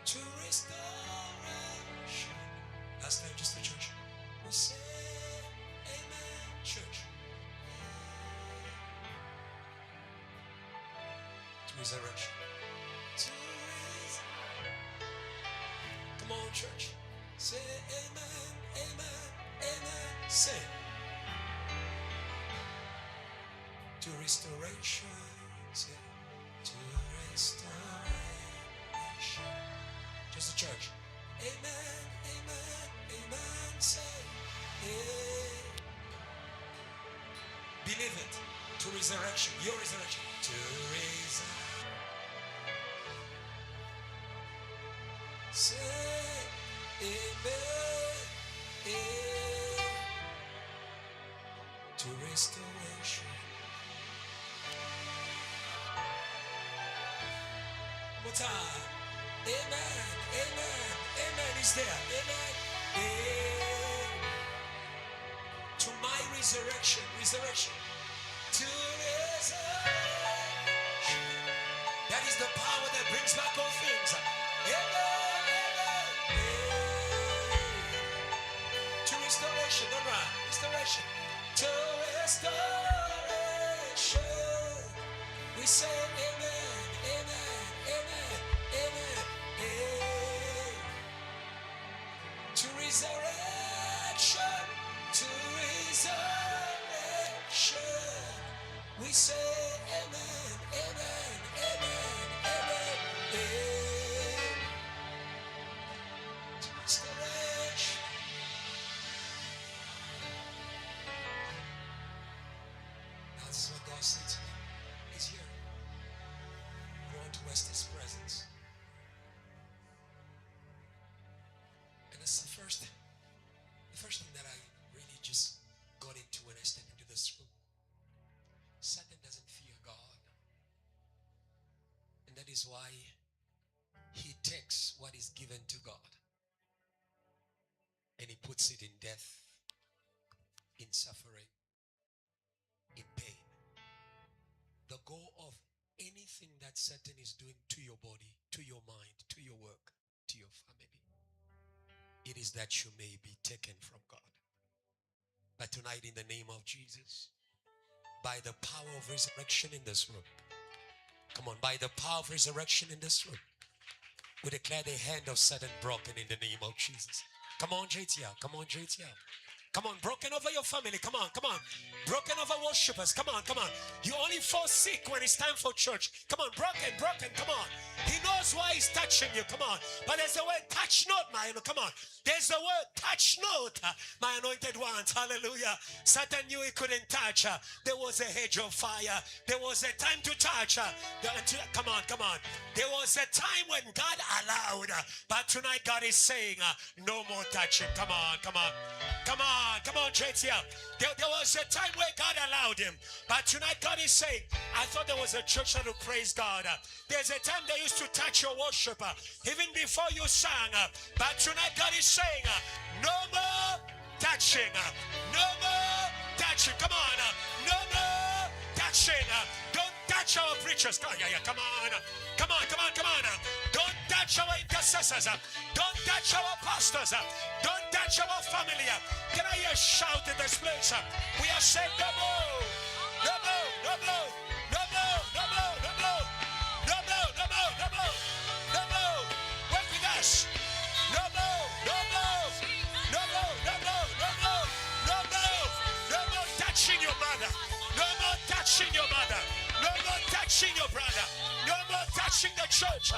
to restoration. Last time, just the church. We say, amen, church. To resurrection. To come on, church. Say amen, amen, amen. Say to restoration. Say to restoration. Just the church. Amen, amen, amen. Say believe it. To resurrection. Your resurrection. To resurrection. Say amen, amen. To restoration. One more time. Amen, amen, amen is there. Amen, amen. To my resurrection, resurrection. To resurrection. That is the power that brings back all things. Amen, amen, amen. To restoration, all right, restoration. To restoration. We say amen, amen, amen, amen, amen. To resurrection, to resurrection. We say amen, amen, amen, amen, amen. To restoration. Now this is what God said to me. He's here. We want to rest His presence. And that's the first thing that I really just got into when I stepped into this room. Satan doesn't fear God. And that is why he takes what is given to God and he puts it in death, in suffering, in pain. The goal of anything that Satan is doing to your body, to your mind, to your work, to your family, it is that you may be taken from God. But tonight, in the name of Jesus, by the power of resurrection in this room, come on, by the power of resurrection in this room, we declare the hand of Satan broken in the name of Jesus. Come on, JTL. Come on, JTL. Come on, broken over your family. Come on, come on. Broken over worshipers. Come on, come on. You only fall sick when it's time for church. Come on, broken, broken. Come on. He knows why he's touching you. Come on. But there's a word touch not, my, come on. There's a word touch not, my anointed ones. Hallelujah. Satan knew he couldn't touch. There was a hedge of fire. There was a time to touch. Come on, come on. There was a time when God allowed. But tonight God is saying, no more touching. Come on, come on. Come on, come on, JTL. There was a time where God allowed him. But tonight God is saying, I thought there was a church that would praise God. There's a time they used to touch your worship, even before you sang. But tonight God is saying, no more touching. No more touching. Come on. No more touching. Don't touch our preachers. Come on. Come on, come on, come on. Don't touch our intercessors. Don't touch our pastors. Don't touch our family. Can I hear a shout in this place? We are saying no more. No more, no more, no more, no more, no more, no more, no more, no more, no more. Work with us. No more, no more, no more, no more, no more, no more, no more touching your mother. No more touching your mother. No more touching your brother. No more touching the church.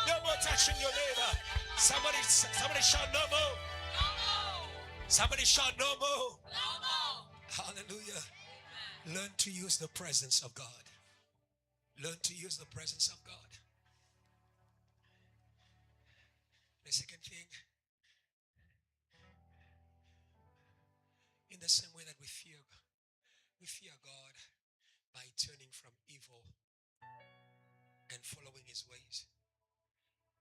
No more touching your neighbor. Somebody shout no more. Somebody shout no more. Hallelujah. Learn to use the presence of God. Learn to use the presence of God. The second thing, in the same way that we fear God by turning from evil and following his ways.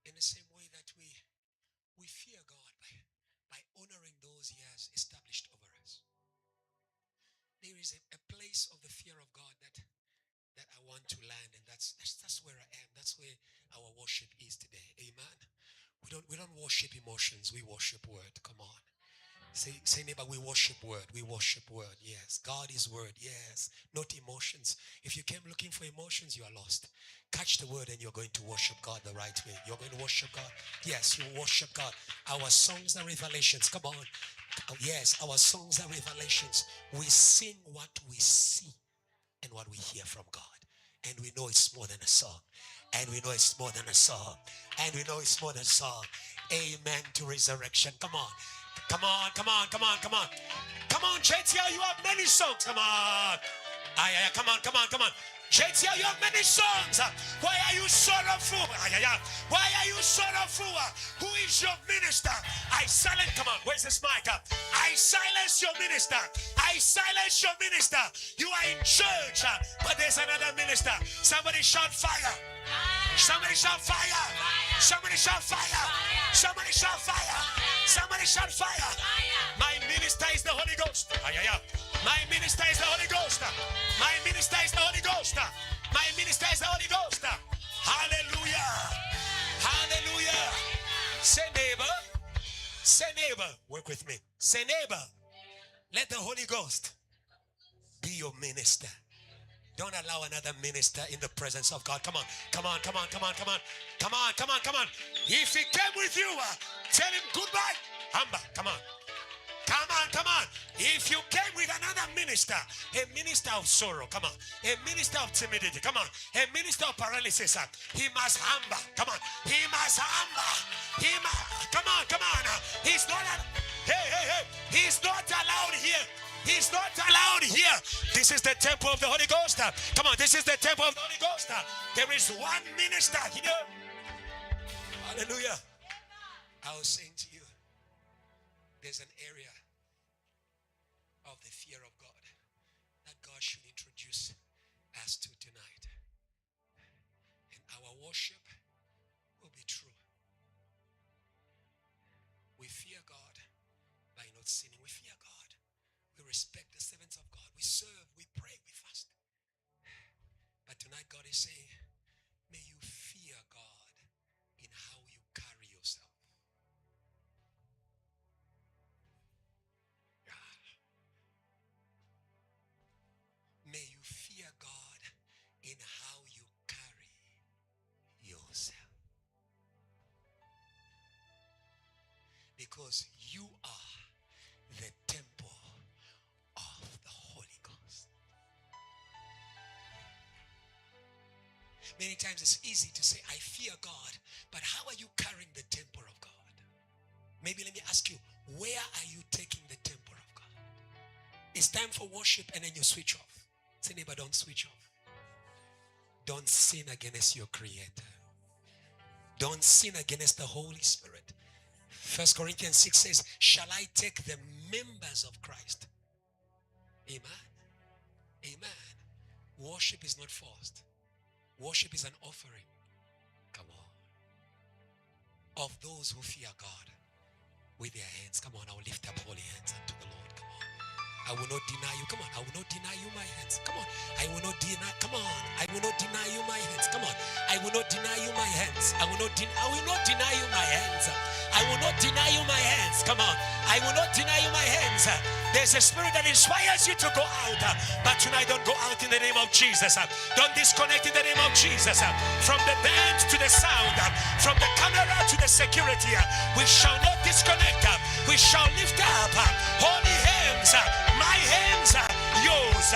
In the same way that we fear God by honoring those he has established over us. There is a place of the fear of God that I want to land, and that's where I am. That's where our worship is today. Amen. We don't worship emotions, we worship word. Come on. Say neighbor, we worship word. We worship word. Yes. God is word. Yes. Not emotions. If you came looking for emotions, you are lost. Catch the word and you're going to worship God the right way. You're going to worship God. Yes, you worship God. Our songs are revelations. Come on. Yes, our songs are revelations. We sing what we see and what we hear from God. And we know it's more than a song. And we know it's more than a song. And we know it's more than a song. Amen to resurrection. Come on. Come on, come on, come on, come on. Come on, JTL, you have many songs. Come on. Come on, come on, come on. JTL, you have many songs. Why are you sorrowful? Why are you sorrowful? Who is your minister? I silence. Come on, where's this mic? I silence your minister. I silence your minister. You are in church, but there's another minister. Somebody shout fire. Somebody shout fire. Somebody shout fire. Somebody shout fire. Somebody shout fire. My minister is the Holy Ghost. My minister is the Holy Ghost. My minister is the Holy Ghost. My minister is the Holy Ghost. Hallelujah. Hallelujah. Say neighbor. Say neighbor. Work with me. Say neighbor. Let the Holy Ghost be your minister. Don't allow another minister in the presence of God. Come on, come on, come on, come on, come on, come on, come on, come on. If he came with you, tell him goodbye. Hamba, come on. Come on, come on. If you came with another minister, a minister of sorrow, come on. A minister of timidity, come on. A minister of paralysis, he must humble. Come on. He must humble. He must, come on, come on. He's not, he's not allowed here. He's not allowed here. This is the temple of the Holy Ghost. Come on, this is the temple of the Holy Ghost. There is one minister here. Hallelujah. I was saying to you, there's an area of the fear of God that God should introduce us to tonight. And our worship will be true. We fear God by not sinning. We fear God. We respect the servants of God. We serve, we pray, we fast. But tonight God is saying, may you fear God in how you carry yourself. May you fear God in how you carry yourself. Because you are the temple of the Holy Ghost. Many times it's easy to say, I fear God, but how are you carrying the temple of God? Maybe let me ask you, where are you taking the temple of God? It's time for worship and then you switch off. Say neighbor, don't switch off. Don't sin against your Creator. Don't sin against the Holy Spirit. 1 Corinthians 6 says, shall I take the members of Christ? Amen. Amen. Worship is not forced. Worship is an offering. Come on. Of those who fear God with their hands. Come on, I will lift up holy hands unto the Lord. Come on. I will not deny you. Come on. I will not deny you my hands. Come on. I will not deny. Come on. I will not deny you my hands. Come on. I will not deny you my hands. I will not deny you my hands. I will not deny you my hands. Come on. I will not deny you my hands. There's a spirit that inspires you to go out. But tonight, don't go out in the name of Jesus. Don't disconnect in the name of Jesus. From the band to the sound, from the camera to the security, we shall not disconnect. We shall lift up holy hands. My hands, yours.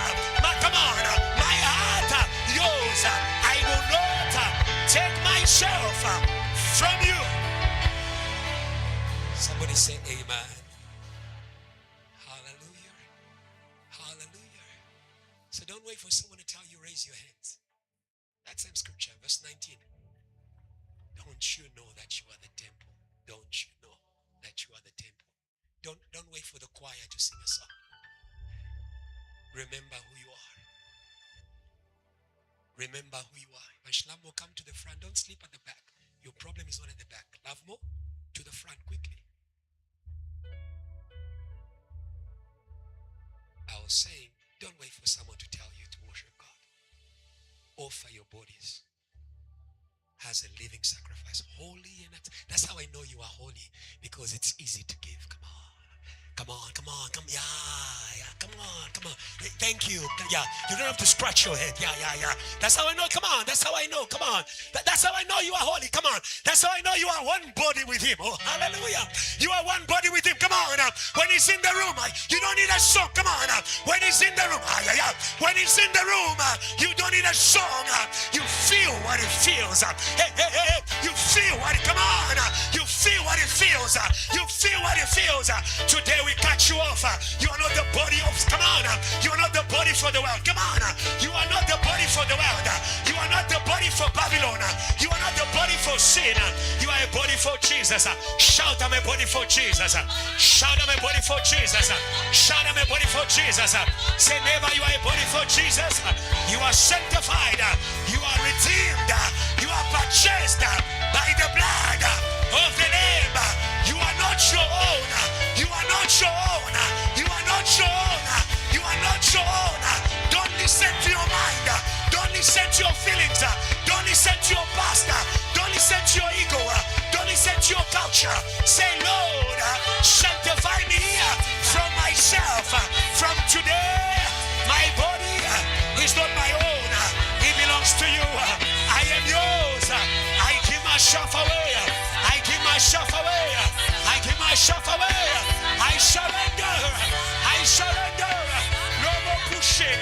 Come on. My heart, yours. I will not take myself from you. Somebody say amen. Hallelujah. Hallelujah. So don't wait for someone to tell you raise your hands. That same scripture, verse 19. Don't you know that you are the temple? Don't you know that you are the temple? Don't wait for the choir to sing a song. Remember who you are. Remember who you are. Sihlangu, come to the front. Don't sleep at the back. Your problem is not at the back. Lavmo, to the front quickly. I was saying, don't wait for someone to tell you to worship God. Offer your bodies as a living sacrifice, holy. And that's how I know you are holy, because it's easy to give. Come on. Come on, come on, come, yeah, come on, come on. Thank you. Yeah, you don't have to scratch your head. Yeah. That's how I know. Come on, that's how I know. Come on. That's how I know you are holy. Come on. That's how I know you are one body with him. Oh, hallelujah. You are one body with him. Come on. When he's in the room, you don't need a song. Come on. When he's in the room, when he's in the room, you don't need a song. You feel what it feels. Hey, you feel what it, come on. You feel what it feels. You feel what it feels. Today we cut you off. You are not the body of, come on. You are not the body for the world. Come on. You are not the body for the world. You are not the body for Babylon. You are not the body for sin. You are a body for Jesus. Shout, I'm a body for Jesus. Shout, I'm a body for Jesus. Shout, I'm a body for Jesus. Say, neighbor, you are a body for Jesus. You are sanctified. You are redeemed. You are purchased by the blood of the Lamb. You are not your own. You are not your own. You are not your own. You are not your own. Don't listen to your mind. Don't listen to your feelings. Don't listen to your past. Don't listen to your ego. Don't listen to your culture. Say, Lord, sanctify me from myself. From today, my body is not my own. It belongs to you. I am yours. I give myself away. I give myself away. I give myself away. I surrender. I surrender. No more pushing.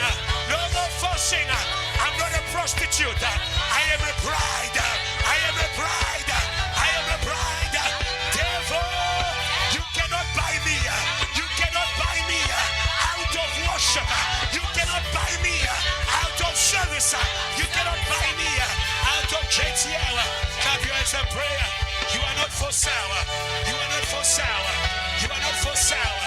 No more forcing. I'm not a prostitute. I am a bride. I am a bride. I am a bride. Devil, you cannot buy me. You cannot buy me out of worship. You cannot buy me out of service. You cannot buy me out of JTL. Clap your hands and prayer. You are not for sour. You are not for sour. You are not for sour.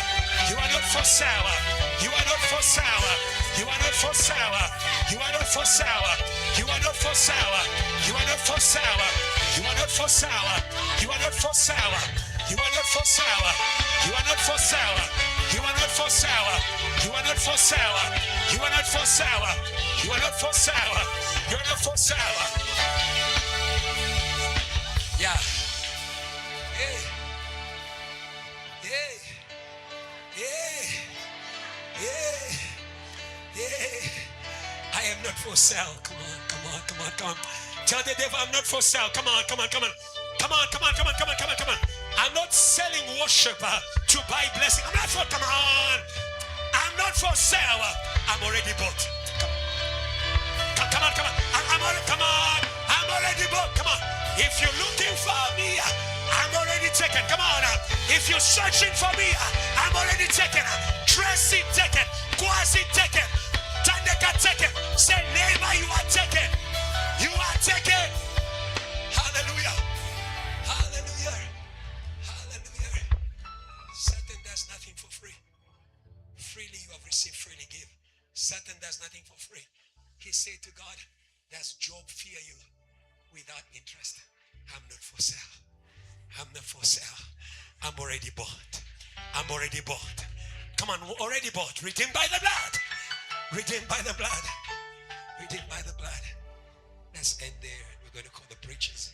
You are not for sour. You are not for sour. You are not for sour. You are not for sour. You are not for sour. You are not for sour. You are not for sour. You are not for sour. You are not for sour. You are not for sour. You are not for sour. You are not for sour. You are not for sour. You are not for sour. You are not for sour. Yeah. Hey. Hey. Hey. Hey. Hey. I am not for sale. Come on, come on, come on, come on. Tell the devil I'm not for sale. Come on, come on, come on. Come on, come on, come on, come on, come on, come on. I'm not selling worship to buy blessing. I'm not for, come on. I'm not for sale. I'm already bought. Come on, come on. I'm already, come on. I'm already bought. Come on. If you're looking for me, I'm already taken. Come on. If you're searching for me, I'm already taken. Tracy taken. Kwasi taken. Tandeka taken. Say, neighbor, you are taken. You are taken. Hallelujah. Hallelujah. Hallelujah. Satan does nothing for free. Freely you have received, freely give. Satan does nothing for free. He said to God, does Job fear you without interest? I'm not for sale. I'm not for sale. I'm already bought. I'm already bought. Come on, already bought. Redeemed by the blood. Redeemed by the blood. Redeemed by the blood. Let's end there. We're going to call the preachers.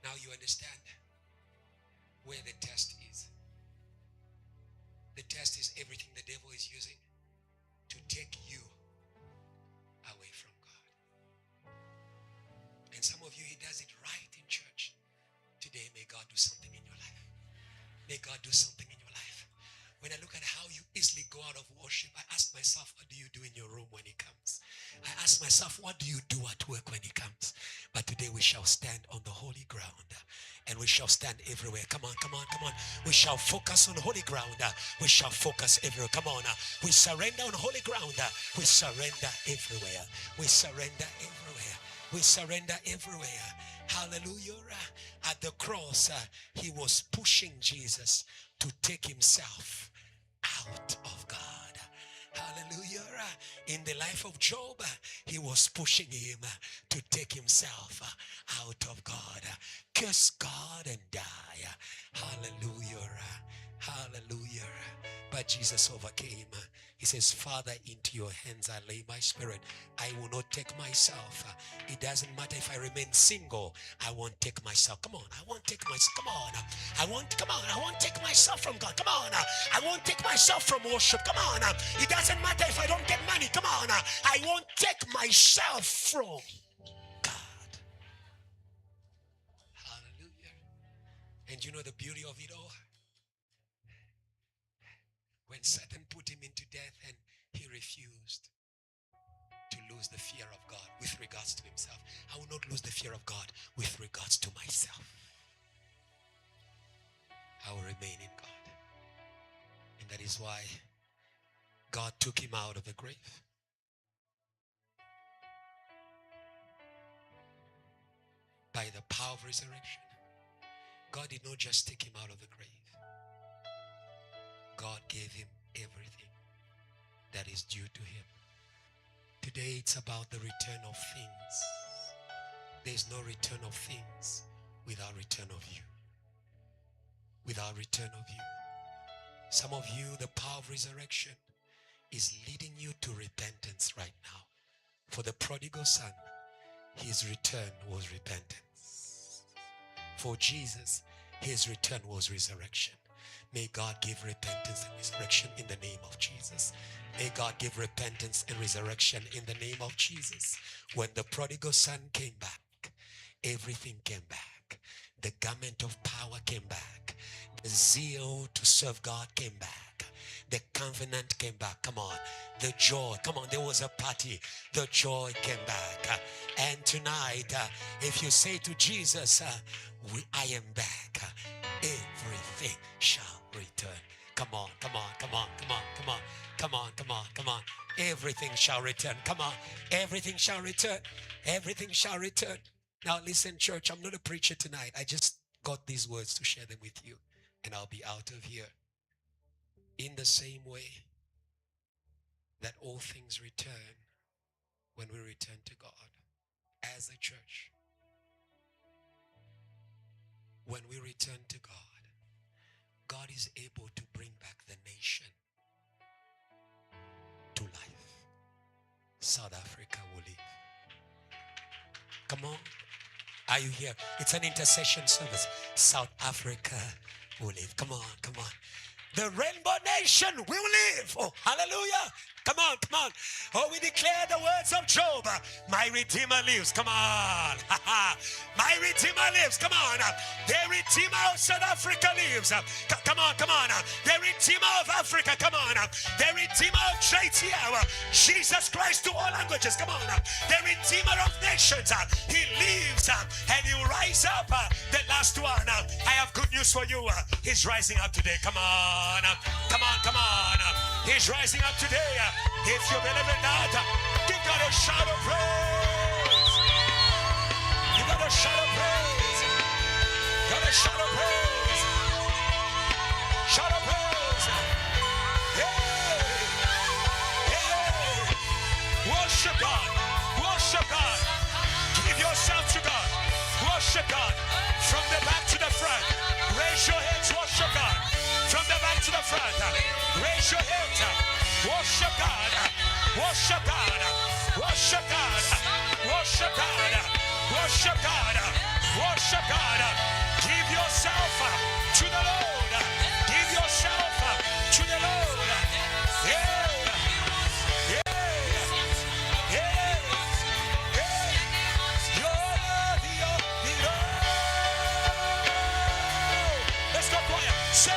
Now you understand where the test is. The test is everything the devil is using to take you away from God. And some of you, he does it right in church. Today, may God do something in your life. May God do something in your life. When I look at how you easily go out of worship, I ask myself, what do you do in your room when he comes? I ask myself, what do you do at work when he comes? But today we shall stand on the holy ground, and we shall stand everywhere. Come on, come on, come on. We shall focus on holy ground. We shall focus everywhere. Come on. We surrender on holy ground. We surrender everywhere. We surrender everywhere. We surrender everywhere. Hallelujah. At the cross, he was pushing Jesus to take himself out of God. Hallelujah. In the life of Job, he was pushing him to take himself out of God. Curse God and die. Hallelujah. Hallelujah. But Jesus overcame. He says, Father, into your hands I lay my spirit. I will not take myself. It doesn't matter if I remain single. I won't take myself. Come on, I won't take myself. Come on. I won't take myself from God. Come on. I won't take myself from worship. Come on. It doesn't matter if I don't get money. Come on. I won't take myself from God. Hallelujah. And you know the beauty of it all? When Satan put him into death and he refused to lose the fear of God with regards to himself. I will not lose the fear of God with regards to myself. I will remain in God. And that is why God took him out of the grave. By the power of resurrection. God did not just take him out of the grave. God gave him everything that is due to him. Today it's about the return of things. There's no return of things without return of you. Without return of you. Some of you, the power of resurrection is leading you to repentance right now. For the prodigal son, his return was repentance. For Jesus, his return was resurrection. May God give repentance and resurrection in the name of Jesus. May God give repentance and resurrection in the name of Jesus. When the prodigal son came back, everything came back. The garment of power came back. The zeal to serve God came back. The covenant came back. Come on. The joy. Come on. There was a party. The joy came back. And tonight, if you say to Jesus, I am back, everything shall return. Come on, come on, come on, come on, come on, come on, come on, come on. Everything shall return. Come on. Everything shall return. Everything shall return. Now listen, church, I'm not a preacher tonight. I just got these words to share them with you. And I'll be out of here. In the same way that all things return when we return to God. As a church. When we return to God. God is able to bring back the nation to life. South Africa will live. Come on. Are you here? It's an intercession service. South Africa will live. Come on, come on. The rainbow nation will live. Oh, hallelujah. Come on, come on. Oh, we declare the words of Job. My Redeemer lives. Come on. My Redeemer lives. Come on. The Redeemer of South Africa lives. Come on, come on. The Redeemer of Africa. Come on. The Redeemer of JTL. Jesus Christ to all languages. Come on. The Redeemer of nations. He lives and he will rise up. The last one. I have good news for you. He's rising up today. Come on. Come on, come on. He's rising up today. If you believe in that, give God a shout of praise. You got a shout of praise. Got a shout of praise. Shout of praise. Hey. Hey. Worship God. Worship God. Give yourself to God. Worship God. From the back to the front. Raise your hands. Worship God. From the back to the front. Raise your hands. Worship God. Worship God. Worship God. Worship God. Worship God. Worship God. Give yourself to the Lord. Give yourself to the Lord. Yeah. Yeah. Yeah. Yeah. You're worthy of it all. Let's go, choir. Say.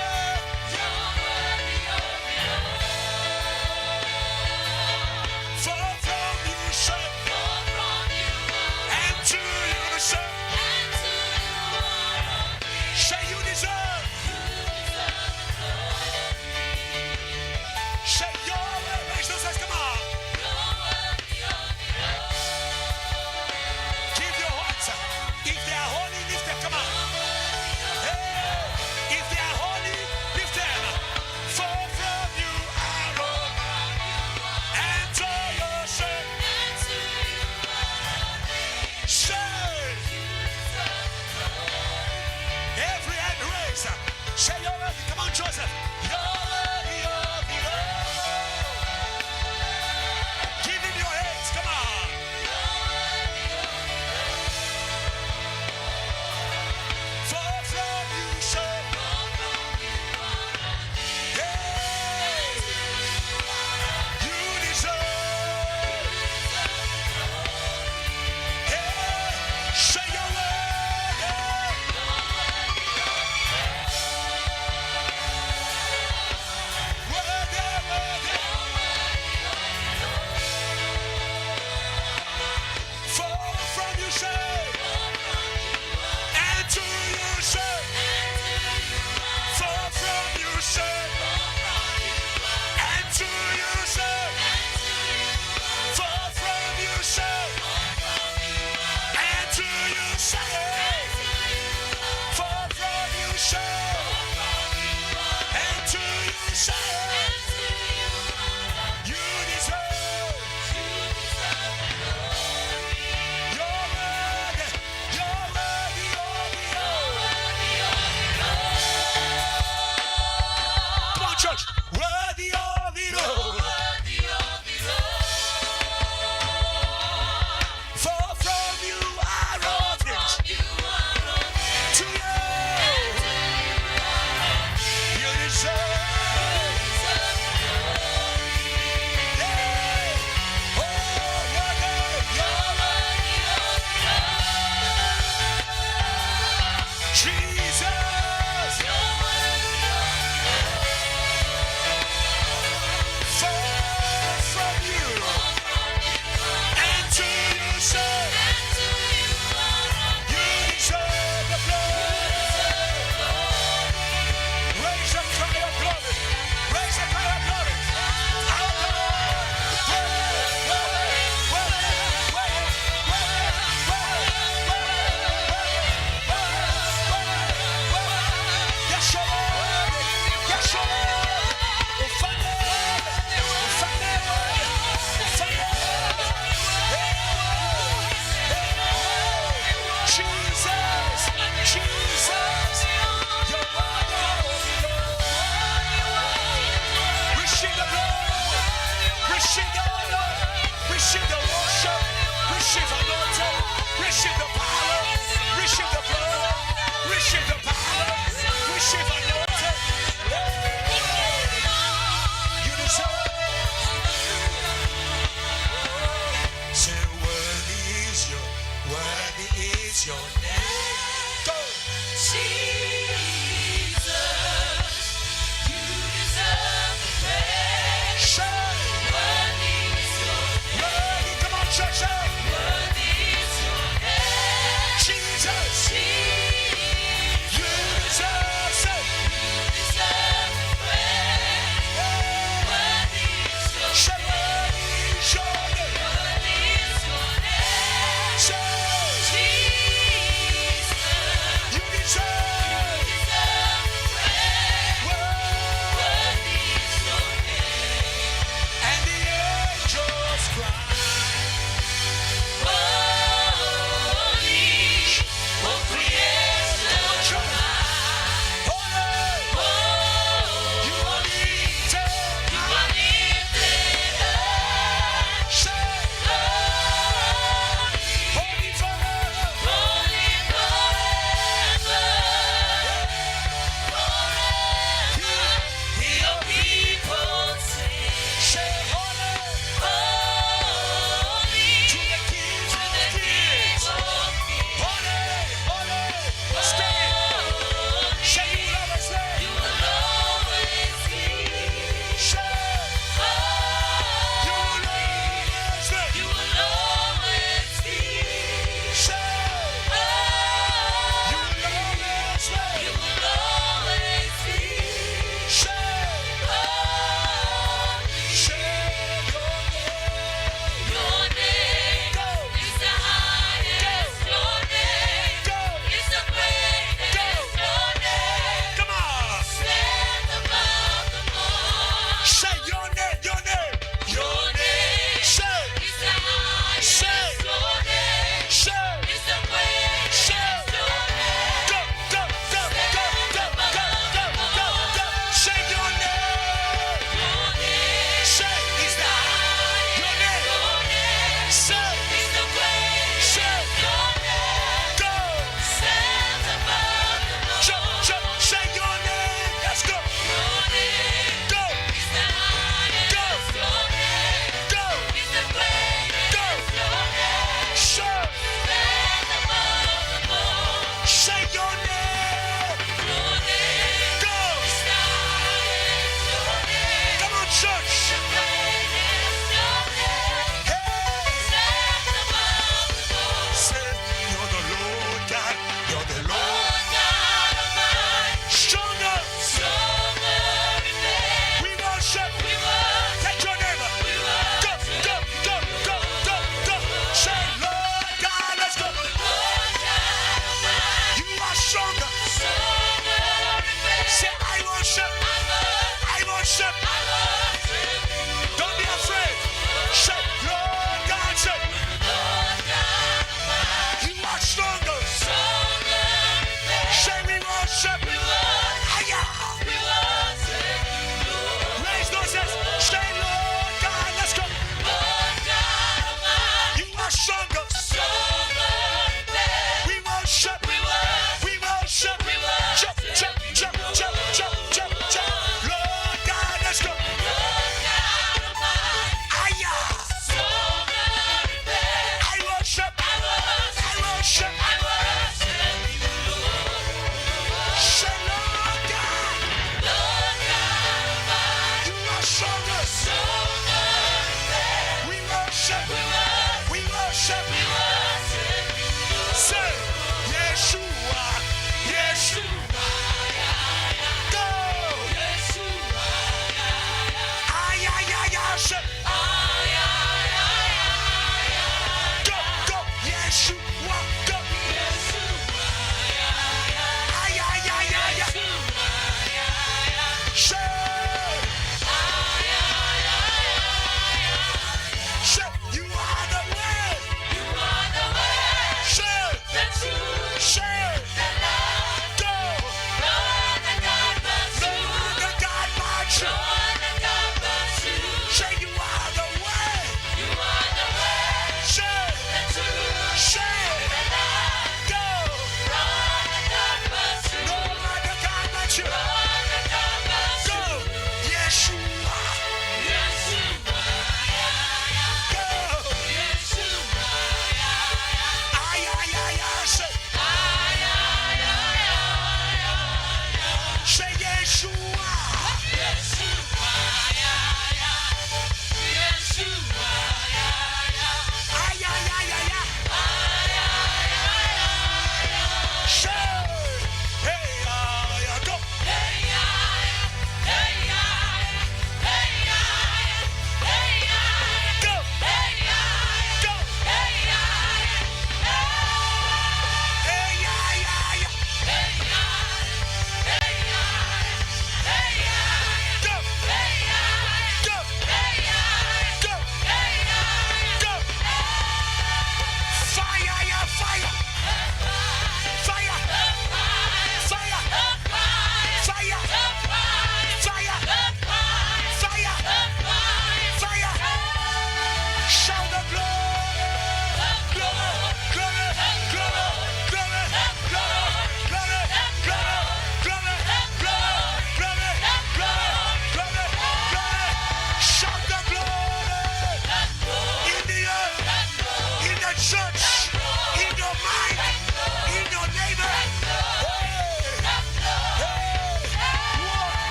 deserve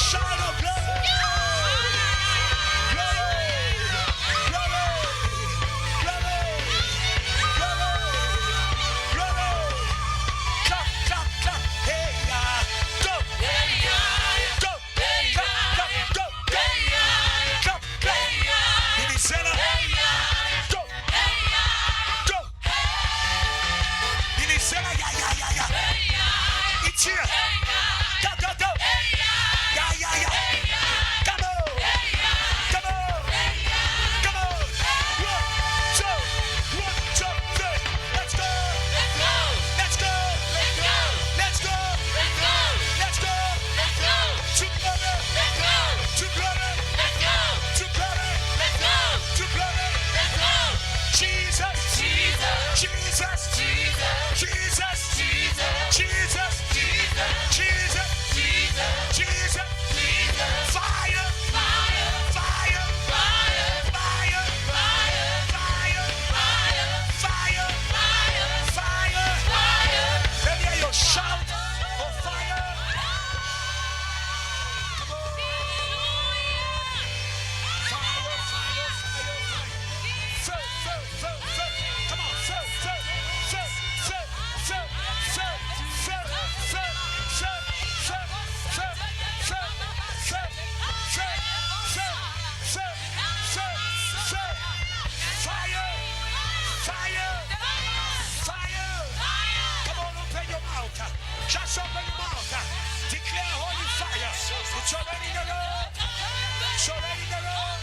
shout of glory. Just open your mouth. Declare holy fire. It's already in the room. It's already in the room.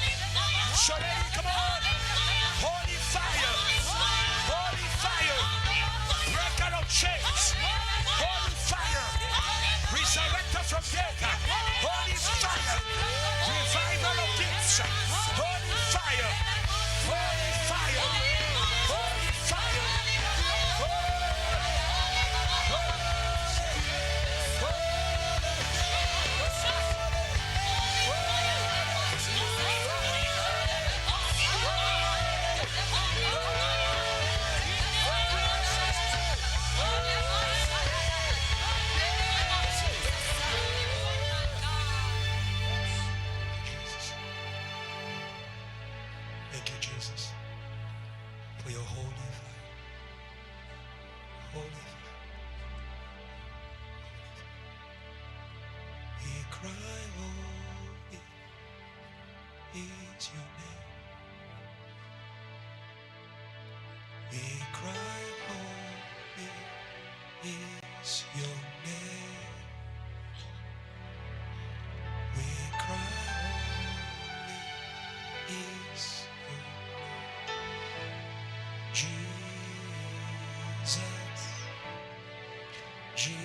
It's already, come on. Holy fire. Holy fire. Breaker of chains. Holy fire. Resurrector from death. Holy fire. Revival of gifts. Holy fire. Holy fire. Holy fire. Thank you, Jesus, for your holy fire. Holy fire. We cry, holy is your name. We cry, holy is your name. We cry, holy is your name. Jesus, Jesus.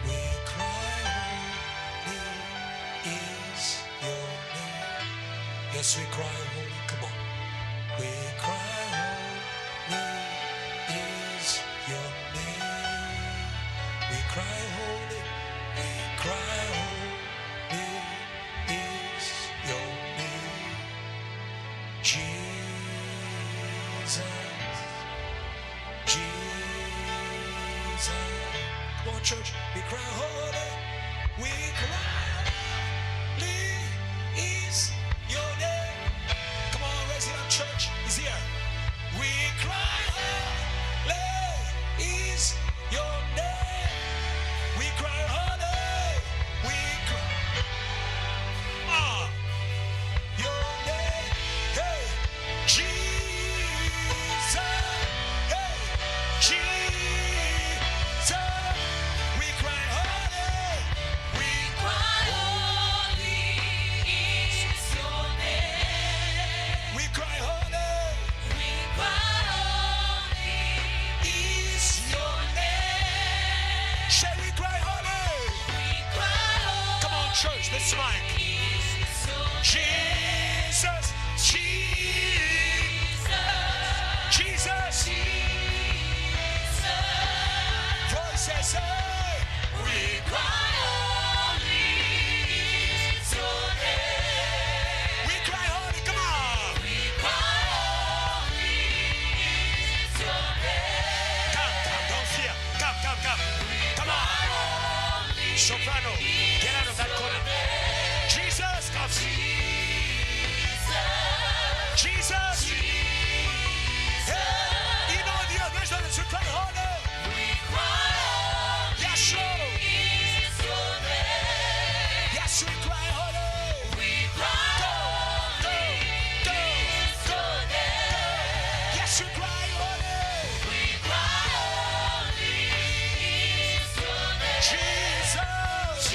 We cry, holy is your name. Yes, we cry, holy. Come on. We cry, holy is your name. We cry, holy. We cry, holy is your name. Jesus, Jesus. Come on, church. We cry, holy. We cry, holy is your name. Come on, resident church is here. We cry, holy is your name. We cry, holy. We cry, your name. Hey, Jesus. Hey, Jesus. We cry, holy. We cry, holy is your name. We cry, holy. We cry, holy is your name. Shall we cry, holy? We cry, holy. Come on, church, let's mic. Jesus, Jesus, Jesus, voices say, we cry, holy is your name. We cry, holy, come on. We cry, holy is your name. Come, don't fear. Come. Soprano, get out of that corner. Jesus comes. Jesus. Hey, in all the others, we cry holy. Yes, Lord. Yes, we cry holy. Yes, we cry holy. Jesus.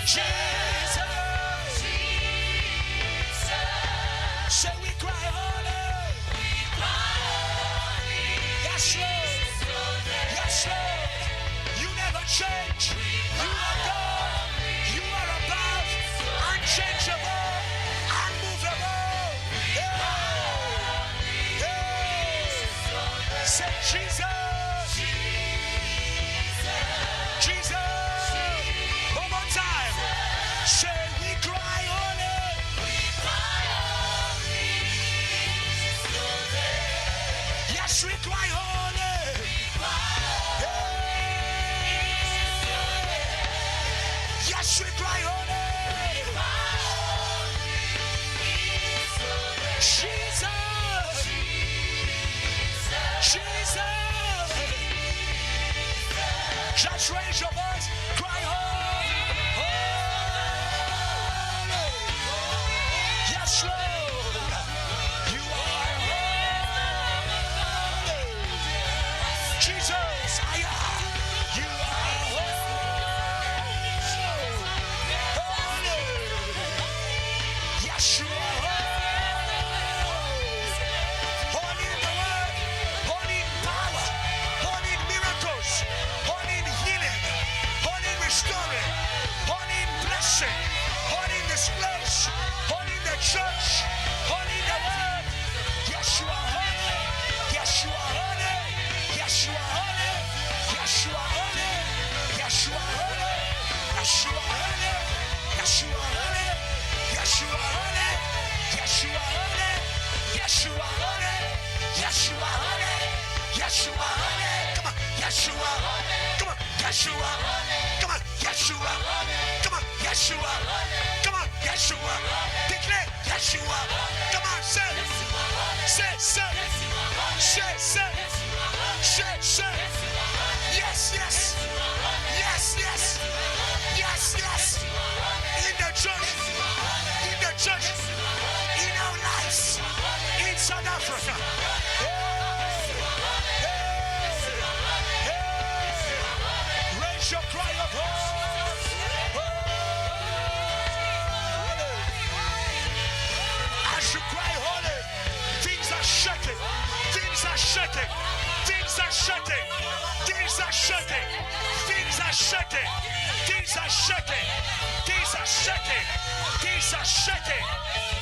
Jesus. Say we cry holy. Yes, Lord. Yes, Lord. You never change. You are God. You are above, unchangeable, unmovable. Hey. Hey. Say Jesus. Jesus. One more time. Say we cry holy. Yes, we cry holy. Yes, we cry holy. Jesus. Jesus. Just raise your voice. Cry holy. Holy. Yes, Lord. You are holy. Jesus. You are holy. Yes, you are holy in the word, holy in power, holy in miracles, holy in healing, holy in restoring, holy in blessing, holy in this place, holy in the church, holy in the word. Yes, you are holy. Yes, you are holy. Yes, you are holy. Yes, you are holy. Yes, you are holy. Yes, you are holy. Yes, you are holy. Yes, you are holy. Yes, you are holy. Yes, you are holy. Yes, you are holy. Yes, you are holy. Come on. Yes, you are holy. Come on. Yes, you are holy. Come on. Yes, you are holy. Come on. Yes, you are holy. Come on. Yes, you are holy. Declare. Yes, you are holy. Come on. Say. Say. Say. Say. Say. Say. Say. Yes. Yes. Yes. Yes. Yes. Yes. In the church. In the church. In our lives. In South Africa. Raise your cry of holy. As you cry holy, things are shaking. Things are shaking. Things are shaking. Things are shaking. Things are shaking. Things are shaking. Things are shaking. Things are shaking.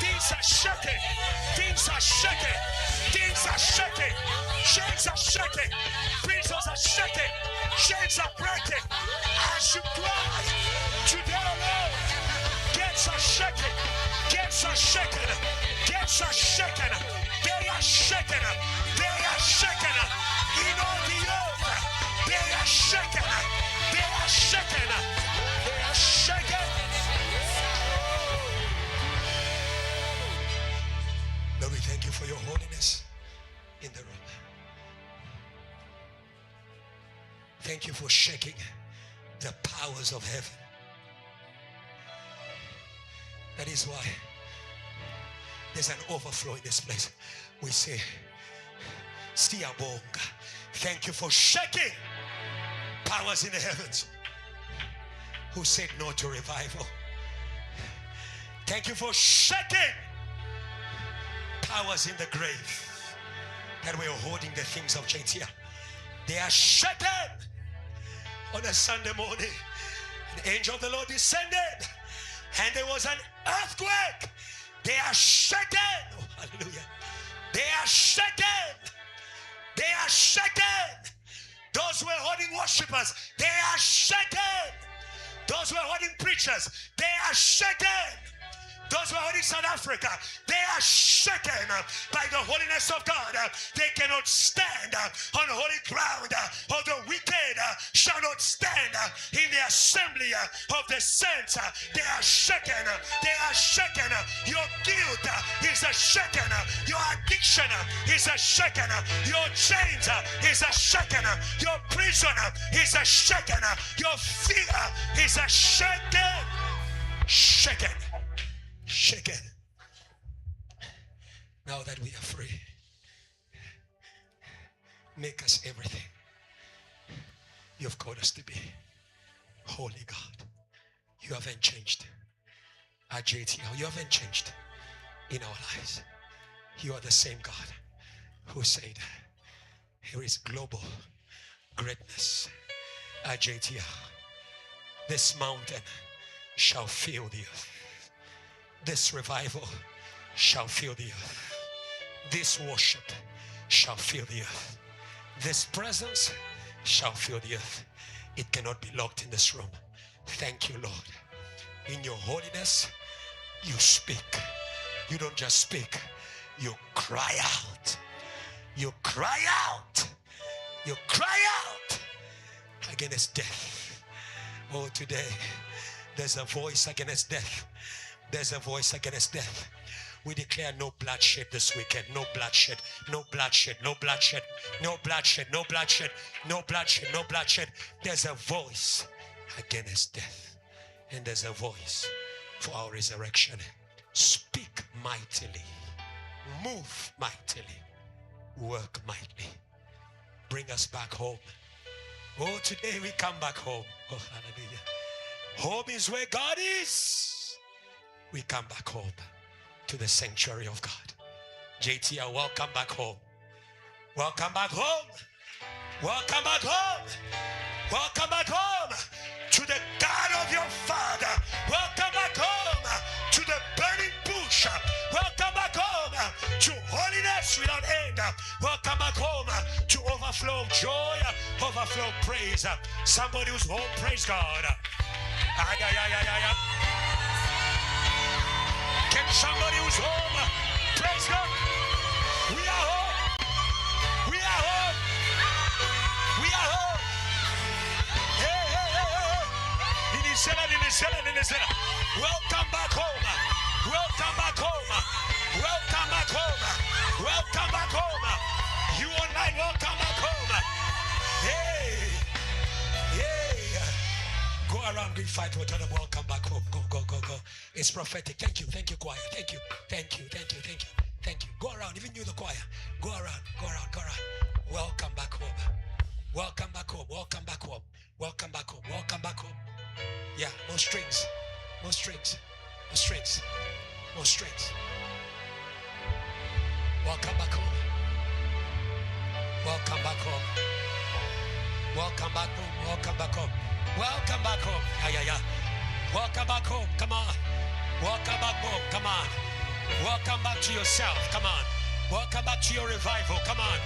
Things are shaking. Things are shaking. Things are shaking. Chains are shaking. Prisons are shaking. Chains are breaking. As you cry today, Lord, gates are shaking. Gates are shaking. Gates are shaking. They are shaking. They are shaking. In all the earth, they are shaking. They are shaking. They are shaking. Lord, we thank you for your holiness in the room. Thank you for shaking the powers of heaven. That is why there's an overflow in this place. We say, Siyabonga. Thank you for shaking powers in the heavens who said no to revival. Thank you for shaking powers in the grave that were holding the things of change here. They are shaken. On a Sunday morning, an angel of the Lord descended and there was an earthquake. They are shaken. Oh, hallelujah. They are shaken. They are shaken. Those who are holding worshipers, they are shaken. Those who are holding preachers, they are shaken. Those who are in South Africa, they are shaken by the holiness of God. They cannot stand on holy ground. Or the wicked shall not stand in the assembly of the saints. They are shaken. They are shaken. Your guilt is a shaken. Your addiction is a shaken. Your chains is a shaken. Your prison is a shaken. Your fear is a shaken. Shaken. Shaken. Now that we are free, make us everything you've called us to be. Holy God, you haven't changed. JT, you haven't changed in our lives. You are the same God who said, here is global greatness. JT, this mountain shall fill the earth. This revival shall fill the earth. This worship shall fill the earth. This presence shall fill the earth. It cannot be locked in this room. Thank you, Lord. In your holiness, you speak. You don't just speak, you cry out. You cry out. You cry out against death. Oh, today, there's a voice against death. There's a voice against death. We declare no bloodshed this weekend. No bloodshed. No bloodshed. No bloodshed. No bloodshed. No bloodshed. No bloodshed. No bloodshed. There's a voice against death. And there's a voice for our resurrection. Speak mightily. Move mightily. Work mightily. Bring us back home. Oh, today we come back home. Oh, hallelujah. Home is where God is. We come back home to the sanctuary of God. JT, welcome back home. Welcome back home. Welcome back home. Welcome back home to the God of your father. Welcome back home to the burning bush. Welcome back home to holiness without end. Welcome back home to overflow of joy, overflow of praise. Somebody who's home, praise God. Can somebody who's home praise God? We are home. We are home. We are home. Hey, hey, hey, hey. Welcome back home. Welcome back home. Welcome back home. Welcome back home. You online, welcome back home. Hey. Hey. Go around, give fight, tell them welcome back home. Go, go, go, go. It's prophetic. Thank you, choir. Thank you. Go around, even you, the choir. Go around. Welcome back home. Welcome back home. Welcome back home. Welcome back home. Welcome back home. Yeah, no strings. No strings. No strings. No strings. Welcome back home. Welcome back home. Welcome back home. Welcome back home. Welcome back home. Yeah. Welcome back home. Come on. Welcome back home. Come on. Welcome back to yourself. Come on. Welcome back to your revival. Come on.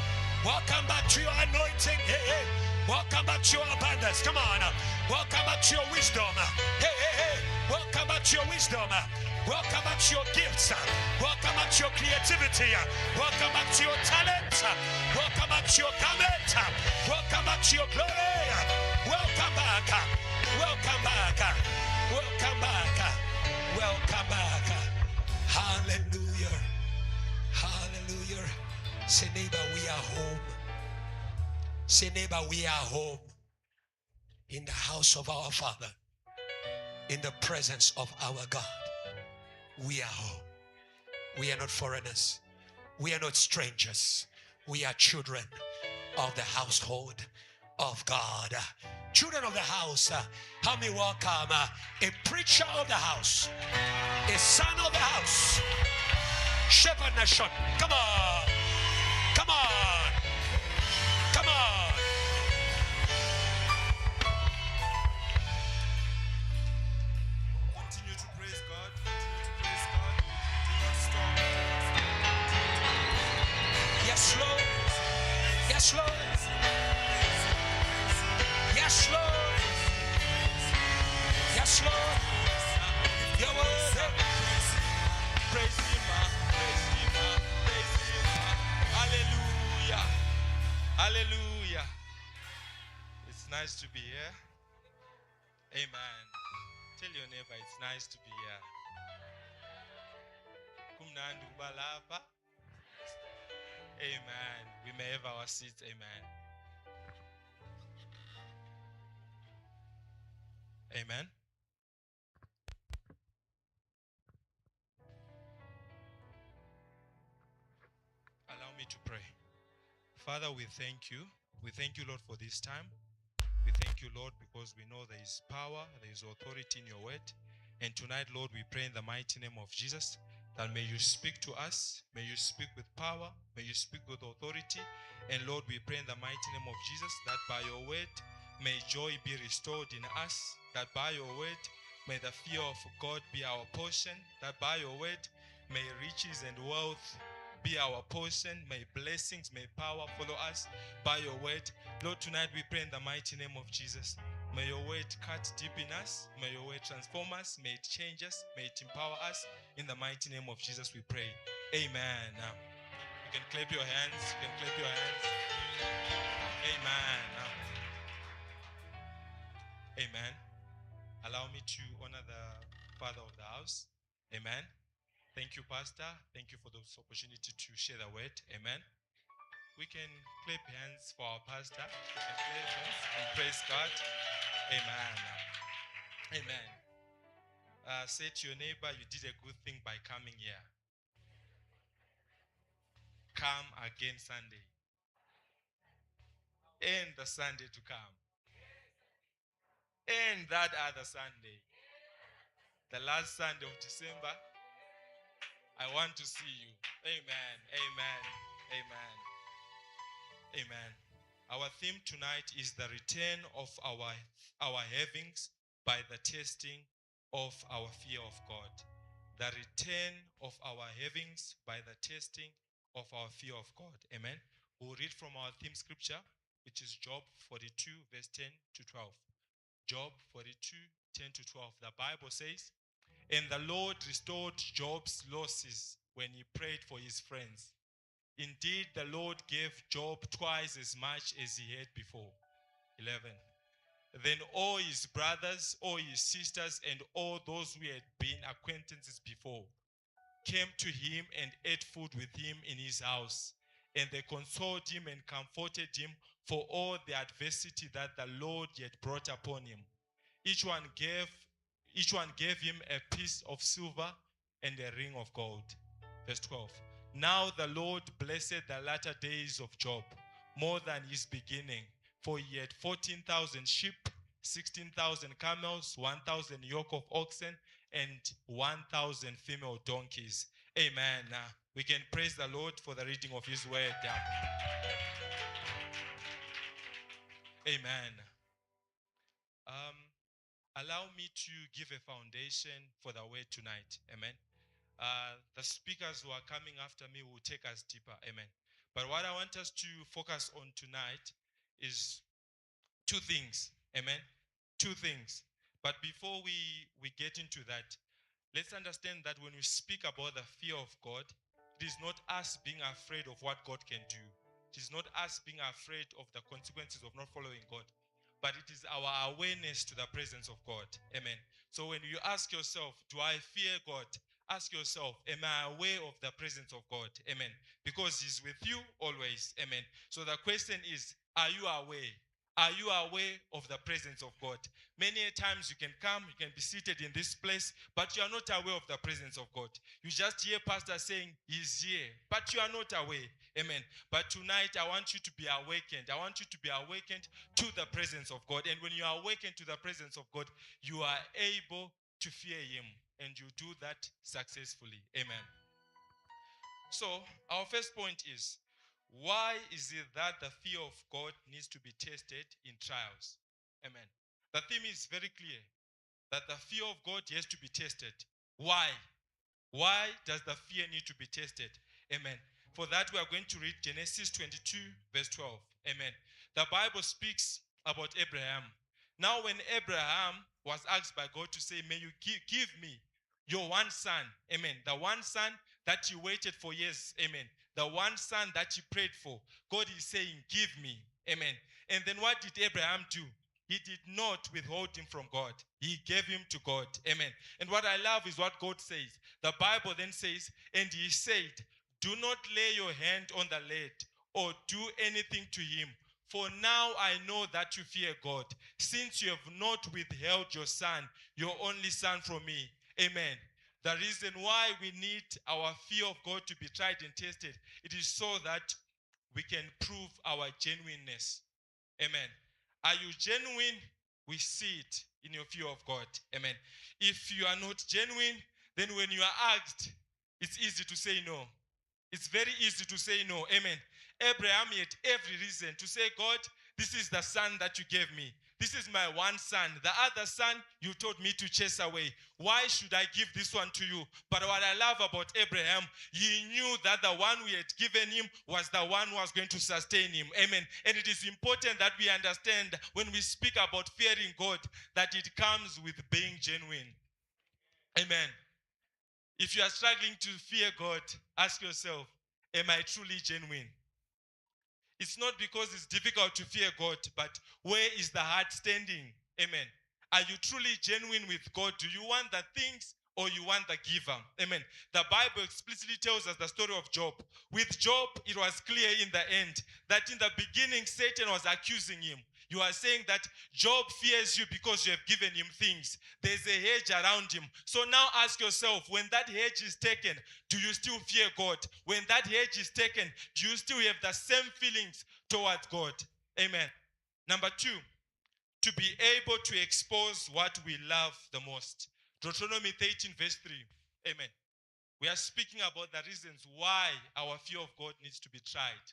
Welcome back to your anointing. Hey. Welcome back to your abundance. Come on. Welcome back to your wisdom. Hey. Welcome back to your wisdom. Welcome back to your gifts. Welcome back to your creativity. Welcome back to your talent. Welcome back to your garment. Welcome back to your glory. Welcome back. Welcome back. Welcome back. Welcome back. Hallelujah. Hallelujah. Say, neighbor, we are home. Say, neighbor, we are home. In the house of our Father. In the presence of our God. We are home. We are not foreigners. We are not strangers. We are children of the household of God. Children of the house, help me welcome a preacher of the house, a son of the house, Shepherd Nashon. Come on. Come on. Come on. Continue to praise God. Continue to praise God. Do not stop. Yes, Lord. Yes, Lord. Yes, Lord. Yes, Lord. Your word. Hallelujah. It's nice to be here. Amen. Tell your neighbor it's nice to be here. Kumnandi ukuba lapha. Amen. We may have our seats. Amen. Amen. Allow me to pray. Father, we thank you. We thank you, Lord, for this time. We thank you, Lord, because we know there is power, there is authority in your word. And tonight, Lord, we pray in the mighty name of Jesus that may you speak to us, may you speak with power, may you speak with authority. And Lord, we pray in the mighty name of Jesus that by your word, may joy be restored in us, that by your word, may the fear of God be our portion, that by your word, may riches and wealth be our portion, may blessings, may power follow us by your word. Lord, tonight we pray in the mighty name of Jesus. May your word cut deep in us. May your word transform us. May it change us. May it empower us. In the mighty name of Jesus we pray. Amen. You can clap your hands. You can clap your hands. Amen. Amen. Allow me to honor the father of the house. Amen. Thank you, Pastor. Thank you for this opportunity to share the word. Amen. We can clap hands for our pastor. We can clap hands and praise God. Amen. Amen. Say to your neighbor, you did a good thing by coming here. Come again Sunday. And the Sunday to come. And that other Sunday. The last Sunday of December. I want to see you. Amen. Amen. Amen. Amen. Our theme tonight is the return of our havings by the testing of our fear of God. The return of our havings by the testing of our fear of God. Amen. We'll read from our theme scripture, which is Job 42, verse 10 to 12. Job 42, 10 to 12. The Bible says, "And the Lord restored Job's losses when he prayed for his friends. Indeed, the Lord gave Job twice as much as he had before." 11. "Then all his brothers, all his sisters, and all those who had been acquaintances before came to him and ate food with him in his house. And they consoled him and comforted him for all the adversity that the Lord had brought upon him. Each one gave him a piece of silver and a ring of gold." Verse 12. "Now the Lord blessed the latter days of Job more than his beginning, for he had 14,000 sheep, 16,000 camels, 1,000 yoke of oxen, and 1,000 female donkeys." Amen. We can praise the Lord for the reading of his word. Amen. Allow me to give a foundation for the word tonight. Amen. The speakers who are coming after me will take us deeper. Amen. But what I want us to focus on tonight is two things. Amen. Two things. But before we get into that, let's understand that when we speak about the fear of God, it is not us being afraid of what God can do. It is not us being afraid of the consequences of not following God. But it is our awareness to the presence of God. Amen. So when you ask yourself, do I fear God? Ask yourself, am I aware of the presence of God? Amen. Because he's with you always. Amen. So the question is, are you aware? Are you aware of the presence of God? Many times you can come, you can be seated in this place, but you are not aware of the presence of God. You just hear pastor saying he's here, but you are not aware. Amen. But tonight I want you to be awakened. I want you to be awakened to the presence of God. And when you are awakened to the presence of God, you are able to fear him. And you do that successfully. Amen. So our first point is, why is it that the fear of God needs to be tested in trials? Amen. The theme is very clear, that the fear of God has to be tested. Why? Why does the fear need to be tested? Amen. For that we are going to read Genesis 22 verse 12. Amen. The Bible speaks about Abraham. Now when Abraham was asked by God to say, "May you give me your one son." Amen. The one son that you waited for years. Amen. The one son that he prayed for, God is saying, give me. Amen. And then what did Abraham do? He did not withhold him from God. He gave him to God. Amen. And what I love is what God says. The Bible then says, and he said, do not lay your hand on the lad or do anything to him. For now I know that you fear God, since you have not withheld your son, your only son, from me. Amen. The reason why we need our fear of God to be tried and tested, it is so that we can prove our genuineness. Amen. Are you genuine? We see it in your fear of God. Amen. If you are not genuine, then when you are asked, it's easy to say no. It's very easy to say no. Amen. Abraham had every reason to say, God, this is the son that you gave me. This is my one son. The other son you told me to chase away. Why should I give this one to you? But what I love about Abraham, he knew that the one we had given him was the one who was going to sustain him. Amen. And it is important that we understand when we speak about fearing God, that it comes with being genuine. Amen. If you are struggling to fear God, ask yourself, am I truly genuine? It's not because it's difficult to fear God, but where is the heart standing? Amen. Are you truly genuine with God? Do you want the things or you want the giver? Amen. The Bible explicitly tells us the story of Job. With Job, it was clear in the end that in the beginning, Satan was accusing him. You are saying that Job fears you because you have given him things. There's a hedge around him. So now ask yourself, when that hedge is taken, do you still fear God? When that hedge is taken, do you still have the same feelings towards God? Amen. Number 2, to be able to expose what we love the most. Deuteronomy 13 verse 3. Amen. We are speaking about the reasons why our fear of God needs to be tried.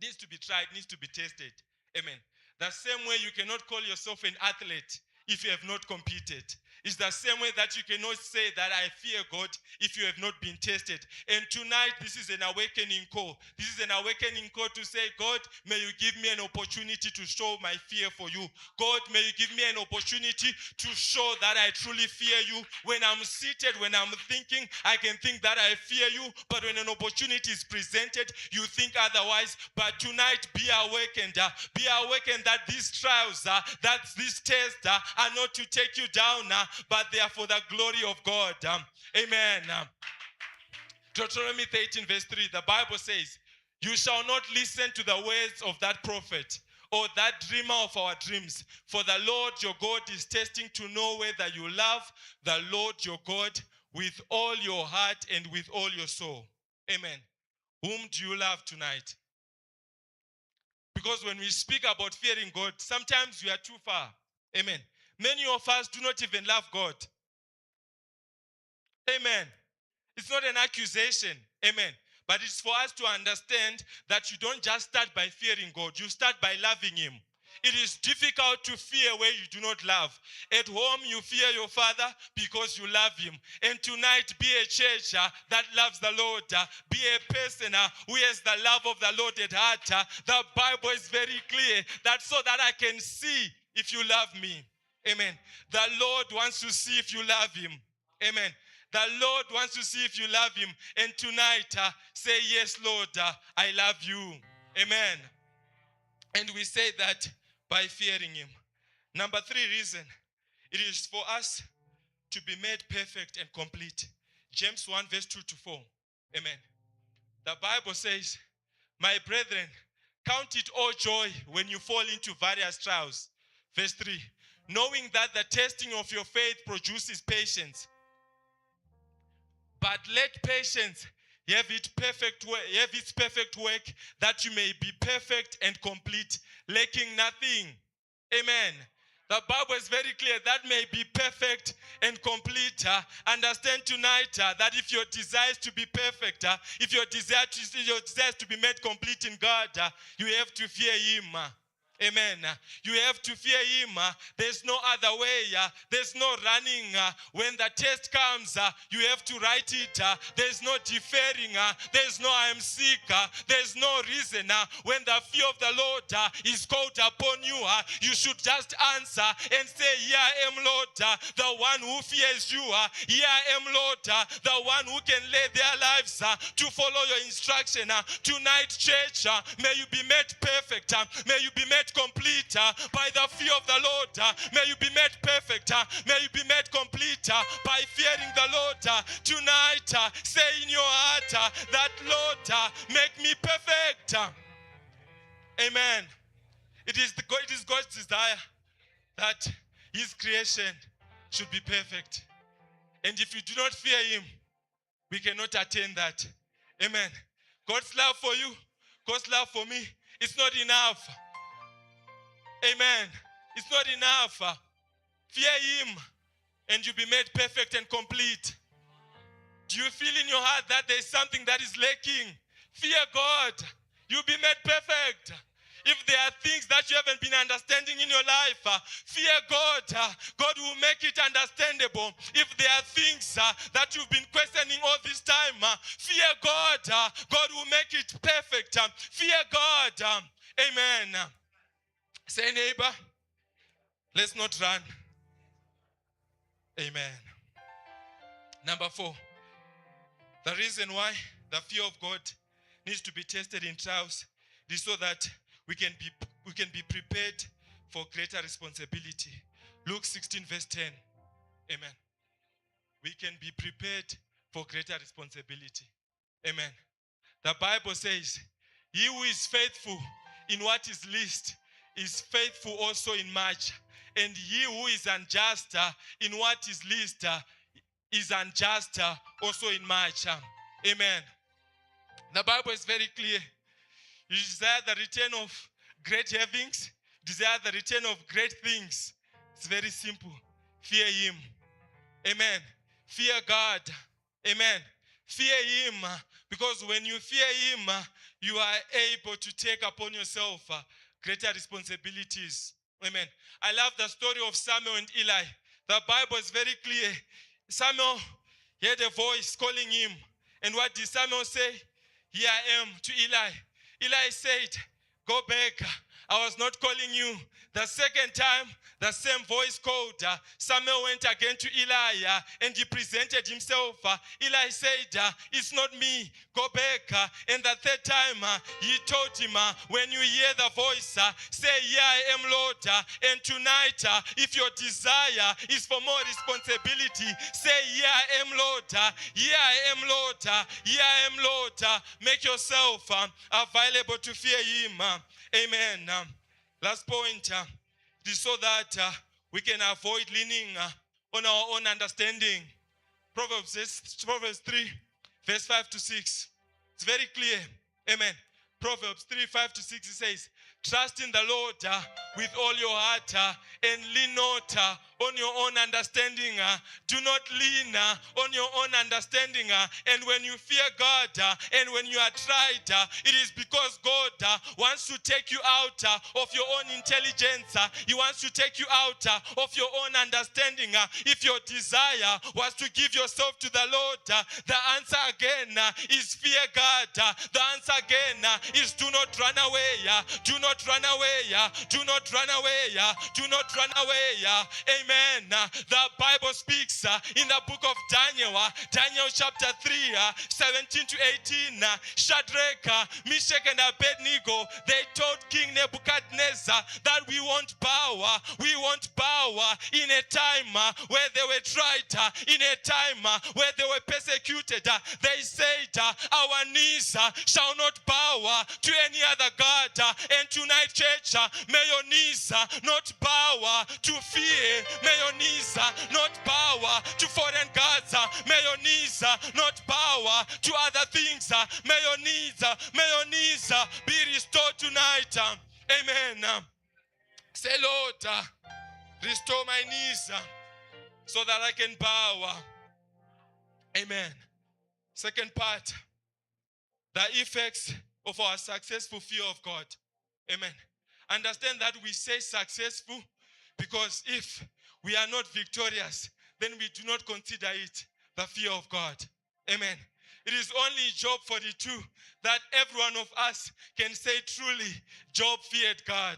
Needs to be tried, needs to be tested. Amen. The same way you cannot call yourself an athlete if you have not competed. It's the same way that you cannot say that I fear God if you have not been tested. And tonight, this is an awakening call. This is an awakening call to say, God, may you give me an opportunity to show my fear for you. God, may you give me an opportunity to show that I truly fear you. When I'm seated, when I'm thinking, I can think that I fear you. But when an opportunity is presented, you think otherwise. But tonight, be awakened. Be awakened that these trials, that these tests are not to take you down, but they are for the glory of God. Amen. Deuteronomy 13 verse 3, the Bible says, you shall not listen to the words of that prophet or that dreamer of our dreams. For the Lord your God is testing to know whether you love the Lord your God with all your heart and with all your soul. Amen. Whom do you love tonight? Because when we speak about fearing God, sometimes we are too far. Amen. Many of us do not even love God. Amen. It's not an accusation. Amen. But it's for us to understand that you don't just start by fearing God. You start by loving him. It is difficult to fear where you do not love. At home, you fear your father because you love him. And tonight, be a church that loves the Lord. Be a person who has the love of the Lord at heart. The Bible is very clear that so that I can see if you love me. Amen. The Lord wants to see if you love him. Amen. The Lord wants to see if you love him. And tonight, say, yes, Lord, I love you. Amen. And we say that by fearing him. Number 3 reason, it is for us to be made perfect and complete. James 1 verse 2 to 4. Amen. The Bible says, my brethren, count it all joy when you fall into various trials. Verse 3. Knowing that the testing of your faith produces patience. But let patience have its perfect work, that you may be perfect and complete, lacking nothing. Amen. The Bible is very clear that may be perfect and complete. Understand tonight that if your desire is to be perfect, if your desire is to be made complete in God, you have to fear him. Amen. You have to fear him. There's no other way. There's no running. When the test comes, you have to write it. There's no deferring. There's no I am sick. There's no reason. When the fear of the Lord is called upon you, you should just answer and say, here I am, Lord, the one who fears you. Here I am, Lord, the one who can lay their lives to follow your instruction. Tonight, church, may you be made perfect. May you be made complete by the fear of the Lord. May you be made perfect. May you be made complete by fearing the Lord. Tonight, say in your heart that, Lord, make me perfect. Amen. It is God's desire that his creation should be perfect. And if you do not fear him, we cannot attain that. Amen. God's love for you, God's love for me, it's not enough. Amen. It's not enough. Fear him and you'll be made perfect and complete. Do you feel in your heart that there's something that is lacking? Fear God. You'll be made perfect. If there are things that you haven't been understanding in your life, fear God. God will make it understandable. If there are things that you've been questioning all this time, fear God. God will make it perfect. Fear God. Amen. Say, neighbor, let's not run. Amen. Number 4, the reason why the fear of God needs to be tested in trials is so that we can be prepared for greater responsibility. Luke 16 verse 10. Amen. We can be prepared for greater responsibility. Amen. The Bible says, he who is faithful in what is least is faithful also in much. And he who is unjust in what is least is unjust also in much. Amen. The Bible is very clear. You desire the return of great havings, desire the return of great things. It's very simple. Fear him. Amen. Fear God. Amen. Fear him, because when you fear him, you are able to take upon yourself greater responsibilities. Amen. I love the story of Samuel and Eli. The Bible is very clear. Samuel heard a voice calling him. And what did Samuel say? Here I am, to Eli. Eli said, go back. I was not calling you. The second time, the same voice called. Samuel went again to Eli and he presented himself. Eli said, it's not me. Go back. And the third time, he told him, when you hear the voice, say, here I am, Lord. And tonight, if your desire is for more responsibility, say, here I am, Lord. Here I am, Lord. Here I am, Lord. Make yourself available to fear him. Amen. Last point is so that we can avoid leaning on our own understanding. Proverbs 3, verse 5 to 6. It's very clear. Amen. Proverbs 3, 5 to 6, it says, trust in the Lord with all your heart and lean not on your own understanding. Do not lean on your own understanding. And when you fear God and when you are tried, it is because God wants to take you out of your own intelligence. He wants to take you out of your own understanding. If your desire was to give yourself to the Lord, the answer again is fear God. The answer again is do not run away. Do not run away. Do not run away. Do not run away. Amen. The Bible speaks in the book of Daniel, Daniel chapter 3, 17 to 18. Shadrach, Meshach, and Abednego, they told King Nebuchadnezzar that we want power. We want power in a time where they were tried, in a time where they were persecuted. They said, our knees shall not bow to any other God. And tonight, church, may your knees not bow to fear. May your knees not bow to foreign gods. May your knees not bow to other things. May your knees be restored tonight. Amen. Say, Lord, restore my knees so that I can bow. Amen. Second part, the effects of our successful fear of God. Amen. Understand that we say successful because if we are not victorious, then we do not consider it the fear of God. Amen. It is only in Job 42 that every one of us can say truly, Job feared God.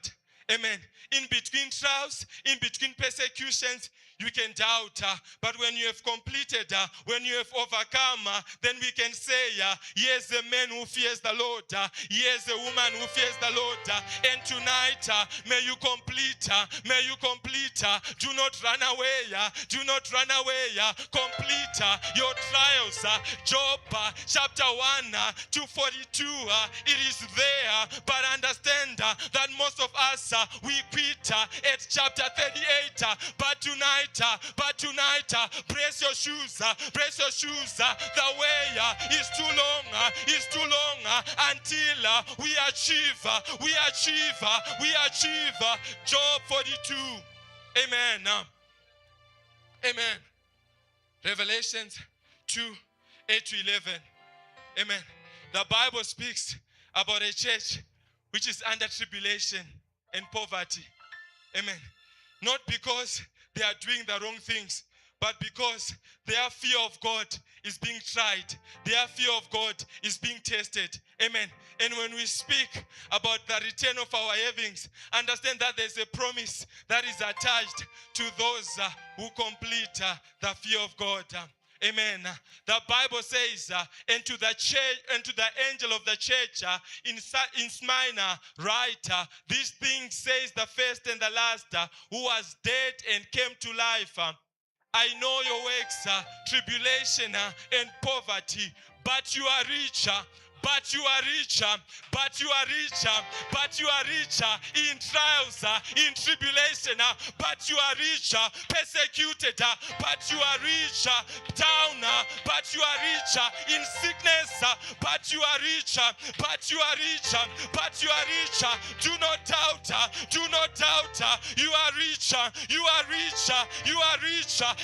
Amen. In between trials, in between persecutions, you can doubt, but when you have completed, when you have overcome, then we can say, here's a man who fears the Lord, here's a woman who fears the Lord, and tonight, may you complete, do not run away, complete your trials. Job chapter 1 to 42, it is there, but understand that most of us, we quit at chapter 38, but tonight, brace your shoes, the way is too long, until we achieve Job 42. Amen. Amen. Revelations 2, 8 to 11. Amen. The Bible speaks about a church which is under tribulation and poverty. Amen. Not because they are doing the wrong things, but because their fear of God is being tried. Their fear of God is being tested. Amen. And when we speak about the return of our havings, understand that there's a promise that is attached to those who complete the fear of God. Amen. The Bible says, and to the church, and to the angel of the church in Smyrna, write, these things says the first and the last, who was dead and came to life. I know your works, tribulation and poverty, but you are richer. But you are richer in trials, in tribulation, but you are richer, persecuted, but you are richer, down, but you are richer in sickness, but you are richer, but you are richer. Do not doubt, you are richer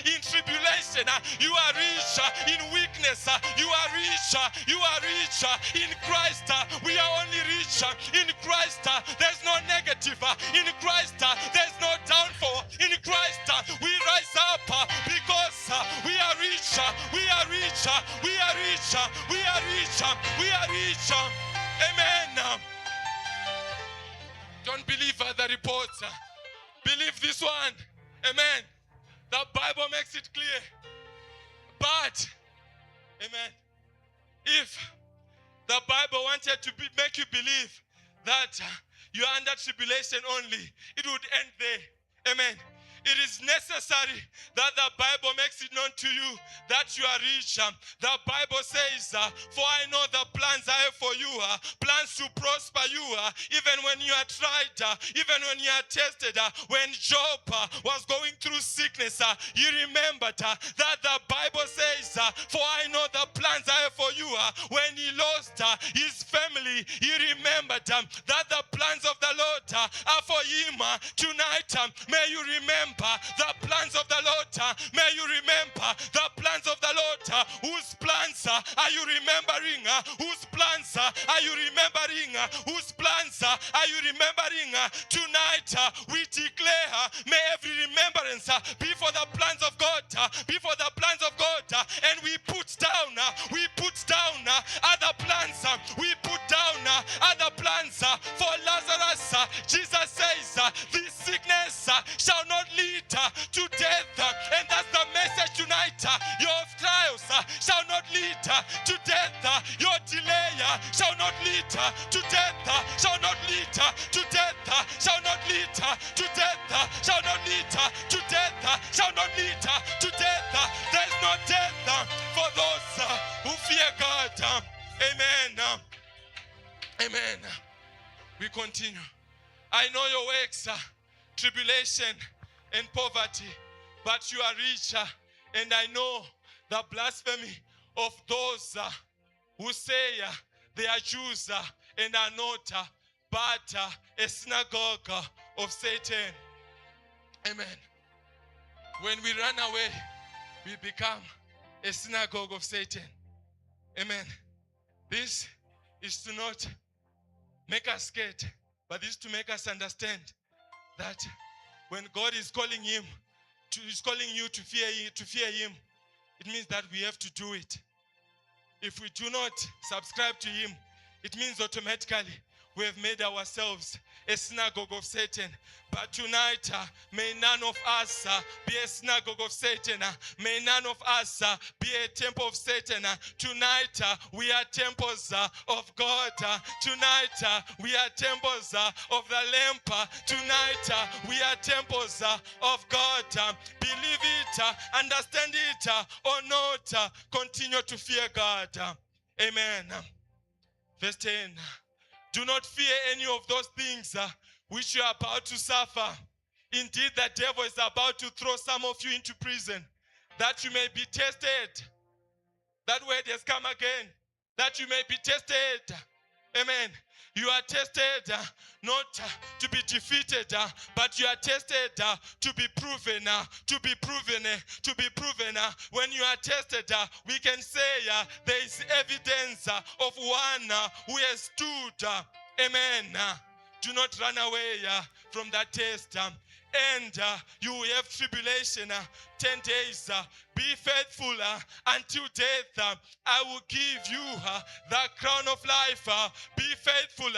in tribulation, you are richer in weakness, you are richer. In Christ, we are only rich. In Christ, there's no negative. In Christ, there's no downfall. In Christ, we rise up because we are rich. Amen. Don't believe the reports. Believe this one. Amen. The Bible makes it clear. But, amen, if the Bible wanted to make you believe that you're under tribulation only, it would end there. Amen. It is necessary that the Bible makes it known to you that you are rich. The Bible says, for I know the plans I have for you, plans to prosper you, even when you are tried, even when you are tested. When Job was going through sickness, he remembered that the Bible says, for I know the plans I have for you. When he lost his family, he remembered that the plans of the Lord are for him. Tonight, may you remember the plans of the Lord. May you remember the plans of the Lord. Whose plans are you remembering? Whose plans are you remembering? Whose plans are you remembering? Tonight we declare, may every remembrance be for the plans of God, be for the plans of God, and we put down other plans. We put down other plans for Lazarus. Jesus says, this sickness shall not lead to death, and that's the message tonight. Your trials shall not lead to death. Your delay shall not lead to death. Shall not lead to death. Shall not lead to death. Shall not lead to death. Shall not lead to death. There's no death for those who fear God. Amen. Amen. We continue. I know your works, tribulation and poverty, but you are richer. And I know the blasphemy of those who say they are Jews and are not, but a synagogue of Satan. Amen. When we run away, we become a synagogue of Satan. Amen. This is to not make us scared, But this is to make us understand that when God is calling you to fear him, it means that we have to do it. If we do not subscribe to him, it means automatically we have made ourselves a synagogue of Satan. But tonight, may none of us be a synagogue of Satan. May none of us be a temple of Satan. Tonight, we are temples of God. Tonight, we are temples of the Lamb. Tonight, we are temples of God. Believe it, understand it, or not, continue to fear God. Amen. Verse 10. Do not fear any of those things which you are about to suffer. Indeed, the devil is about to throw some of you into prison, that you may be tested. That word has come again. That you may be tested. Amen. You are tested not to be defeated, but you are tested to be proven, to be proven, to be proven. When you are tested, we can say there is evidence of one who has stood. Amen. Do not run away from that test. And you will have tribulation 10 days. Be faithful until death. I will give you the crown of life. Be faithful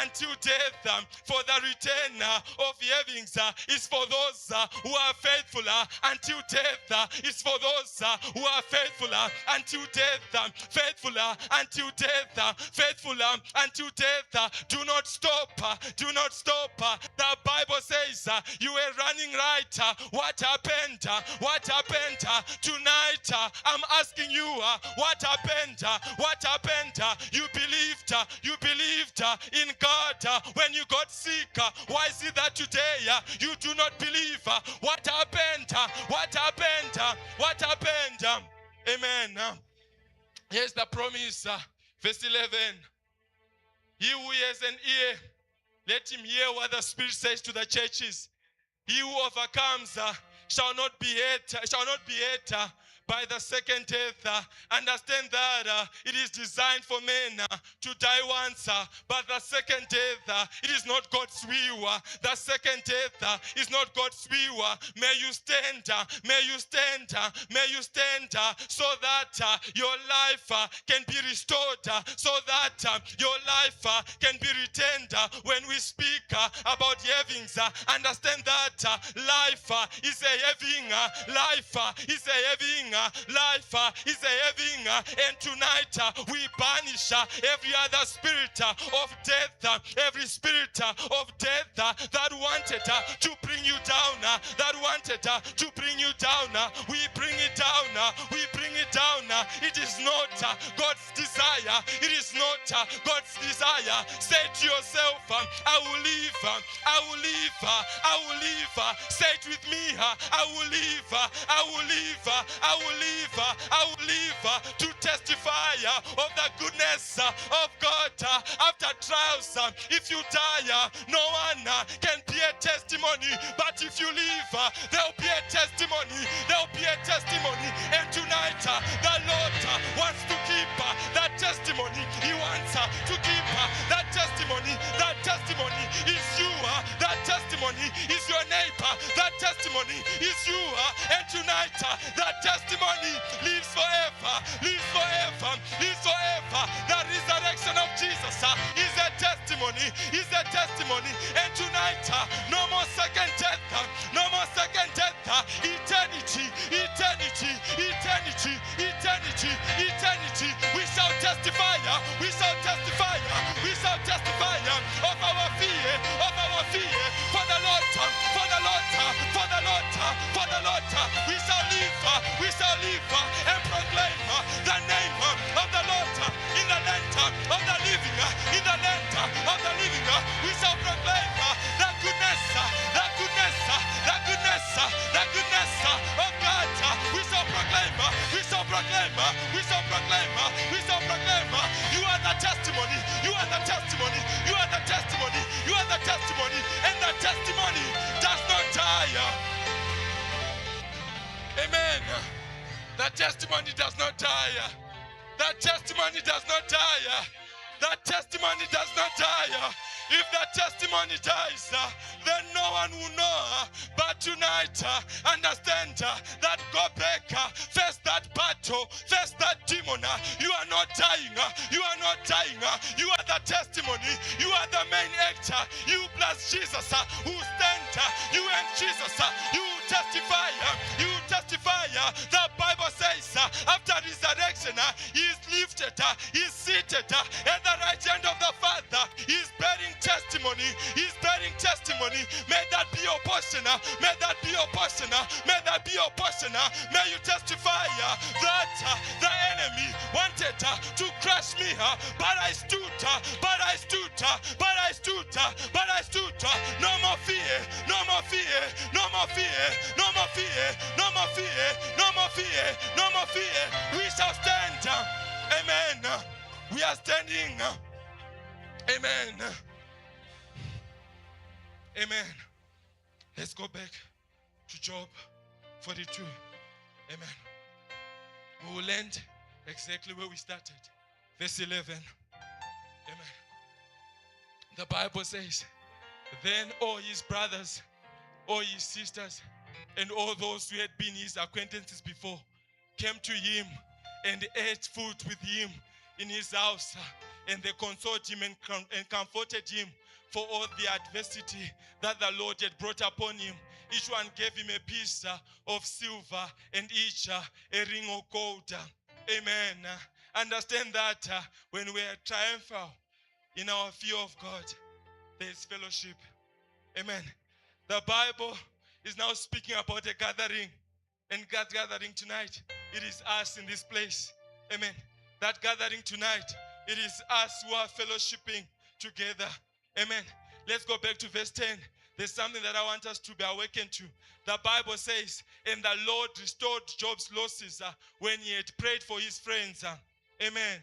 until death. For the return of heavens is for those who are faithful until death. Is for those who are faithful until death. Faithful until death. Faithful until death. Do not stop. Do not stop. The Bible says you were running right. What happened? What happened? Tonight, I'm asking you, what happened? What happened? You believed in God when you got sick. Why is it that today you do not believe? What happened? What happened? What happened? Amen. Here's the promise. Verse 11. He who has an ear, let him hear what the Spirit says to the churches. He who overcomes shall not be hurt by the second death. Understand that it is designed for men to die once, but the second death, it is not God's will. The second death is not God's will. May you stand, may you stand, may you stand, so that your life can be restored, so that your life can be returned. When we speak about havings, understand that life is a having, life is a having, life is a having, and tonight we banish every other spirit of death, every spirit of death that wanted to bring you down, that wanted to bring you down. We bring it down, we bring it down. It is not God's desire, it is not God's desire. Say to yourself, I will live, I will live, I will live. Say it with me, I will live, I will live, I will live, I will live to testify of the goodness of God after trials. If you die, no one can be a testimony, but if you live, there'll be a testimony, there'll be a testimony. And tonight, the Lord wants to keep that testimony. He wants to keep that testimony. That testimony is you. That testimony is your neighbor. That testimony is you. And tonight, that testimony lives forever, lives forever, lives forever. The resurrection of Jesus is a testimony, is a testimony. And tonight, no more second death, no more second death. Eternity, eternity, eternity, eternity, eternity. We shall testify, we shall testify, we shall testify of our fear, of our fear. For the Lord, for the Lord, for the Lord, for the Lord. We shall live and proclaim the name of the Lord in the land of the living, in the land of the living. We shall proclaim the goodness, the goodness, the goodness, the goodness of God. We shall proclaim, we shall proclaim, we shall proclaim, we shall proclaim. You are the testimony, you are the testimony, you are the testimony, you are the testimony, and the testimony does not die. Amen. The testimony does not die. The testimony does not die. The testimony does not die. If the testimony dies, then no one will know. But tonight, understand that go back, face that battle, face that demon. You are not dying. You are not dying. You are the testimony. You are the main actor. You plus Jesus who stand. You and Jesus. You testify. You testify. The Bible says after resurrection, he is lifted. He is seated at the right hand of the Father. He is bearing testimony. He is bearing testimony. May that be your portion. May that be your portion. May that be your portion. May you testify that the enemy wanted to crush me, but I stood, but I stood, but I stood, but I stood. No more fear, no more fear, no more fear, no more fear, no more fear, no more fear, no more fear. We shall stand. Amen. We are standing. Amen. Amen. Let's go back to Job 42. Amen. We will end exactly where we started. Verse 11. Amen. The Bible says, then all his brothers, all his sisters, and all those who had been his acquaintances before came to him and ate food with him in his house. And they consoled him and comforted him for all the adversity that the Lord had brought upon him. Each one gave him a piece of silver and each a ring of gold. Amen. Understand that when we are triumphant in our fear of God, there is fellowship. Amen. The Bible is now speaking about a gathering. And that gathering tonight, it is us in this place. Amen. That gathering tonight, it is us who are fellowshipping together. Amen. Let's go back to verse 10. There's something that I want us to be awakened to. The Bible says, and the Lord restored Job's losses when he had prayed for his friends. Amen.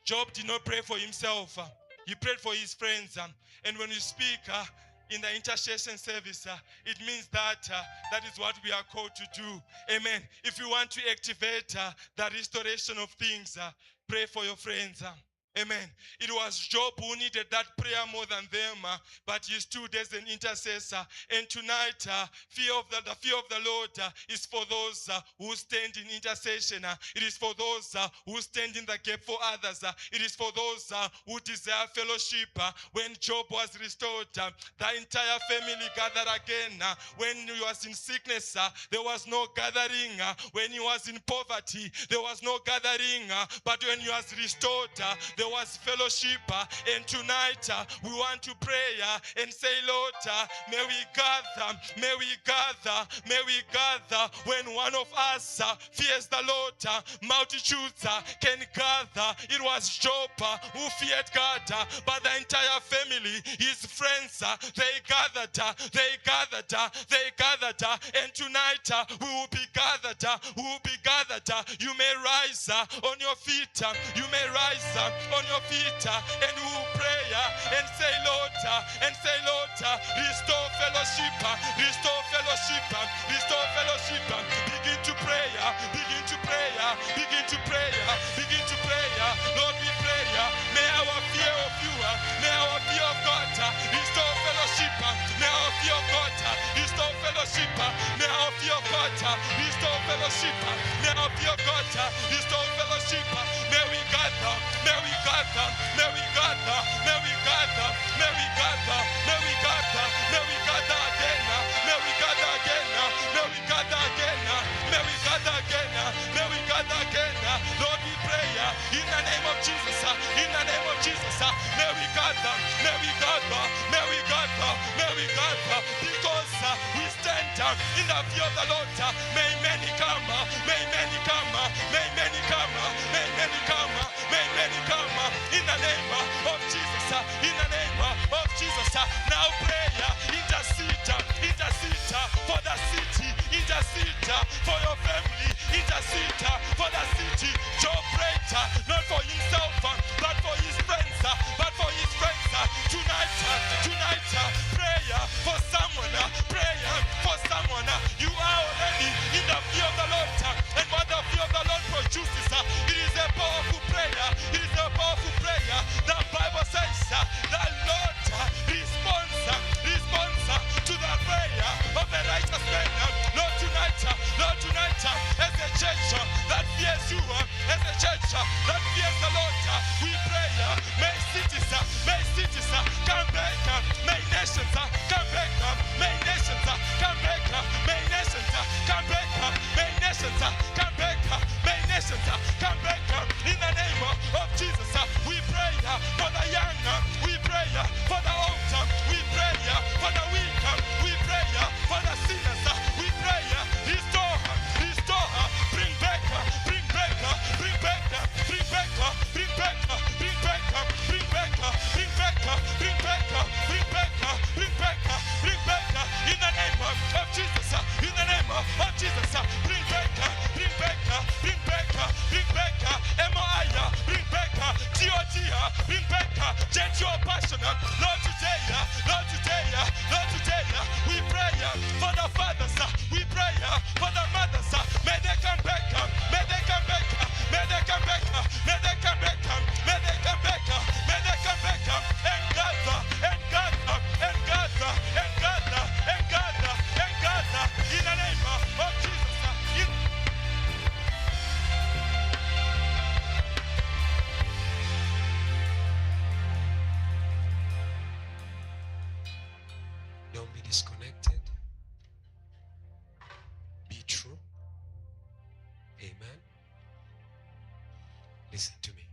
Job did not pray for himself. He prayed for his friends. And when we speak in the intercession service, it means that that is what we are called to do. Amen. If you want to activate the restoration of things, pray for your friends. Amen. It was Job who needed that prayer more than them, but he stood as an intercessor. And tonight, the fear of the Lord is for those who stand in intercession. It is for those who stand in the gap for others. It is for those who desire fellowship. When Job was restored, the entire family gathered again. When he was in sickness, there was no gathering. When he was in poverty, there was no gathering. But when he was restored, there was fellowship. And tonight we want to pray and say, Lord, may we gather, may we gather, may we gather. When one of us fears the Lord, multitudes can gather. It was Job who feared God, but the entire family, his friends, they gathered, they gathered, they gathered. And tonight we will be gathered, we will be gathered. You may rise on your feet, you may rise on your feet, and we will pray and say, Lord, restore fellowship, restore fellowship, restore fellowship. Begin to pray, begin to pray, begin to pray, begin to pray. Lord, we pray, may our fear of you, may our fear of God restore fellowship, may our fear of God restore fellowship, may our fear of God restore fellowship, may our fear of God restore fellowship. May we gather, may we gather, may we gather, may we gather, may we gather, may we gather, may we gather again, may we gather again, may we gather again, may we gather again, may we gather again. Lord, we pray in the name of Jesus, in the name of Jesus, may we gather, may we gather, may we gather, may we gather, because we stand in the fear of the Lord. May many come, may many come, may many come, may many come, may many come, in the name of Jesus, in the name of Jesus. Now pray, intercede, intercede for the city, intercede for your family, intercede for the city. Job prayed not for himself, but for his friends, but for his friends. Tonight, prayer for someone, prayer for someone. You are already in the fear of the Lord, and what the fear of the Lord produces, it is a powerful prayer. It is a powerful prayer. The Bible says the Lord that fears the Lord. We pray, may cities come back, may nations come back, may nations come back, may nations come back, may nations come back, may nations come back. In the name of Jesus, we pray for the young, we pray for the old, we pray for the weak, we pray for the sinners, we pray, restore, bring back, bring back, bring back, bring back, bring back, bring back, bring back, bring back, bring back, bring back, bring back, bring back, in the name of Jesus, in the name of Jesus, bring back, bring back, bring back, bring back, MOI, bring back, TOT, bring back, change your passion, Lord today, Lord today, Lord today, we pray for the fathers, we pray for the mothers, may they come back, may they come back, may they come back, may they come back, may they come back, may they come back, and gather, and gather, and gather, and gather, and gather, and gather, in the name of Jesus. Don't be disconnected. Be true. Amen. Listen to me.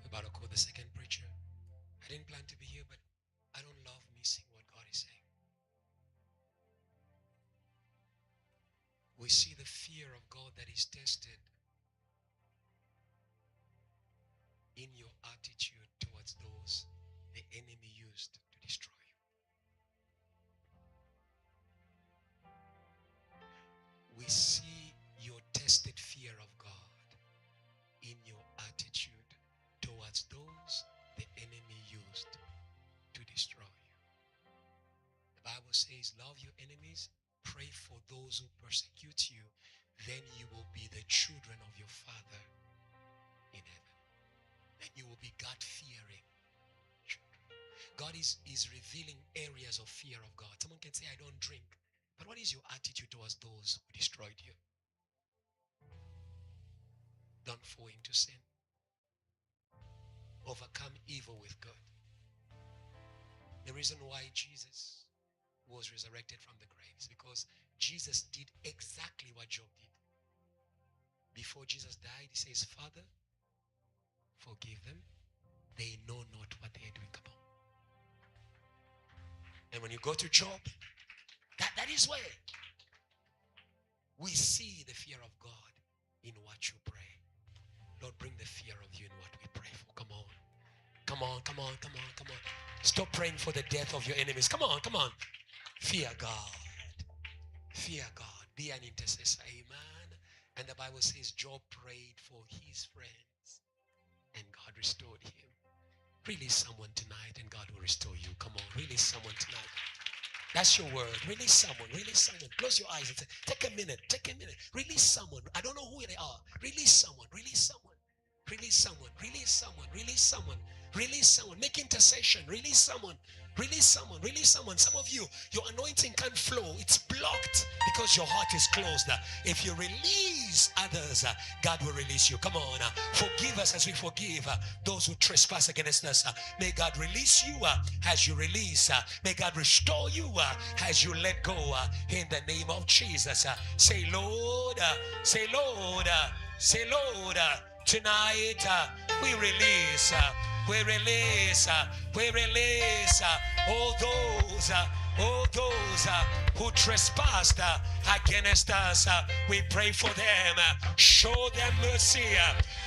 We're about to call the second preacher. I didn't plan to be here, but I don't love missing what God is saying. We see the fear of God that is tested in your attitude towards those the enemy used to destroy you. We see your tested fear of God in your attitude towards those the enemy used to destroy you. The Bible says, love your enemies, pray for those who persecute you, then you will be the children of your Father in heaven. Then you will be God-fearing children. God is revealing areas of fear of God. Someone can say, I don't drink. But what is your attitude towards those who destroyed you? Don't fall into sin. Overcome evil with good. The reason why Jesus was resurrected from the grave is because Jesus did exactly what Job did. Before Jesus died, he says, Father, forgive them. They know not what they are doing. Come on. And when you go to Job, that is where we see the fear of God in what you pray. Lord, bring the fear of you in what we pray for. Come on. Come on, come on, come on, come on. Stop praying for the death of your enemies. Come on, come on. Fear God. Fear God. Be an intercessor. Amen. And the Bible says Job prayed for his friends and God restored him. Release someone tonight and God will restore you. Come on, release someone tonight. That's your word. Release someone. Release someone. Close your eyes and say, take a minute. Take a minute. Release someone. I don't know who they are. Release someone. Release someone. Release someone. Release someone. Release someone. Release someone. Make intercession. Release someone. Release someone. Release someone. Some of you, your anointing can't flow. It's blocked because your heart is closed. If you release others, God will release you. Come on. Forgive us as we forgive those who trespass against us. May God release you as you release. May God restore you as you let go. In the name of Jesus. Say, Lord. Say, Lord. Say, Lord. Tonight we release. We release all those who trespassed against us. We pray for them. Show them mercy.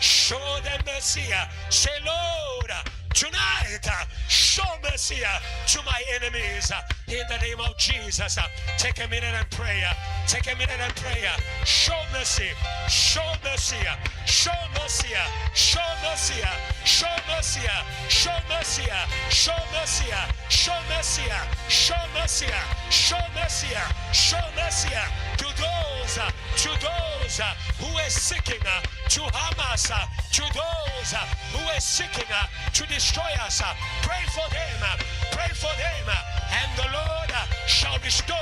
Show them mercy. Say, Lord, tonight, show mercy to my enemies. In the name of Jesus, take a minute and pray. Take a minute and pray. Show mercy. Show mercy. Show mercy. Show mercy. Show mercy. Show mercy. Show mercy. Show mercy. Show mercy. Show mercy. Show mercy to those who are seeking to harm us, to those who are seeking to destroy us. Pray for them. Pray for them. And the Lord shall restore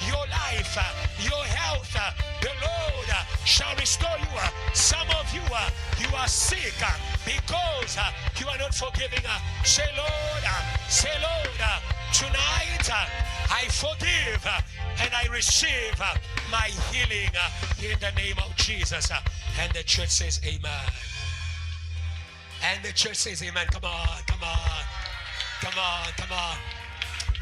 your life, your health. The Lord shall restore you. Some of you, you are sick because you are not forgiving. Say, Lord, tonight I forgive and I receive my healing in the name of Jesus. And the church says amen. And the church says amen. Come on, come on, come on, come on.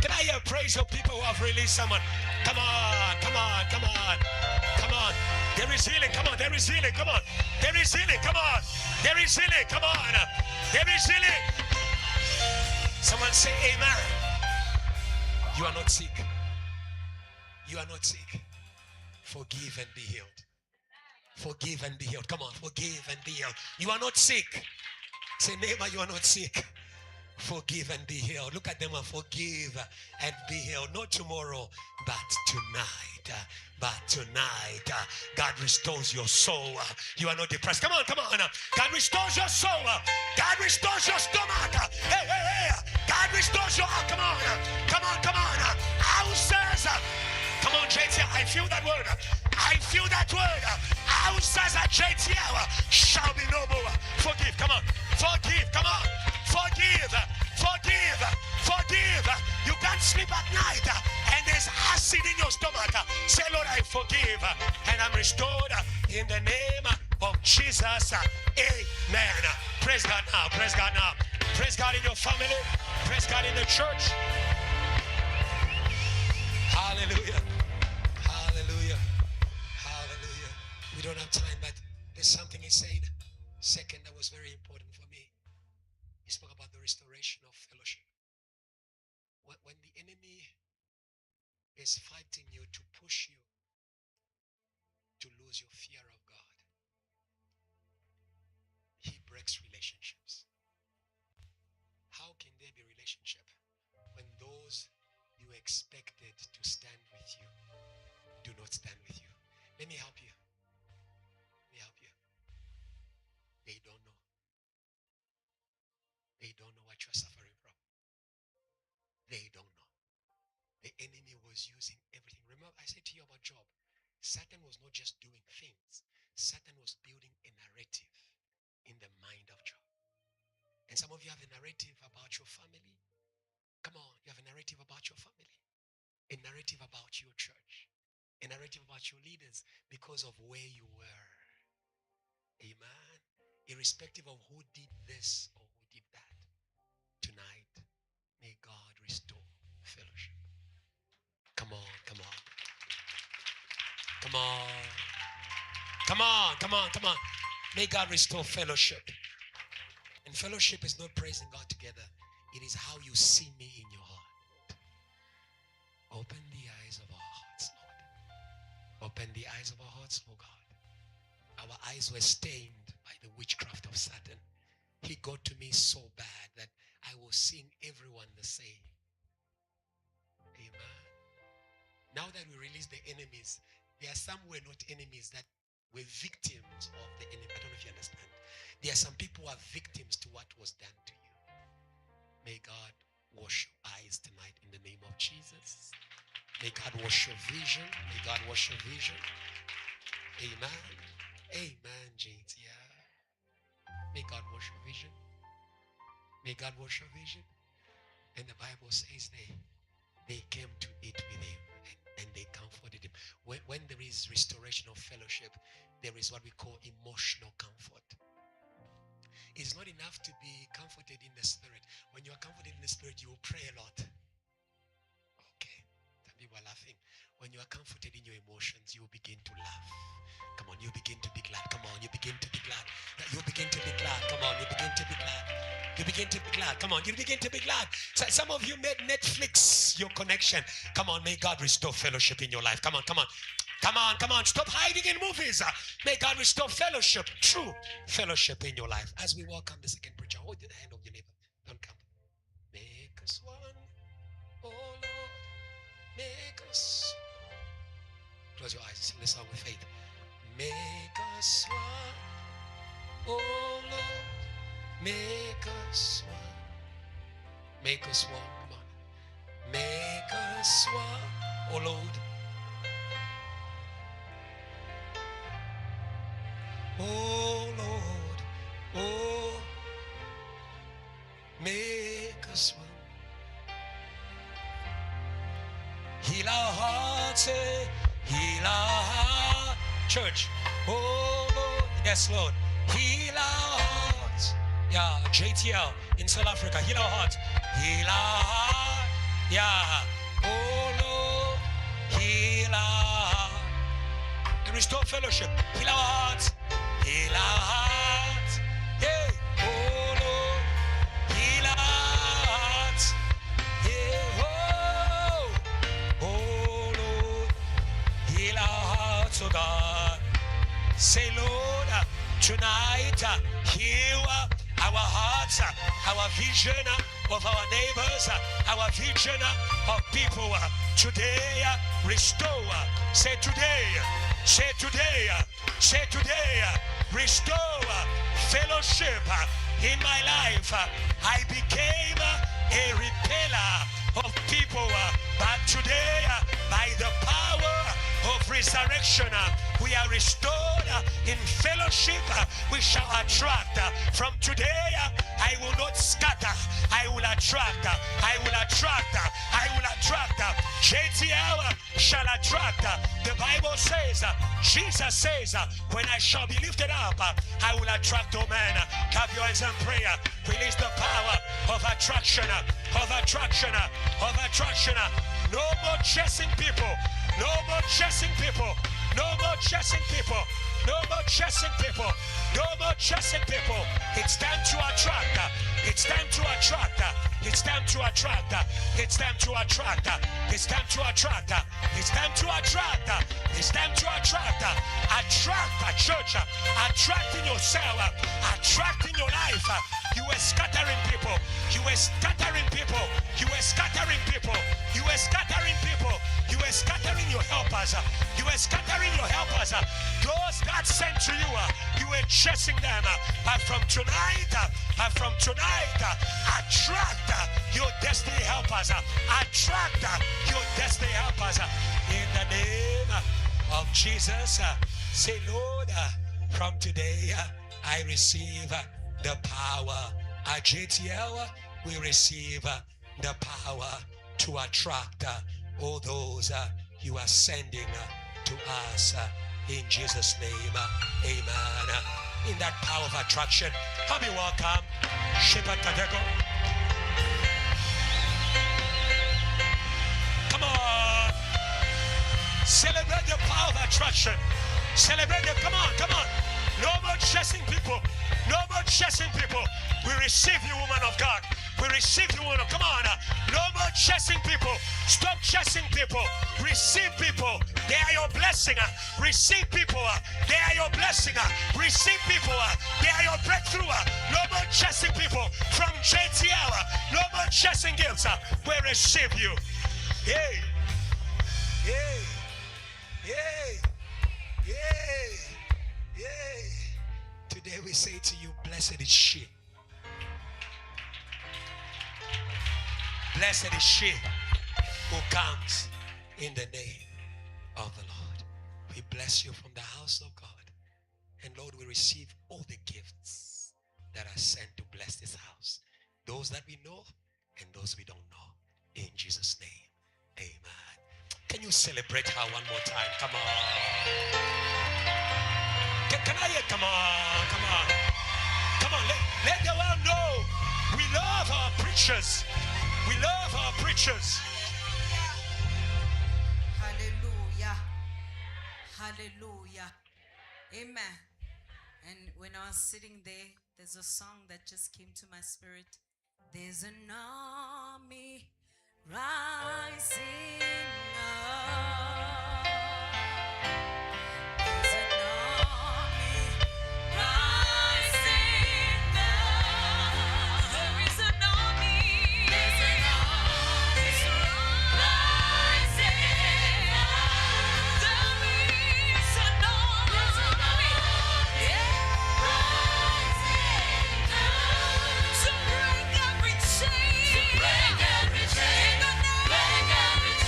Can I hear praise of people who have released someone? Come on, come on, come on, come on. There is healing, come on, there is healing, come on. There is healing, come on. There is healing, come on. There is healing. Someone say amen. You are not sick. You are not sick. Forgive and be healed. Forgive and be healed. Come on, forgive and be healed. You are not sick. Say, neighbor, you are not sick. Forgive and be healed. Look at them and forgive and be healed. Not tomorrow, but tonight. But tonight, God restores your soul. You are not depressed. Come on, come on. God restores your soul. God restores your stomach. Hey, hey, hey. God restores your heart. Come on. Come on, come on. Houses. Come on, JT. I feel that word. I feel that word. Houses at JTL shall be no more. Forgive. Come on. Forgive. Come on. Forgive. Forgive. Forgive. You can't sleep at night and there's acid in your stomach. Say, Lord, I forgive and I'm restored in the name of Jesus. Amen. Praise God now. Praise God now. Praise God in your family. Praise God in the church. Hallelujah. Hallelujah. Hallelujah. We don't have time, but there's something he said. Second, that was very important for me. He spoke about the restoration of fellowship. When the enemy is fighting you to push you to lose your fear of God, he breaks relationships. How can there be relationship when those you expected to stand with you do not stand with you? Let me help you. Let me help you. They don't know. They don't know what you're suffering from. They don't know. The enemy was using everything. Remember, I said to you about Job. Satan was not just doing things. Satan was building a narrative in the mind of Job. And some of you have a narrative about your family. Come on, you have a narrative about your family. A narrative about your church. A narrative about your leaders because of where you were. Amen. Irrespective of who did this or who did that. Tonight, may God restore fellowship. Come on, come on. Come on. Come on, come on, come on. May God restore fellowship. And fellowship is not praising God together. It is how you see me in your heart. Open the eyes of our hearts, Lord. Open the eyes of our hearts, oh God. Our eyes were stained by the witchcraft of Satan. He got to me so bad that I was seeing everyone the same. Amen. Now that we release the enemies, there are some who were not enemies that were victims of the enemy. I don't know if you understand. There are some people who are victims to what was done to you. May God wash your eyes tonight in the name of Jesus. May God wash your vision. May God wash your vision. Amen. Amen, James. Yeah. May God wash your vision. May God wash your vision. And the Bible says they came to eat with him and they comforted him. When there is restoration of fellowship, there is what we call emotional comfort. It's not enough to be comforted in the spirit. When you are comforted in the spirit, you will pray a lot. Okay. Some people are laughing. When you are comforted in your emotions, you will begin to laugh. Come on, you begin to be glad. Come on, you begin to be glad. You begin to be glad. Come on, you begin to be glad. You begin to be glad. Come on, you begin to be glad. So some of you made Netflix your connection. Come on, may God restore fellowship in your life. Come on, come on. Come on, come on. Stop hiding in movies. May God restore fellowship, true fellowship in your life. As we welcome the second preacher, hold the hand of your neighbor. Don't come. Make us one, oh Lord. Make us. Close your eyes. Sing this song with faith. Make us one, oh Lord. Make us one. Make us one. Come on. Make us one, oh Lord. Heal our hearts, heal our heart. Church, oh Lord, yes Lord, heal our hearts. Yeah, JTL in South Africa, heal our hearts. Heal our heart, yeah. Oh Lord, heal our heart. And restore fellowship, heal our hearts. Heal our hearts, hey. Oh Lord, heal our hearts. Yeah, oh Lord, heal our hearts, oh God. Say, Lord, tonight, heal our hearts, our vision of our neighbors, our vision of people. Today, restore. Say today, say today, say today, restore fellowship in my life. I became a repeller of people, but today, by the power of resurrection, we are restored in fellowship. We shall attract. From today, I will not scatter. I will attract. I will attract. I will attract. JTL shall attract. The Bible says, Jesus says, when I shall be lifted up, I will attract all men. Clap your hands and prayer. Release the power of attraction. Of attraction. Of attraction. No more chasing people. No more chasing people. No more chasing people. No more chasing people. No more chasing people. It's time to attract. It's time to attract. It's time to attract. It's time to attract. It's time to attract. It's time to attract. It's time to attract. Attract a church. Attract in yourself. Attract in your life. You were scattering people. You were scattering people. You were scattering people. You were scattering people. You were scattering your helpers. You were scattering your helpers. Those God sent to you, you were chasing them. But from tonight, attract your destiny helpers. Attract your destiny helpers. In the name of Jesus, say, Lord, from today, I receive the power. At JTL, we receive the power to attract all those you are sending to us. In Jesus' name, amen. In that power of attraction, help me welcome Nkatego. Come on. Celebrate the power of attraction. Celebrate it. Come on, come on. No more chasing people. No more chasing people. We receive you, woman of God. We receive you, woman of God. Come on. No more chasing people. Stop chasing people. Receive people. They are your blessing. Receive people. They are your blessing. Receive people. They are your breakthrough. No more chasing people. From JTL, no more chasing gifts. We receive you. Yay. Yay. Yay. Yay. Yay. Today we say to you, blessed is she. Blessed is she who comes in the name of the Lord. We bless you from the house of God. And Lord, we receive all the gifts that are sent to bless this house. Those that we know and those we don't know. In Jesus' name, amen. Can you celebrate her one more time? Come on. Can I hear? Come on, come on. Come on, let the world know we love our preachers. We love our preachers. Hallelujah. Hallelujah. Amen. And when I was sitting there, there's a song that just came to my spirit. There's an army rising up. There's an army rising up. There is an army. There's an army rising up. There is an army. Yeah. Rising up. To break every chain. To break every chain. In the name. Break every chain.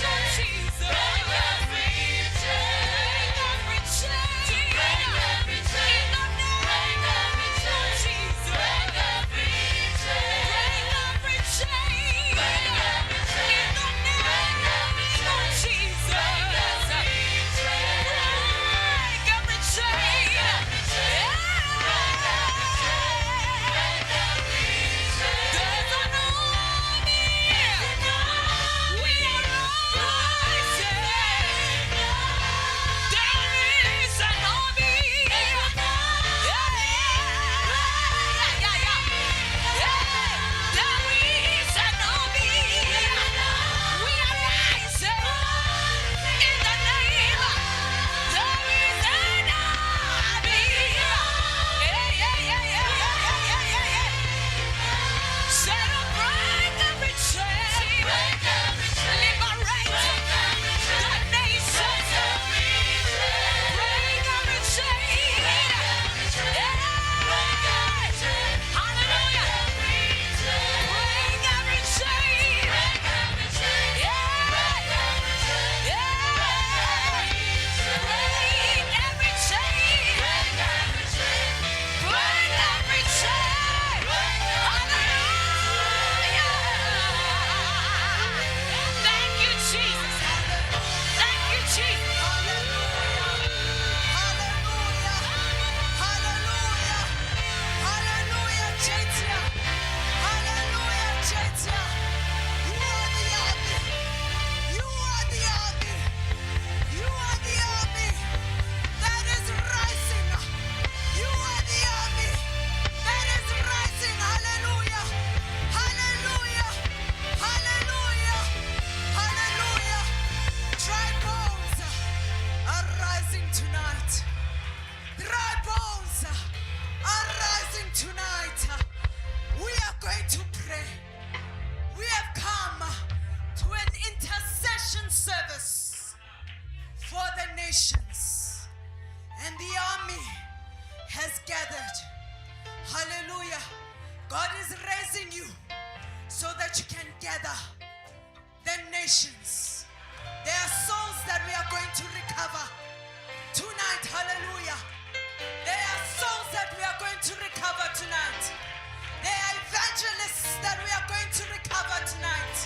God is raising you so that you can gather the nations. There are souls that we are going to recover tonight. Hallelujah. There are souls that we are going to recover tonight. There are evangelists that we are going to recover tonight.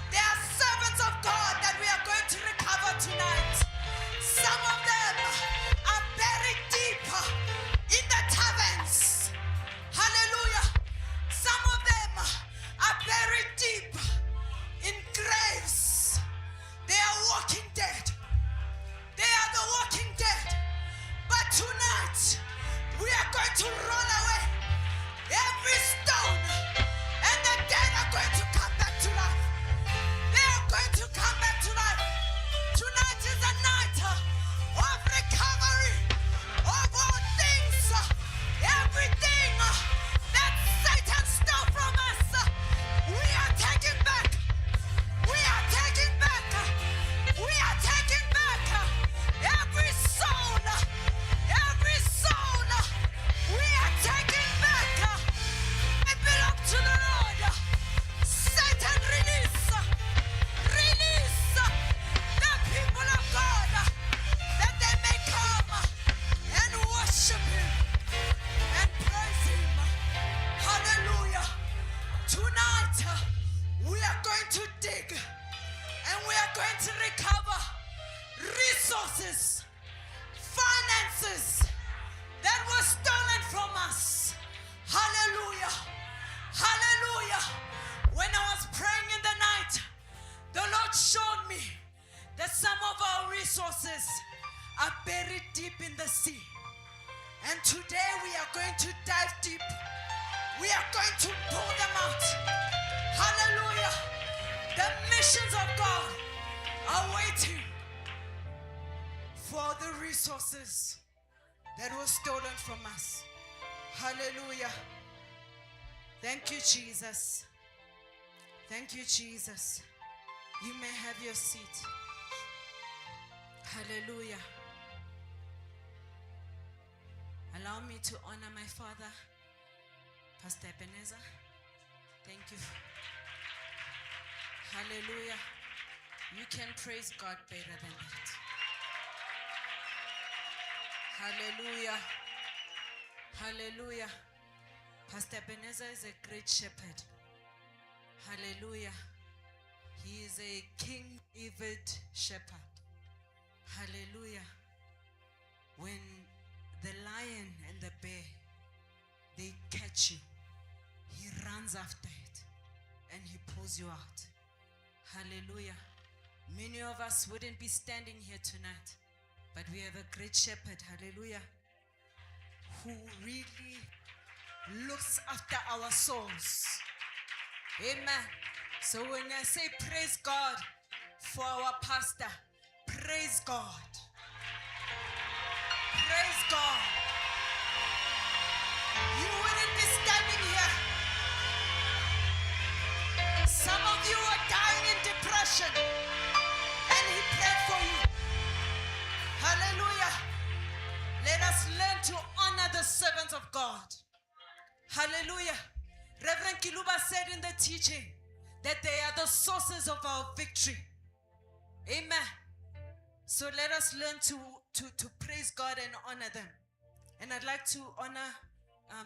There are servants of God that we are going to recover tonight. Some of them are buried deep in the taverns. Hallelujah. Some of them are buried deep in graves. They are walking dead. They are the walking dead. But tonight, we are going to roll away every stone, and the dead are going to come back to life. They are going to come back to life. Tonight is a night of recovery of all things. Everything that Satan stole from us, we are taking back. We are taking back. We are taking back every soul. Every soul. We are taking back. I belong to the Lord. Satan, release. Release the people of God that they may come and worship Him and praise Him. Hallelujah. Tonight, we are going to dig and we are going to recover resources, finances that were stolen from us. Hallelujah. Hallelujah. When I was praying in the night, the Lord showed me that some of our resources are buried deep in the sea. And today we are going to dive deep. We are going to pull them out. Hallelujah. The missions of God are waiting for the resources that were stolen from us. Hallelujah. Thank you, Jesus. Thank you, Jesus. You may have your seat. Hallelujah. Allow me to honor my father, Pastor Ebenezer. Thank you. Hallelujah. You can praise God better than that. Hallelujah. Hallelujah. Pastor Ebenezer is a great shepherd. Hallelujah. He is a King David shepherd. Hallelujah. When the lion and the bear, they catch you, he runs after it and he pulls you out. Hallelujah. Many of us wouldn't be standing here tonight, but we have a great shepherd, hallelujah, who really looks after our souls. Amen. So when I say praise God for our pastor, praise God. Praise God. You wouldn't be standing here. Some of you are dying in depression, and he prayed for you. Hallelujah. Let us learn to honor the servants of God. Hallelujah. Reverend Kiluba said in the teaching that they are the sources of our victory. Amen. So let us learn to praise God and honor them. And I'd like to honor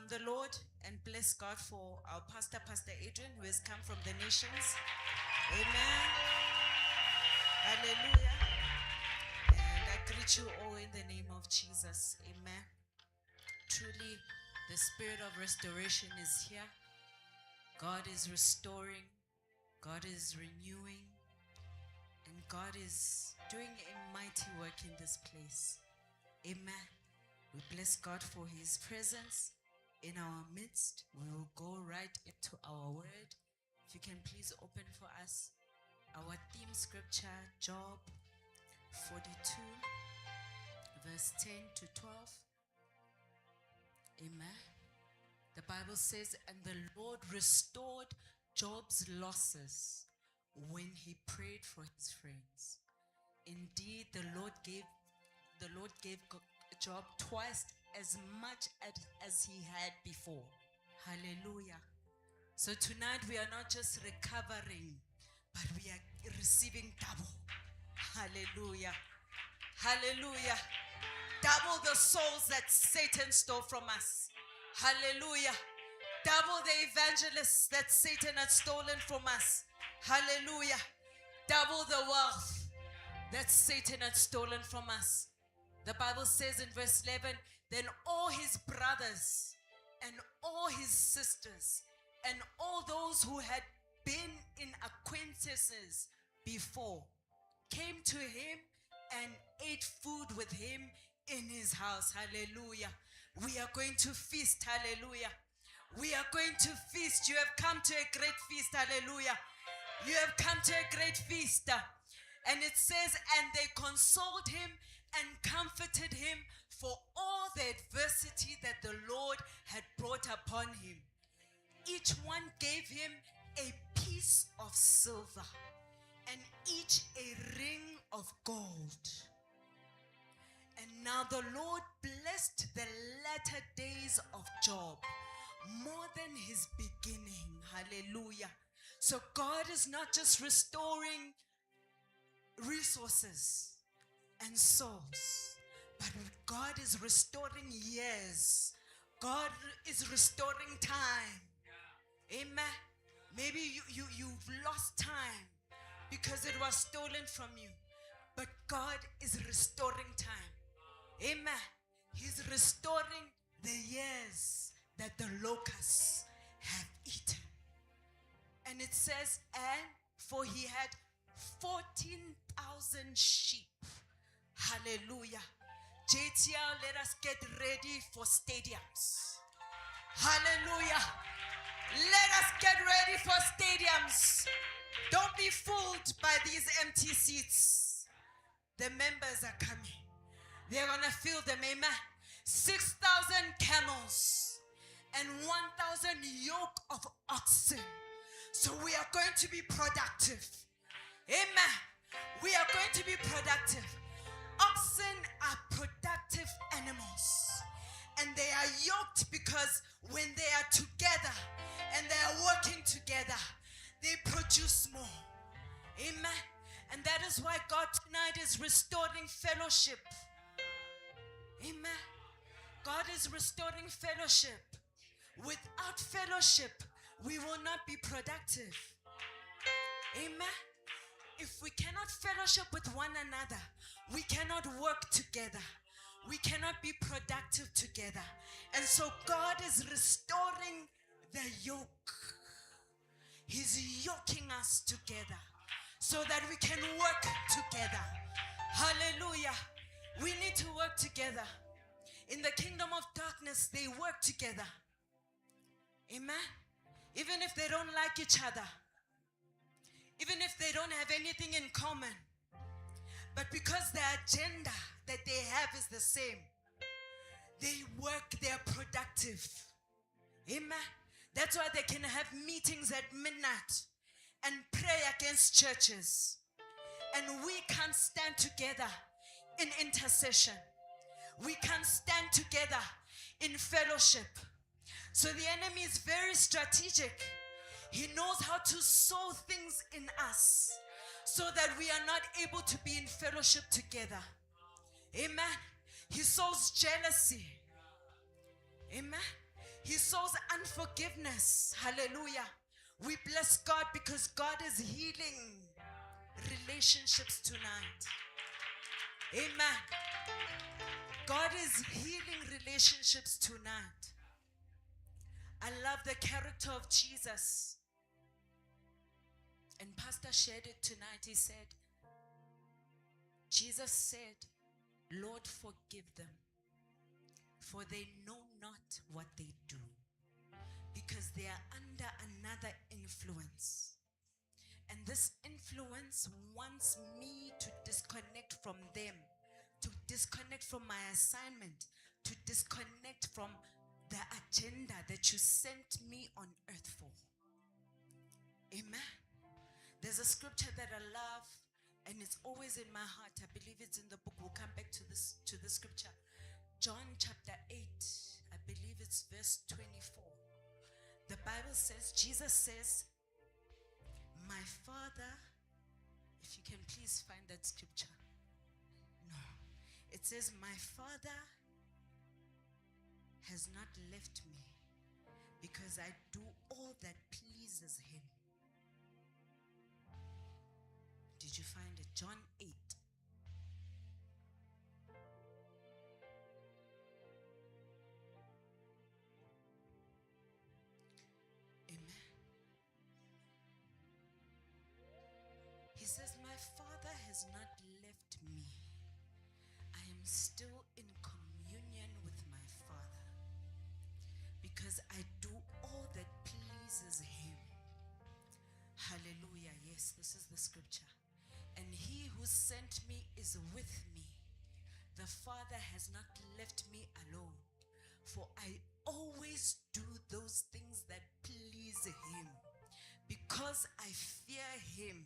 the Lord and bless God for our pastor, Pastor Adrian, who has come from the nations. Amen. Hallelujah. And I greet you all in the name of Jesus. Amen. Truly, the spirit of restoration is here. God is restoring. God is renewing. And God is doing a mighty work in this place. Amen. We bless God for his presence in our midst. We will go right into our word. If you can please open for us our theme scripture, Job 42, verse 10 to 12. Amen. The Bible says, and the Lord restored Job's losses when he prayed for his friends. Indeed, the Lord gave Job twice as much as he had before. Hallelujah. So tonight we are not just recovering, but we are receiving double. Hallelujah. Hallelujah. Double the souls that Satan stole from us. Hallelujah. Double the evangelists that Satan had stolen from us. Hallelujah. Double the wealth that Satan had stolen from us. The Bible says in verse 11, then all his brothers and all his sisters and all those who had been in acquaintances before came to him and ate food with him in his house. Hallelujah. We are going to feast. Hallelujah. We are going to feast. You have come to a great feast. Hallelujah. You have come to a great feast. And it says, and they consoled him and comforted him for all the adversity that the Lord had brought upon him. Each one gave him a piece of silver and each a ring of gold. And now the Lord blessed the latter days of Job more than his beginning. Hallelujah. So God is not just restoring resources and souls, but God is restoring years. God is restoring time. Amen. Maybe you've lost time because it was stolen from you, but God is restoring time. Amen. He's restoring the years that the locusts have eaten. And it says, and for he had 14,000 sheep. Hallelujah. JTL, let us get ready for stadiums. Hallelujah. Let us get ready for stadiums. Don't be fooled by these empty seats. The members are coming. They're going to fill them. Amen. 6,000 camels and 1,000 yoke of oxen. So we are going to be productive. Amen. We are going to be productive. Oxen are productive animals. And they are yoked because when they are together and they are working together, they produce more. Amen. And that is why God tonight is restoring fellowship. Amen. God is restoring fellowship. Without fellowship, we will not be productive. Amen. If we cannot fellowship with one another, we cannot work together. We cannot be productive together. And so God is restoring the yoke. He's yoking us together so that we can work together. Hallelujah. We need to work together. In the kingdom of darkness, they work together. Amen. Even if they don't like each other. Even if they don't have anything in common. But because the agenda that they have is the same, they work, they are productive. Amen. That's why they can have meetings at midnight and pray against churches. And we can't stand together in intercession. We can't stand together in fellowship. So the enemy is very strategic. He knows how to sow things in us so that we are not able to be in fellowship together. Amen. He sows jealousy. Amen. He sows unforgiveness. Hallelujah. We bless God because God is healing relationships tonight. Amen. God is healing relationships tonight. I love the character of Jesus. And Pastor shared it tonight. He said, Jesus said, Lord, forgive them, for they know not what they do, because they are under another influence. And this influence wants me to disconnect from them, to disconnect from my assignment, to disconnect from the agenda that you sent me on earth for. Amen. There's a scripture that I love, and it's always in my heart. I believe it's in the book. We'll come back to the scripture. John chapter 8, I believe it's verse 24. The Bible says, Jesus says, my Father, if you can please find that scripture. No. It says, my Father has not left me because I do all that pleases him. Did you find it? John 8. Amen. He says, my Father has not left me. I am still in communion with my Father because I do all that pleases him. Hallelujah. Yes, this is the scripture. And he who sent me is with me. The Father has not left me alone, for I always do those things that please him because I fear him.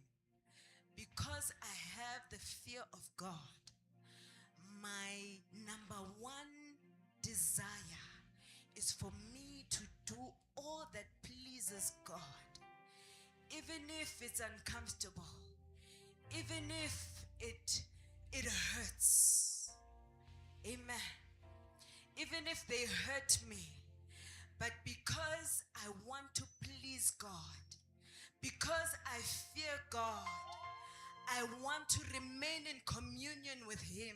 Because I have the fear of God, my number one desire is for me to do all that pleases God, even if it's uncomfortable, even if it hurts. Amen. Even if they hurt me, but because I want to please God, because I fear God, I want to remain in communion with him,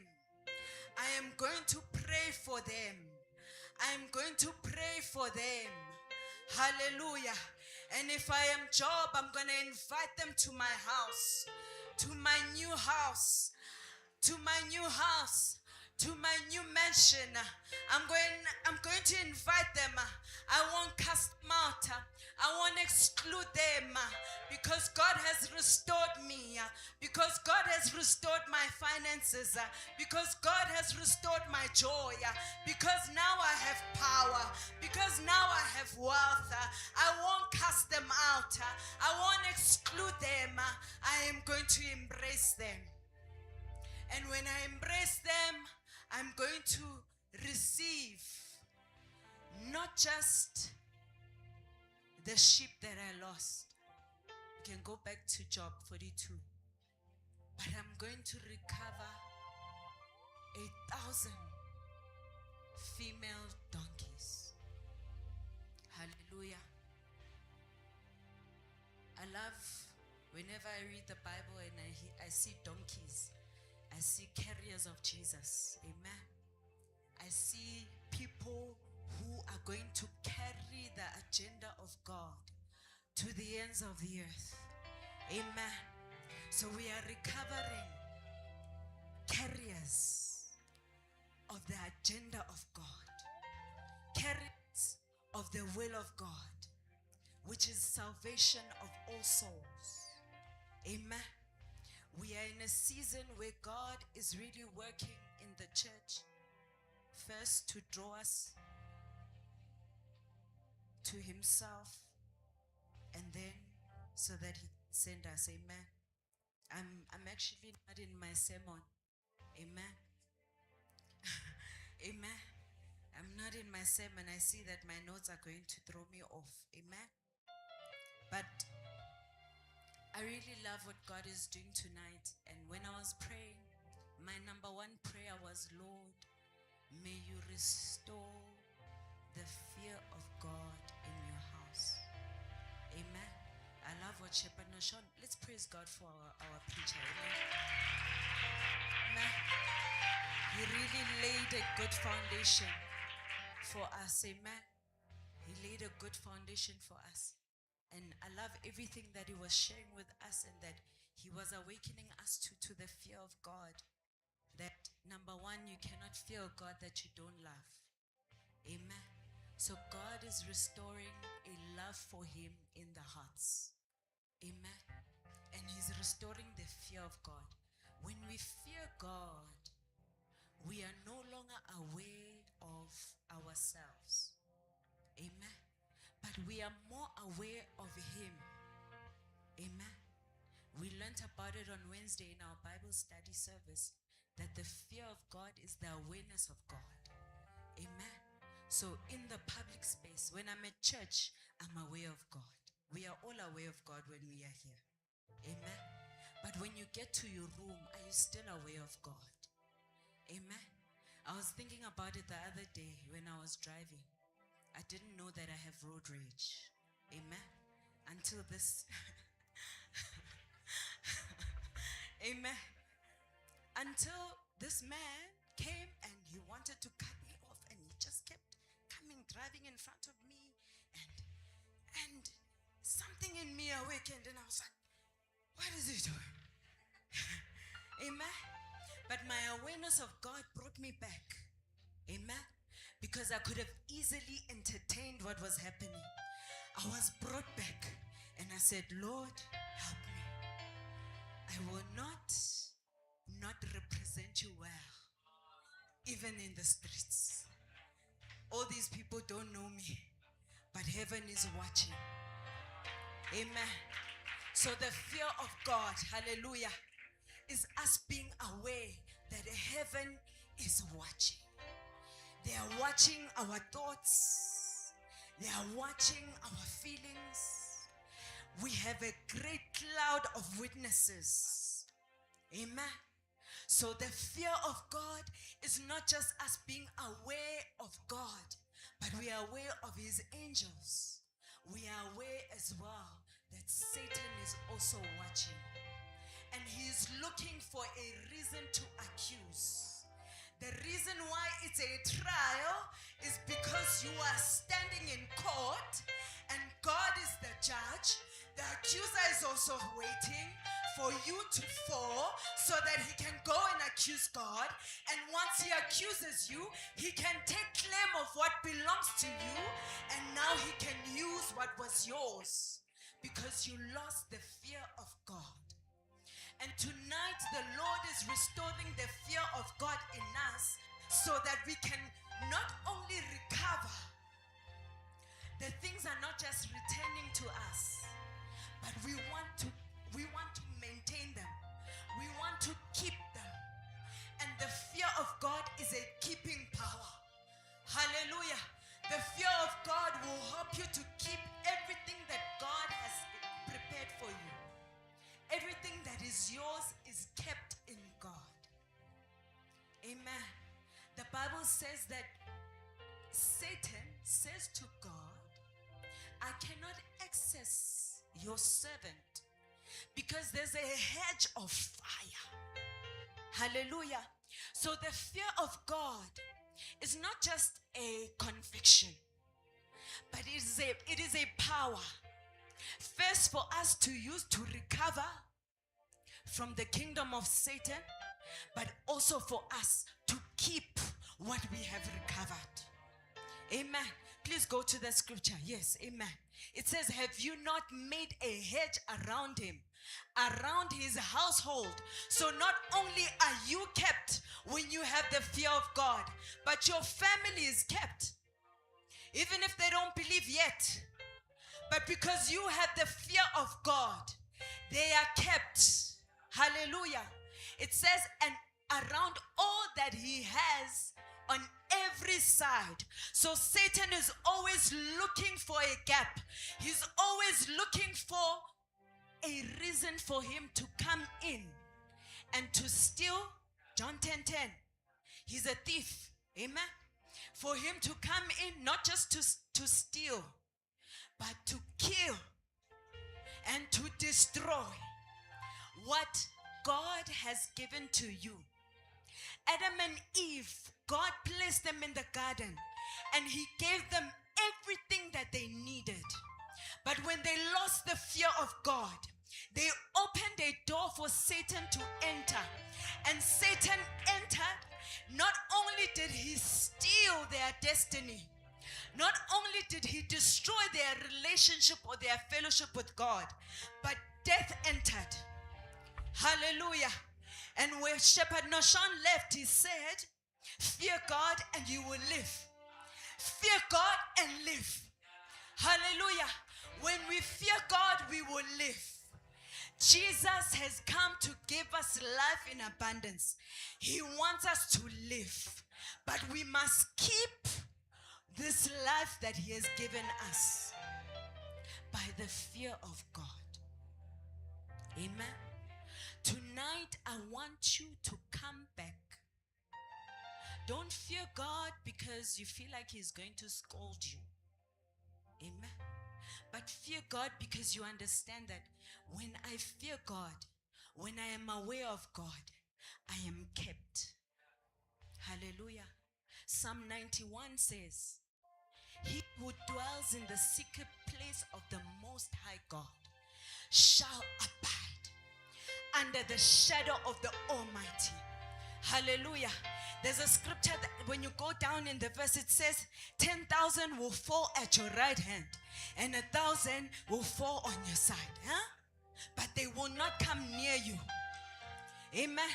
I am going to pray for them. I am going to pray for them. Hallelujah. And if I am Job, I'm going to invite them to my house, to my new house, to my new house, to my new mansion. I'm going to invite them. I won't cast them out. I won't exclude them because God has restored me, because God has restored my finances, because God has restored my joy, because now I have power, because now I have wealth. I won't cast them out. I won't exclude them. I am going to embrace them. And when I embrace them, I'm going to receive not just the sheep that I lost. You can go back to Job 42. But I'm going to recover 1,000 female donkeys. Hallelujah. I love whenever I read the Bible and I see donkeys. I see carriers of Jesus. Amen. I see people who are going to carry the agenda of God to the ends of the earth. Amen. So we are recovering carriers of the agenda of God, carriers of the will of God, which is salvation of all souls. Amen. We are in a season where God is really working in the church, first to draw us to himself, and then so that he send us. Amen. I'm actually not in my sermon. Amen. Amen. I'm not in my sermon. I see that my notes are going to throw me off. Amen. But I really love what God is doing tonight. And when I was praying, my number one prayer was, Lord, may you restore the fear of God in your house. Amen. I love what Shepherd Nashon. Let's praise God for our preacher. Amen. Amen. He really laid a good foundation for us. Amen. He laid a good foundation for us. And I love everything that he was sharing with us, and that he was awakening us to the fear of God. That number one, you cannot fear God that you don't love. Amen. So God is restoring a love for him in the hearts. Amen. And he's restoring the fear of God. When we fear God, we are no longer aware of ourselves. Amen. But we are more aware of him. Amen. We learned about it on Wednesday in our Bible study service, that the fear of God is the awareness of God. Amen. So in the public space, when I'm at church, I'm aware of God. We are all aware of God when we are here. Amen. But when you get to your room, are you still aware of God? Amen. I was thinking about it the other day when I was driving. I didn't know that I have road rage. Amen. Until this. Amen. Until this man came and he wanted to cut me off, and he just kept coming, driving in front of me, and something in me awakened, and I was like, what is he doing? Amen. But my awareness of God brought me back. Amen. Because I could have easily entertained what was happening. I was brought back, and I said, Lord, help me. I will not represent you well, even in the streets. All these people don't know me, but heaven is watching. Amen. So the fear of God, hallelujah, is us being aware that heaven is watching. They are watching our thoughts. They are watching our feelings. We have a great cloud of witnesses. Amen. So the fear of God is not just us being aware of God, but we are aware of his angels. We are aware as well that Satan is also watching. And he is looking for a reason to accuse. The reason why it's a trial is because you are standing in court and God is the judge. The accuser is also waiting for you to fall so that he can go and accuse God. And once he accuses you, he can take claim of what belongs to you, and now he can use what was yours because you lost the fear of God. And tonight the Lord is restoring the fear of God in us so that we can not only recover, the things are not just returning to us, but we want to maintain them. We want to keep them. And the fear of God is a keeping power. Hallelujah. The fear of God will help you to keep everything that God has prepared for you. Everything that is yours is kept in God. Amen. The Bible says that Satan says to God, I cannot access your servant because there's a hedge of fire. Hallelujah. So the fear of God is not just a conviction, but it is a power. First, for us to use to recover from the kingdom of Satan, but also for us to keep what we have recovered. Amen. Please go to the scripture. Yes, amen. It says, have you not made a hedge around him, around his household? So not only are you kept when you have the fear of God, but your family is kept. Even if they don't believe yet. But because you have the fear of God, they are kept. Hallelujah. It says, and around all that he has on every side. So Satan is always looking for a gap. He's always looking for a reason for him to come in and to steal. John 10:10. He's a thief. Amen. For him to come in, not just to steal, but to kill and to destroy what God has given to you. Adam and Eve, God placed them in the garden and he gave them everything that they needed. But when they lost the fear of God, they opened a door for Satan to enter. And Satan entered. Not only did he steal their destiny, not only did he destroy their relationship or their fellowship with God, but death entered. Hallelujah. And when Shepherd Nashon left, he said, fear God and you will live. Fear God and live. Hallelujah. When we fear God, we will live. Jesus has come to give us life in abundance. He wants us to live. But we must keep this life that he has given us by the fear of God. Amen. Tonight, I want you to come back. Don't fear God because you feel like he's going to scold you. Amen. But fear God because you understand that when I fear God, when I am aware of God, I am kept. Hallelujah. Psalm 91 says, he who dwells in the secret place of the Most High God shall abide under the shadow of the Almighty. Hallelujah. There's a scripture that when you go down in the verse, it says 10,000 will fall at your right hand and 1,000 will fall on your side. But they will not come near you. Amen.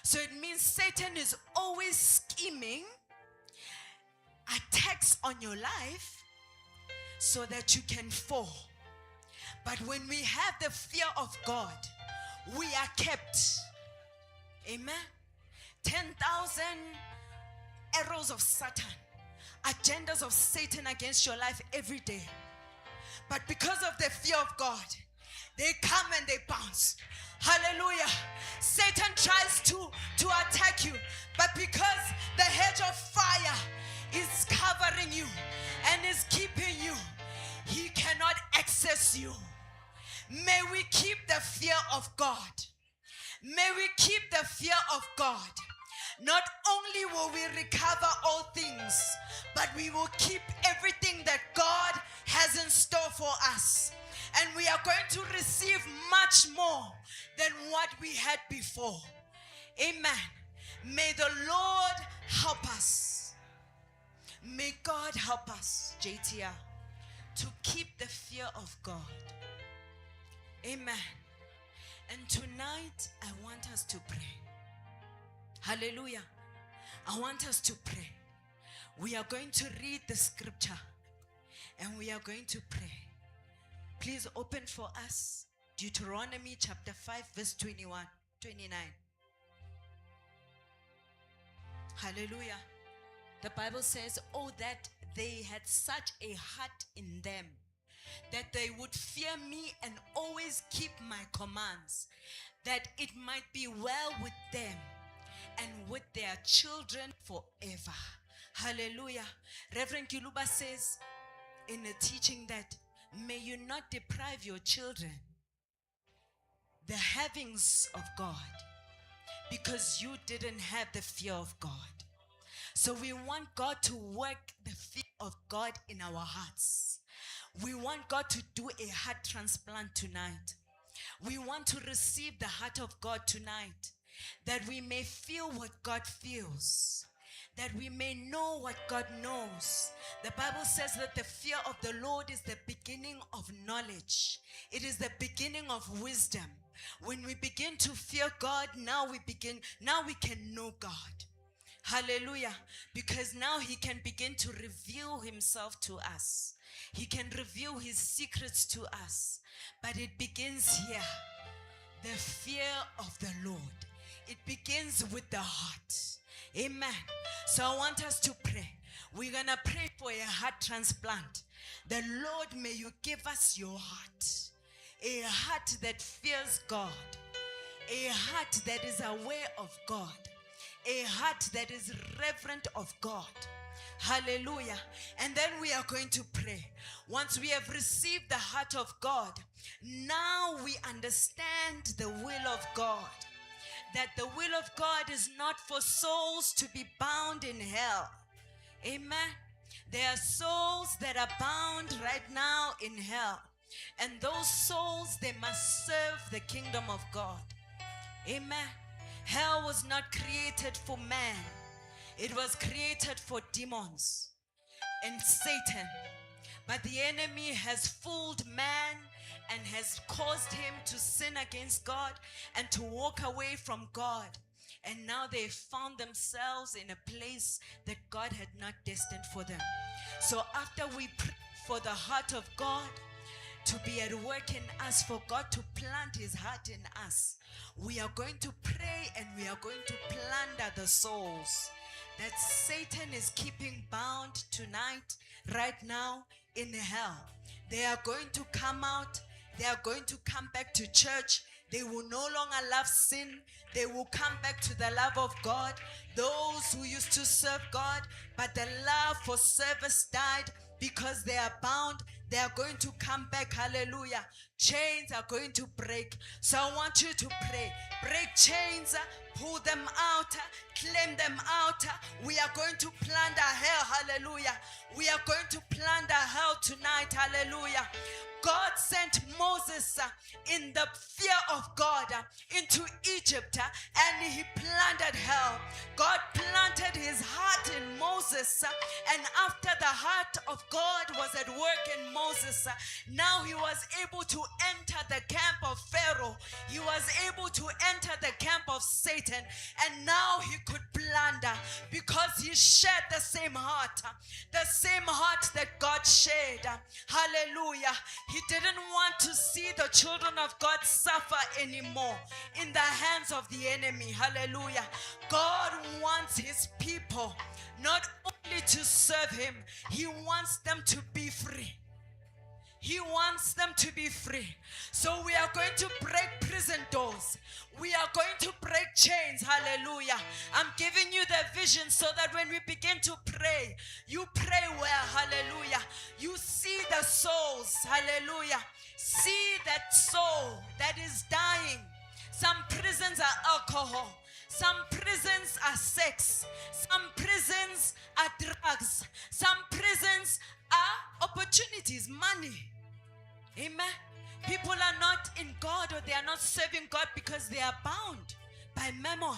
So it means Satan is always scheming attacks on your life so that you can fall. But when we have the fear of God, we are kept. Amen. 10,000 arrows of Satan, agendas of Satan against your life every day. But because of the fear of God, they come and they bounce. Hallelujah. Satan tries to attack you, but because the hedge of fire is covering you and is keeping you, he cannot access you. May we keep the fear of God. May we keep the fear of God. Not only will we recover all things, but we will keep everything that God has in store for us. And we are going to receive much more than what we had before. Amen. May the Lord help us. May God help us, JTR, to keep the fear of God. Amen. And tonight, I want us to pray. Hallelujah. I want us to pray. We are going to read the scripture and we are going to pray. Please open for us Deuteronomy chapter 5 verse 29. Hallelujah. The Bible says, oh, that they had such a heart in them, that they would fear me and always keep my commands, that it might be well with them and with their children forever. Hallelujah. Reverend Kiluba says in a teaching that may you not deprive your children the havings of God because you didn't have the fear of God. So we want God to work the fear of God in our hearts. We want God to do a heart transplant tonight. We want to receive the heart of God tonight, that we may feel what God feels, that we may know what God knows. The Bible says that the fear of the Lord is the beginning of knowledge. It is the beginning of wisdom. When we begin to fear God, now we can know God. Hallelujah. Because now he can begin to reveal himself to us. He can reveal his secrets to us. But it begins here. The fear of the Lord. It begins with the heart. Amen. So I want us to pray. We're going to pray for a heart transplant. The Lord, may you give us your heart. A heart that fears God. A heart that is aware of God. A heart that is reverent of God. Hallelujah. And then we are going to pray. Once we have received the heart of God, now we understand the will of God. That the will of God is not for souls to be bound in hell. Amen. There are souls that are bound right now in hell. And those souls, they must serve the kingdom of God. Amen. Hell was not created for man. It was created for demons and Satan. But the enemy has fooled man and has caused him to sin against God and to walk away from God. And now they found themselves in a place that God had not destined for them. So after we pray for the heart of God to be at work in us, for God to plant his heart in us, we are going to pray and we are going to plunder the souls that Satan is keeping bound tonight, right now, in hell. They are going to come out. They are going to come back to church. They will no longer love sin. They will come back to the love of God. Those who used to serve God, but the love for service died because they are bound. They are going to come back. Hallelujah. Chains are going to break. So I want you to pray. Break chains, pull them out, claim them out. We are going to plunder hell. Hallelujah. We are going to plunder hell tonight. Hallelujah. God sent Moses in the fear of God into Egypt, and he plundered hell. God planted his heart in Moses, and after the heart of God was at work in Moses, now he was able to enter the camp of Pharaoh. He was able to enter the camp of Satan, and now he could plunder because he shared the same heart that God shared. Hallelujah. He didn't want to see the children of God suffer anymore in the hands of the enemy. Hallelujah. God wants his people not only to serve him, he wants them to be free. He wants them to be free. So we are going to break prison doors. We are going to break chains. Hallelujah. I'm giving you the vision so that when we begin to pray, you pray well. Hallelujah. You see the souls. Hallelujah. See that soul that is dying. Some prisons are alcohol. Some prisons are sex. Some prisons are drugs. Some prisons are opportunities, money. Amen. People are not in God, or they are not serving God because they are bound by mammon.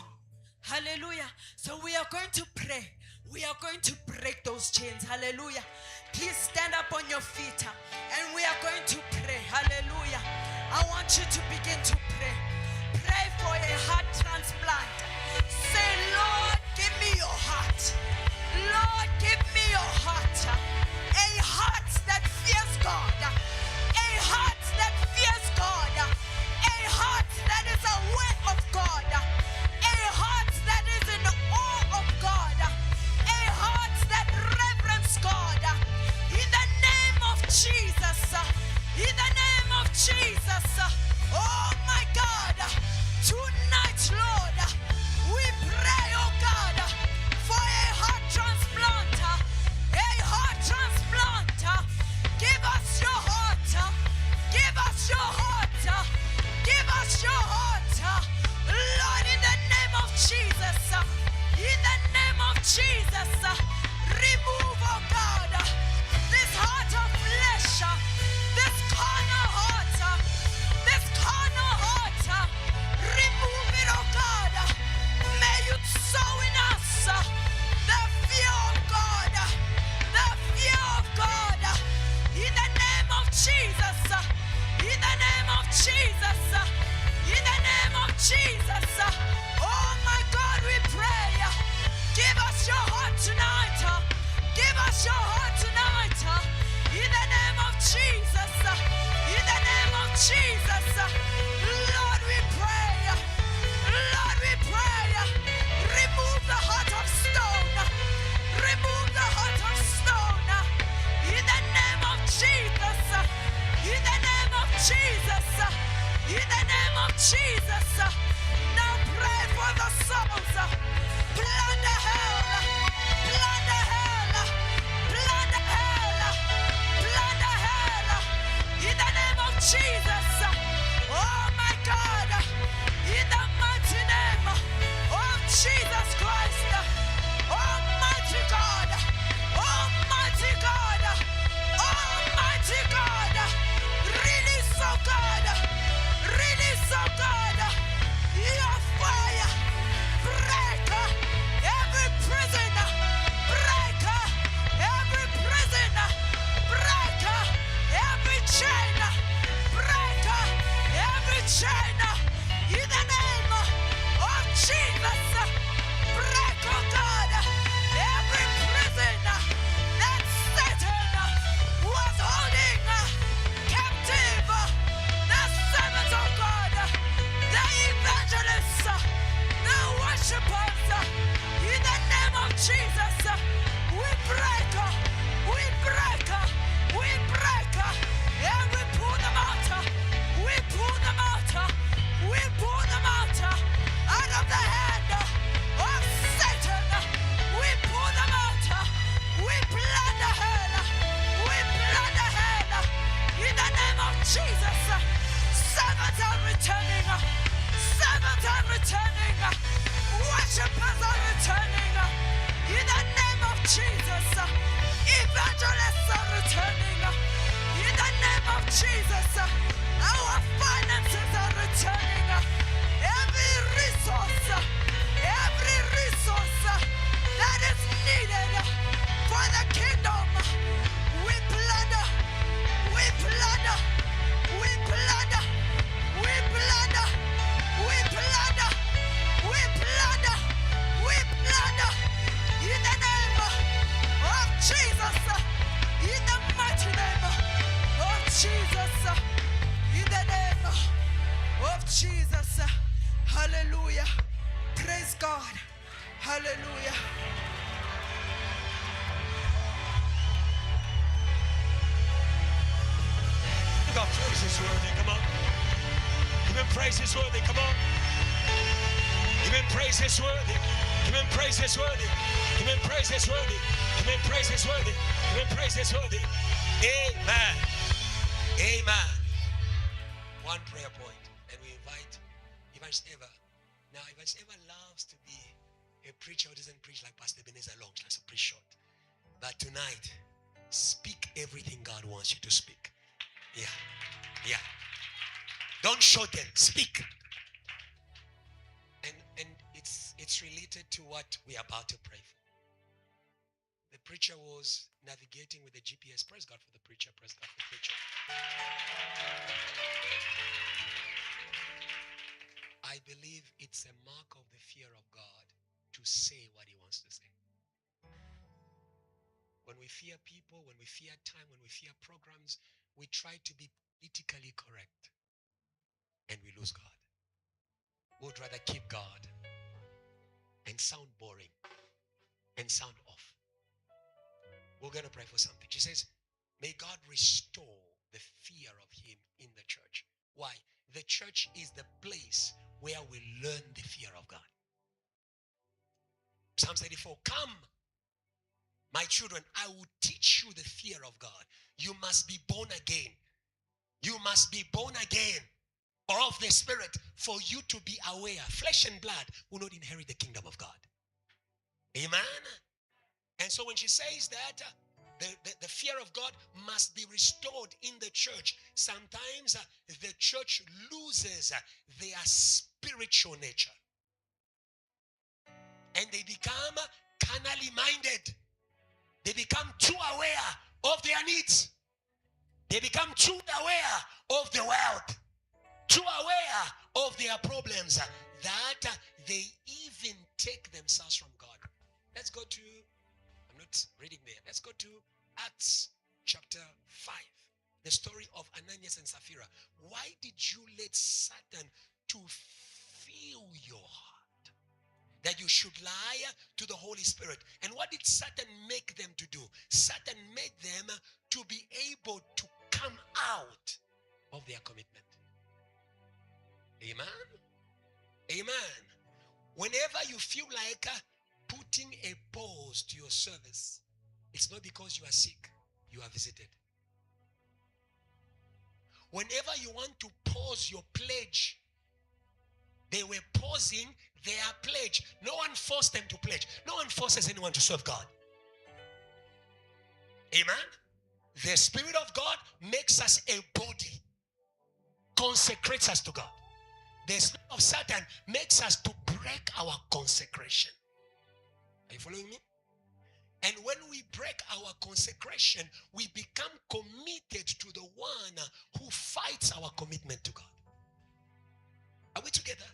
Hallelujah. So we are going to pray. We are going to break those chains. Hallelujah. Please stand up on your feet and we are going to pray. Hallelujah. I want you to begin to pray. Pray for a heart transplant. Say, Lord, give me your heart. Lord, give me your heart. A heart that fears God. A heart that fears God. A heart that is aware of God. A heart that is in awe of God. A heart that reverence God. In the name of Jesus. In the name of Jesus. Oh my God. Tonight, Lord, we pray, oh God, for a heart transplant. A heart transplant. Give us your heart. Give us your heart. Give us your heart. Lord, in the name of Jesus. In the name of Jesus. Remove, oh God, this heart of flesh. This carnal heart. This carnal heart. Remove it, oh God. May you sow in us the fear of God. The fear of God. In the name of Jesus. In the name of Jesus. In the name of Jesus. Oh my God, we pray. Give us your heart tonight. Give us your heart tonight. In the name of Jesus. In the name of Jesus. Lord, we pray. Lord, we pray. Remove the heart of stone. Remove the heart of stone. In the name of Jesus. In the name of Jesus. In the name of Jesus. Now pray for the souls. Plunder hell. Plunder hell. Plunder hell. Plunder hell. In the name of Jesus. Oh my God. In the mighty name of Jesus Christ. Almighty God. Almighty God. Almighty God. Release, oh God. Release, oh God. Your fire. Break every prison. Break every prison. Break every chain. Break every chain. In the name of Jesus. Jesus, our finances are returning. Every resource that is needed for the kingdom, we plunder, we plunder, we plunder, we plunder, we plunder, we plunder, we plunder, in the name of Jesus, in the mighty name of Jesus, in the name of Jesus. Hallelujah. Praise God. Hallelujah. God, praise is worthy. Come on. Even praise is worthy. Come on. Even praise is worthy. Even praise is worthy. Even praise is worthy. Even praise is worthy. Even praise is worthy. Amen. Amen. One prayer point, and we invite Evangelist Eva. Now, Evangelist Eva loves to be a preacher who doesn't preach like Pastor Ebenezer Long. She likes to preach short. But tonight, speak everything God wants you to speak. Yeah. Yeah. Don't shorten. Speak. And it's related to what we're about to pray for. The preacher was navigating with the GPS. Praise God for the preacher. Praise God for the preacher. I believe it's a mark of the fear of God to say what he wants to say. When we fear people, when we fear time, when we fear programs, we try to be politically correct and we lose God. We would rather keep God and sound boring and sound off. We're going to pray for something. She says, may God restore the fear of him in the church. Why? The church is the place where we learn the fear of God. Psalm 34, come, my children, I will teach you the fear of God. You must be born again. You must be born again or of the Spirit for you to be aware. Flesh and blood will not inherit the kingdom of God. Amen? And so when she says that, the fear of God must be restored in the church. Sometimes the church loses their spiritual nature. And they become carnally minded. They become too aware of their needs. They become too aware of the world. Too aware of their problems that they even take themselves from God. Let's go to, I'm not reading there. Let's go to Acts chapter 5. The story of Ananias and Sapphira. Why did you let Satan to fill your heart? That you should lie to the Holy Spirit. And what did Satan make them to do? Satan made them to be able to come out of their commitment. Amen? Amen. Whenever you feel like putting a pause to your service, it's not because you are sick, you are visited. Whenever you want to pause your pledge, they were pausing their pledge. No one forced them to pledge. No one forces anyone to serve God. Amen? The Spirit of God makes us a body, consecrates us to God. The spirit of Satan makes us to break our consecration. Are you following me? And when we break our consecration, we become committed to the one who fights our commitment to God. Are we together?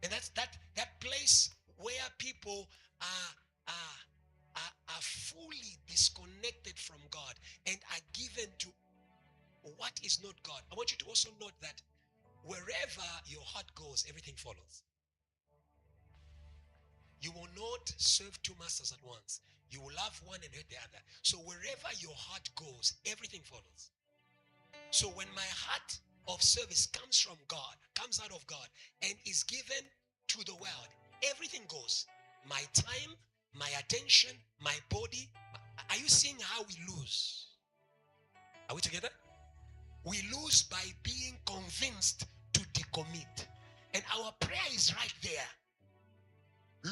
And that's that place where people are fully disconnected from God and are given to what is not God. I want you to also note that wherever your heart goes, everything follows. You will not serve two masters at once. You will love one and hate the other. So wherever your heart goes, everything follows. So when my heart of service comes from God, comes out of God, and is given to the world, everything goes. My time, my attention, my body. Are you seeing how we lose? Are we together? We lose by being convinced to decommit. And our prayer is right there.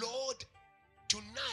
Lord, tonight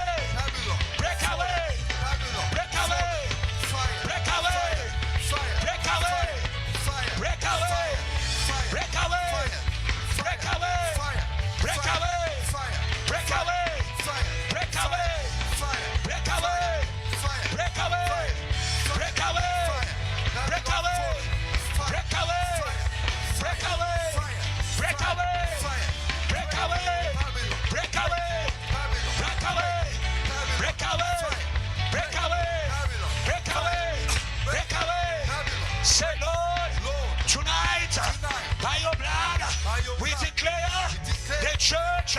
church,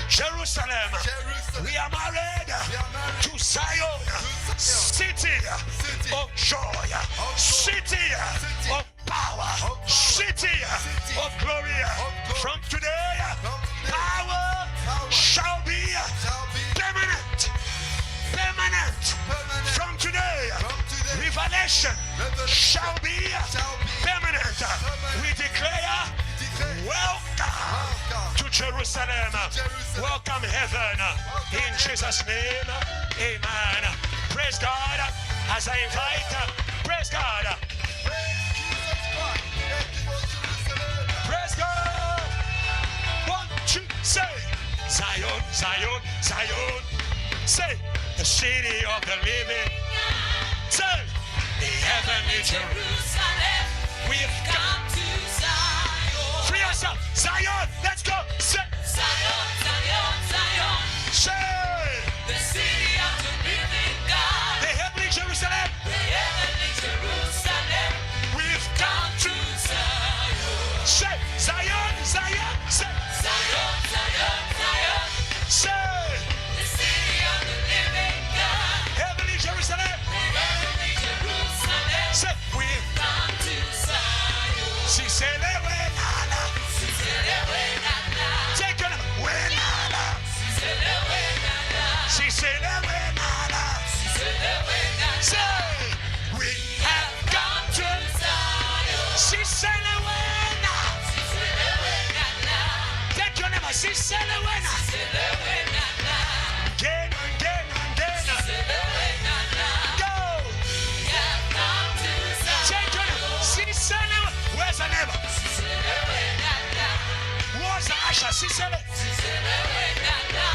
Jerusalem. We are married to Zion, city of joy, city of power, city of glory. From today, power shall be permanent. From today, revelation shall be permanent. We declare welcome to Jerusalem. Welcome heaven. In Jesus' name, amen. Praise God as I invite. Praise God. Praise God. 1, 2, say Zion, Zion, Zion. Say the city of the living. Say the heavenly Jerusalem. We've come to Zion. Free yourself. Zion. Let's go. Say Zion, Zion, Zion. Say the city of the living God. The heavenly Jerusalem. The heavenly Jerusalem. We've come to Zion. Say Zion, Zion. Say Zion, Zion, Zion. Say the city of the living God. Heavenly Jerusalem. The heavenly Jerusalem. Say we've come to Zion. Si se le we nada. Si se le we nada. Take it. We nada. Si se le we nada. Si se le we nada. Si se le we nada. Say we have come to Zion. Si se le we nada. Si se le we nada. Take your name. Si se le we nada. Si se le we nada. Again, again, again. Si se le we nada. Go. We have come to Zion. Take your name. Si se le we. Where's the neighbor? Si se le we nada. Where's the usher? Si se le. Si se le we nada.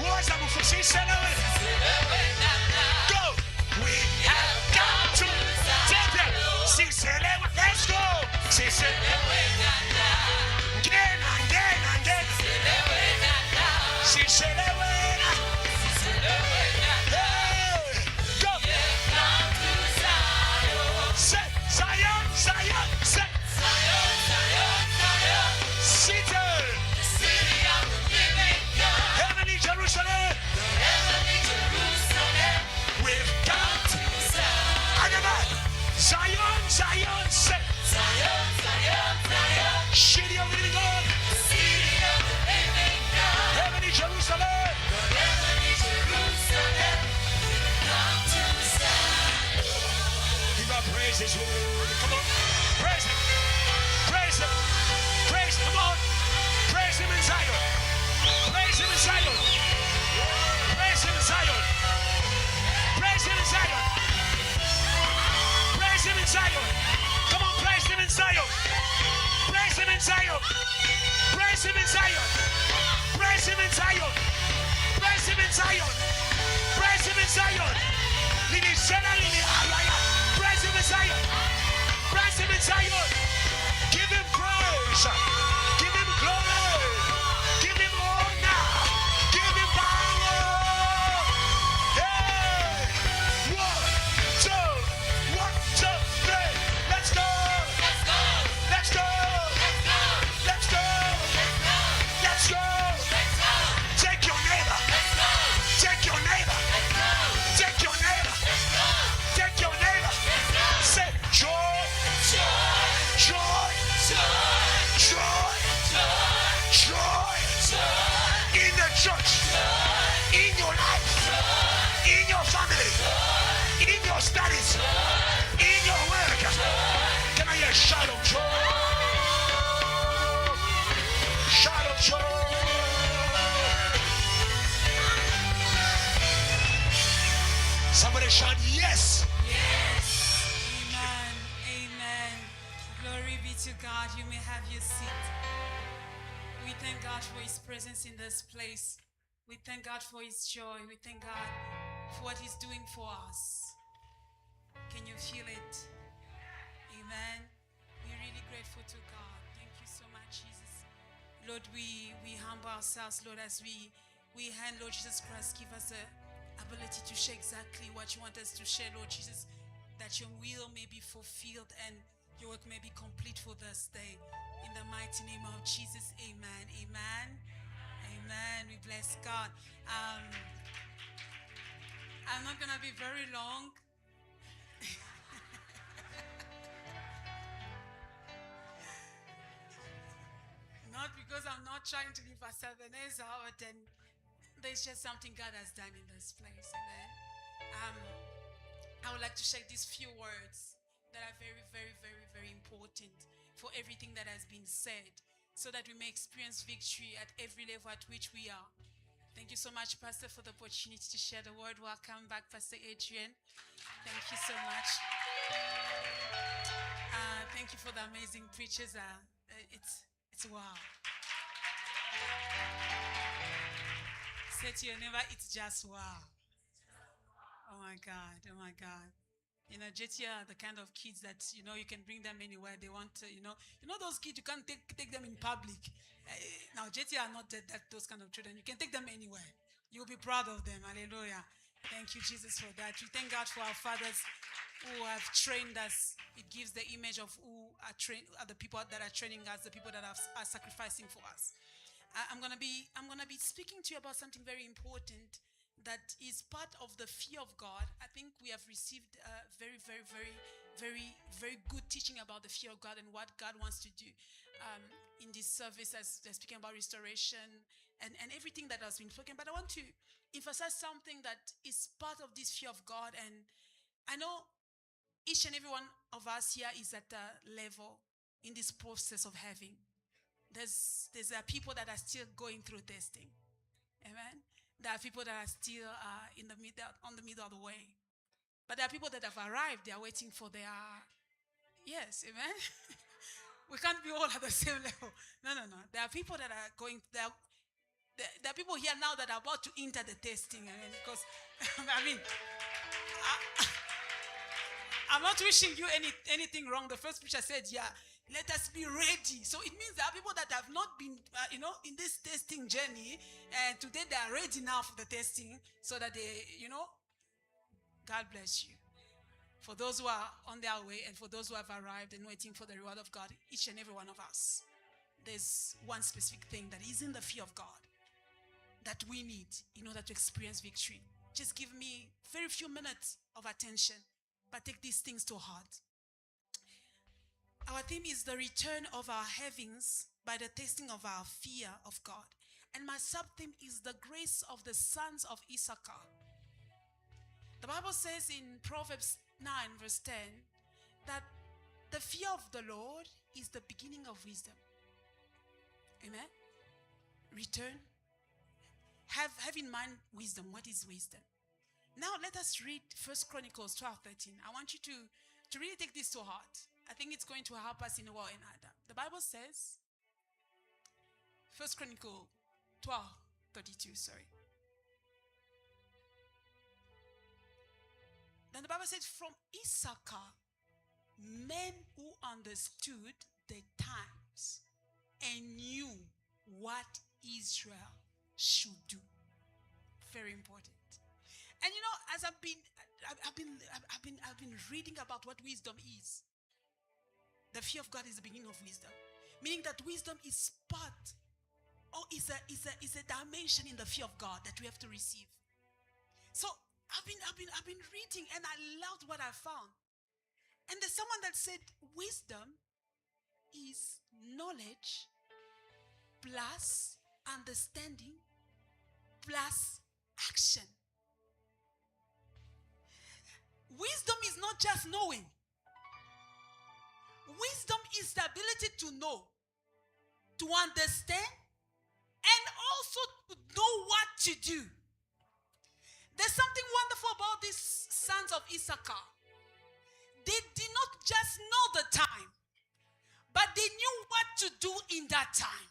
Where's the mufu? Si se le we. Si se le we nada. Go. We have come to Zion. Take it. Si se le we. Let's go. Si se le we nada. Again, again, again. Si se le we nada. Si se le we nada. Si se le we nada. Hey. Go. We have come to Zion. Say Zion, Zion, say Zion, Zion, Zion. City. The city of the living God. Heavenly Jerusalem. The heavenly Jerusalem. We've come to Zion. Again. Zion, Zion, say Zion, Zion, Zion. City of the living God. The city of the living God. Heavenly Jerusalem. The heavenly Jerusalem. We've come to Zion. Give our praises, Lord. Come on. Praise him. Praise him. Praise him. Come on. Praise him in Zion. Praise him in Zion. Praise him in Zion. Praise him in Zion. Praise him in Zion. Come on, praise him in Zion. Praise him in Zion. Praise him in Zion. Praise him in Zion. Praise him in Zion. Praise him in Zion. Lili Sena, Lili Ayaya. Praise him in Zion. Praise him in Zion. Give him praise. Give him glory. Give him honor. Give him power. Hey! 1, 2, 1, 2, 3. Let's go. Let's go. Let's go. Let's go. Let's go. Let's go. Take your neighbor. Let's go. Take your neighbor. Let's go. Take your neighbor. Let's go. Take your neighbor. Let's go. Say joy. Joy. Joy. Joy. Joy. Joy. Joy. In the church. In your life. In your family. In your studies. In your work. Can I hear a shout of joy? Shout of joy. Somebody shout yes. Yes. Amen. Amen. Glory be to God. You may have your seat. We thank God for his presence in this place. We thank God for his joy. We thank God for what he's doing for us. Can you feel it? Amen. We're really grateful to God. Thank you so much, Jesus. Lord, we humble ourselves, Lord, as we hand, Lord Jesus Christ, give us the ability to share exactly what you want us to share, Lord Jesus, that your will may be fulfilled and your work may be complete for this day. In the mighty name of Jesus, amen. Amen. Amen. We bless God. I'm not going to be very long. Not because I'm not trying to be Pastor Vanessa, but then there's just something God has done in this place. Amen. I would like to share these few words that are very, very, very, very important for everything that has been said, so that we may experience victory at every level at which we are. Thank you so much, Pastor, for the opportunity to share the word. Welcome back, Pastor Adrian. Thank you so much. Thank you for the amazing preachers. It's wow. Say to your neighbor, it's just wow. Oh my God, oh my God. You know, JT are the kind of kids that, you know, you can bring them anywhere they want to, you know those kids, you can't take them in public. Now, JT are not those kind of children. You can take them anywhere. You'll be proud of them. Hallelujah. Thank you, Jesus, for that. We thank God for our fathers who have trained us. It gives the image of who are the people that are training us, the people that are sacrificing for us. I'm gonna be speaking to you about something very important that is part of the fear of God. I think we have received very, very, very, very, very good teaching about the fear of God and what God wants to do in this service, as they're speaking about restoration and everything that has been spoken. But I want to emphasize something that is part of this fear of God. And I know each and every one of us here is at a level in this process of having. There's people that are still going through testing. Amen. There are people that are still on the middle of the way. But there are people that have arrived. They are waiting for their, yes, amen. We can't be all at the same level. No. There are people that are going, there are people here now that are about to enter the testing. Because, I'm not wishing you anything wrong. The first preacher said, yeah, let us be ready. So it means there are people that have not been, in this testing journey. And today they are ready now for the testing so that they, God bless you. For those who are on their way and for those who have arrived and waiting for the reward of God, each and every one of us, there's one specific thing that is in the fear of God that we need in order to experience victory. Just give me very few minutes of attention, but take these things to heart. Our theme is the return of our havings by the testing of our fear of God. And my sub-theme is the grace of the sons of Issachar. The Bible says in Proverbs 9 verse 10 that the fear of the Lord is the beginning of wisdom. Amen. Return. Have in mind wisdom. What is wisdom? Now let us read 1 Chronicles 12:13. I want you to really take this to heart. I think it's going to help us in a way or another. The Bible says, 1 Chronicles 12:32, Then the Bible says, from Issachar, men who understood the times and knew what Israel should do. Very important. And as I've been reading about what wisdom is. The fear of God is the beginning of wisdom, meaning that wisdom is part, or is a dimension in the fear of God that we have to receive. So I've been reading and I loved what I found. And there's someone that said wisdom is knowledge plus understanding plus action. Wisdom is not just knowing. Wisdom is the ability to know, to understand, and also to know what to do. There's something wonderful about these sons of Issachar. They did not just know the time, but they knew what to do in that time.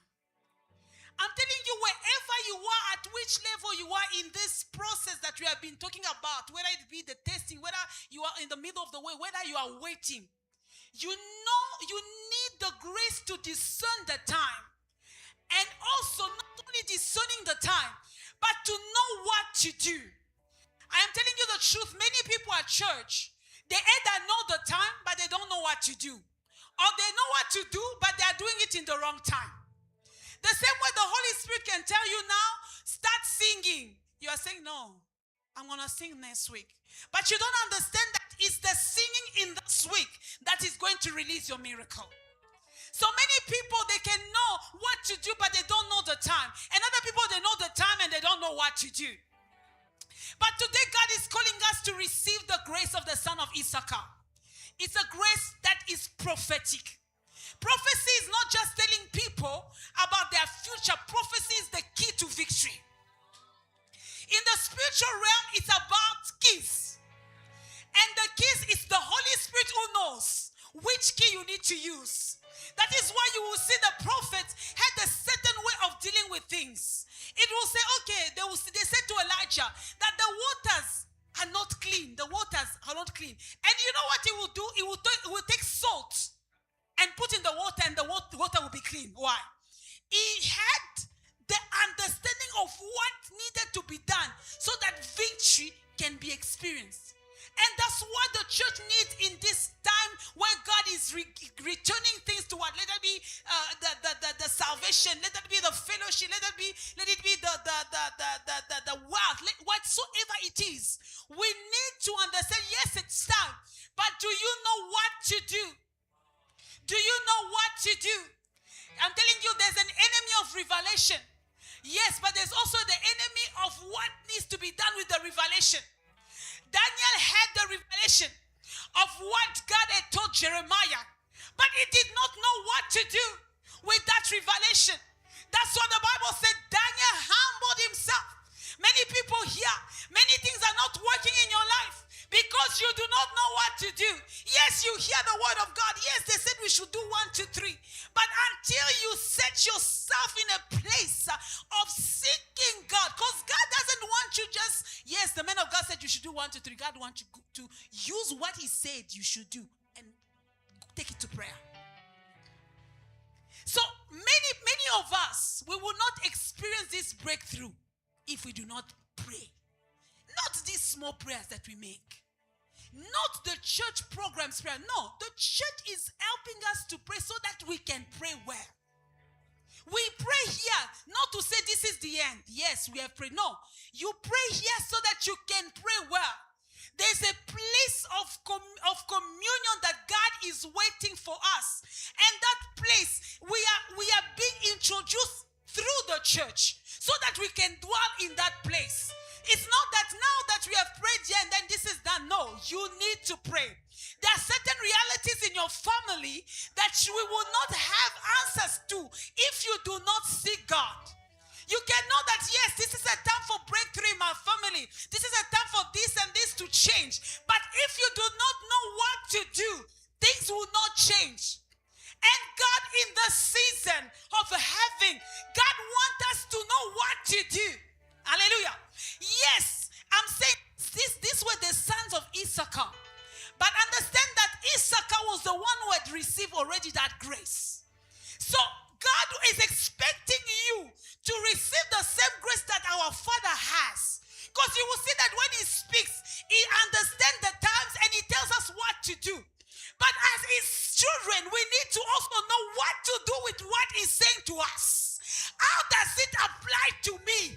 I'm telling you, wherever you are, at which level you are in this process that we have been talking about, whether it be the testing, whether you are in the middle of the way, whether you are waiting, you know you need the grace to discern the time. And also not only discerning the time, but to know what to do. I am telling you the truth. Many people at church, they either know the time, but they don't know what to do. Or they know what to do, but they are doing it in the wrong time. The same way the Holy Spirit can tell you now, start singing. You are saying, no, I'm going to sing next week. But you don't understand that it's the singing in this week that is going to release your miracle. So many people, they can know what to do, but they don't know the time. And other people, they know the time and they don't know what to do. But today, God is calling us to receive the grace of the son of Issachar. It's a grace that is prophetic. Prophecy is not just telling people about their future. Prophecy is the key to victory. In the spiritual realm, it's about keys. And the keys is the Holy Spirit who knows which key you need to use. That is why you will see the prophet had a certain way of dealing with things. It will say, okay, they said to Elijah that the waters are not clean. The waters are not clean. And you know what he will do? He will take salt and put in the water, and the water will be clean. Why? He had the understanding of what needed to be done so that victory can be experienced. And that's what the church needs in this time where God is returning things to what? Let it be the salvation. Let it be the fellowship. Let it be the wealth. Whatsoever it is, we need to understand. Yes, it's time, but do you know what to do? Do you know what to do? I'm telling you, there's an enemy of revelation. Yes, but there's also the enemy of what needs to be done with the revelation. Daniel had the revelation of what God had told Jeremiah, but he did not know what to do with that revelation. That's what the Bible said. Daniel humbled himself. Many people here, many things are not working in your life because you do not know what to do. Yes, you hear the word of God. Yes, they said we should do 1, 2, 3. But until you set yourself in a place of seeking God, because God doesn't want you just, yes, the man of God said you should do 1, 2, 3. God wants you to use what he said you should do and take it to prayer. So many of us, we will not experience this breakthrough if we do not pray. Not these small prayers that we make. Not the church programs prayer. No, the church is helping us to pray so that we can pray well. We pray here not to say this is the end. Yes, we have prayed. No, you pray here so that you can pray well. There's a place of communion that God is waiting for us. And that place, we are being introduced through the church so that we can dwell in that place. It's not that now that we have prayed here and then this is done. No, you need to pray. There are certain realities in your family that we will not have answers to if you do not seek God. You can know that, yes, this is a time for breakthrough in my family. This is a time for this and this to change. But if you do not know what to do, things will not change. And God, in the season of having, God wants us to know what to do. Hallelujah. Yes, I'm saying this were the sons of Issachar. But understand that Issachar was the one who had received already that grace. So God is expecting you to receive the same grace that our Father has. Because you will see that when he speaks, he understands the times and he tells us what to do. But as his children, we need to also know what to do with what he's saying to us. How does it apply to me?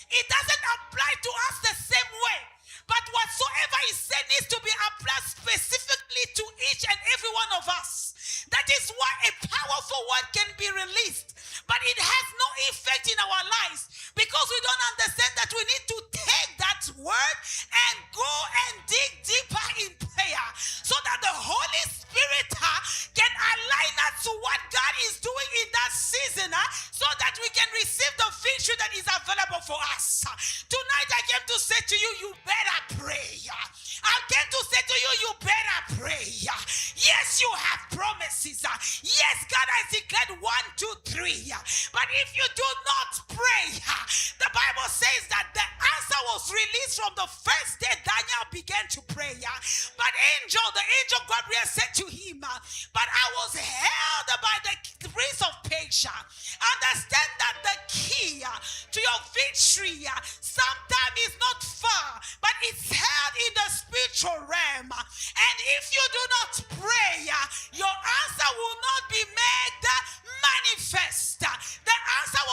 It doesn't apply to us the same way. But whatsoever he said needs to be applied specifically to each and every one of us. That is why a powerful word can be released, but it has no effect in our lives because we don't understand that we need to take that word and go and dig deeper in prayer so that the Holy Spirit can align us to what God is doing in that season so that we can receive the victory that is available for us. Tonight I came to say to you, you better pray. I came to say to you, you better pray. Yes, you have promises. Yes, God has declared 1, 2, 3. But if you do not pray, the Bible says that the answer was released from the first day Daniel began to pray. But the angel Gabriel said to him, but I was held by the Prince of Persia. Understand that the key to your victory sometimes is not far, but it's held in the spiritual realm. And if you do not pray, your answer will not be made manifest. The answer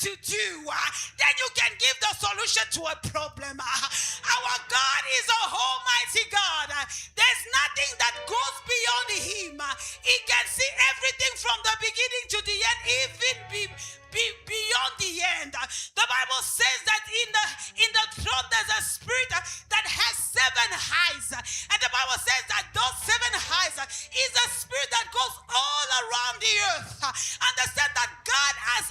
to do, then you can give the solution to a problem. Our God is a almighty God. There's nothing that goes beyond him. He can see everything from the beginning to the end, even beyond the end. The Bible says that in the throne there's a spirit that has 7 eyes, and the Bible says that those 7 eyes is a spirit that goes all around the earth. Understand that God has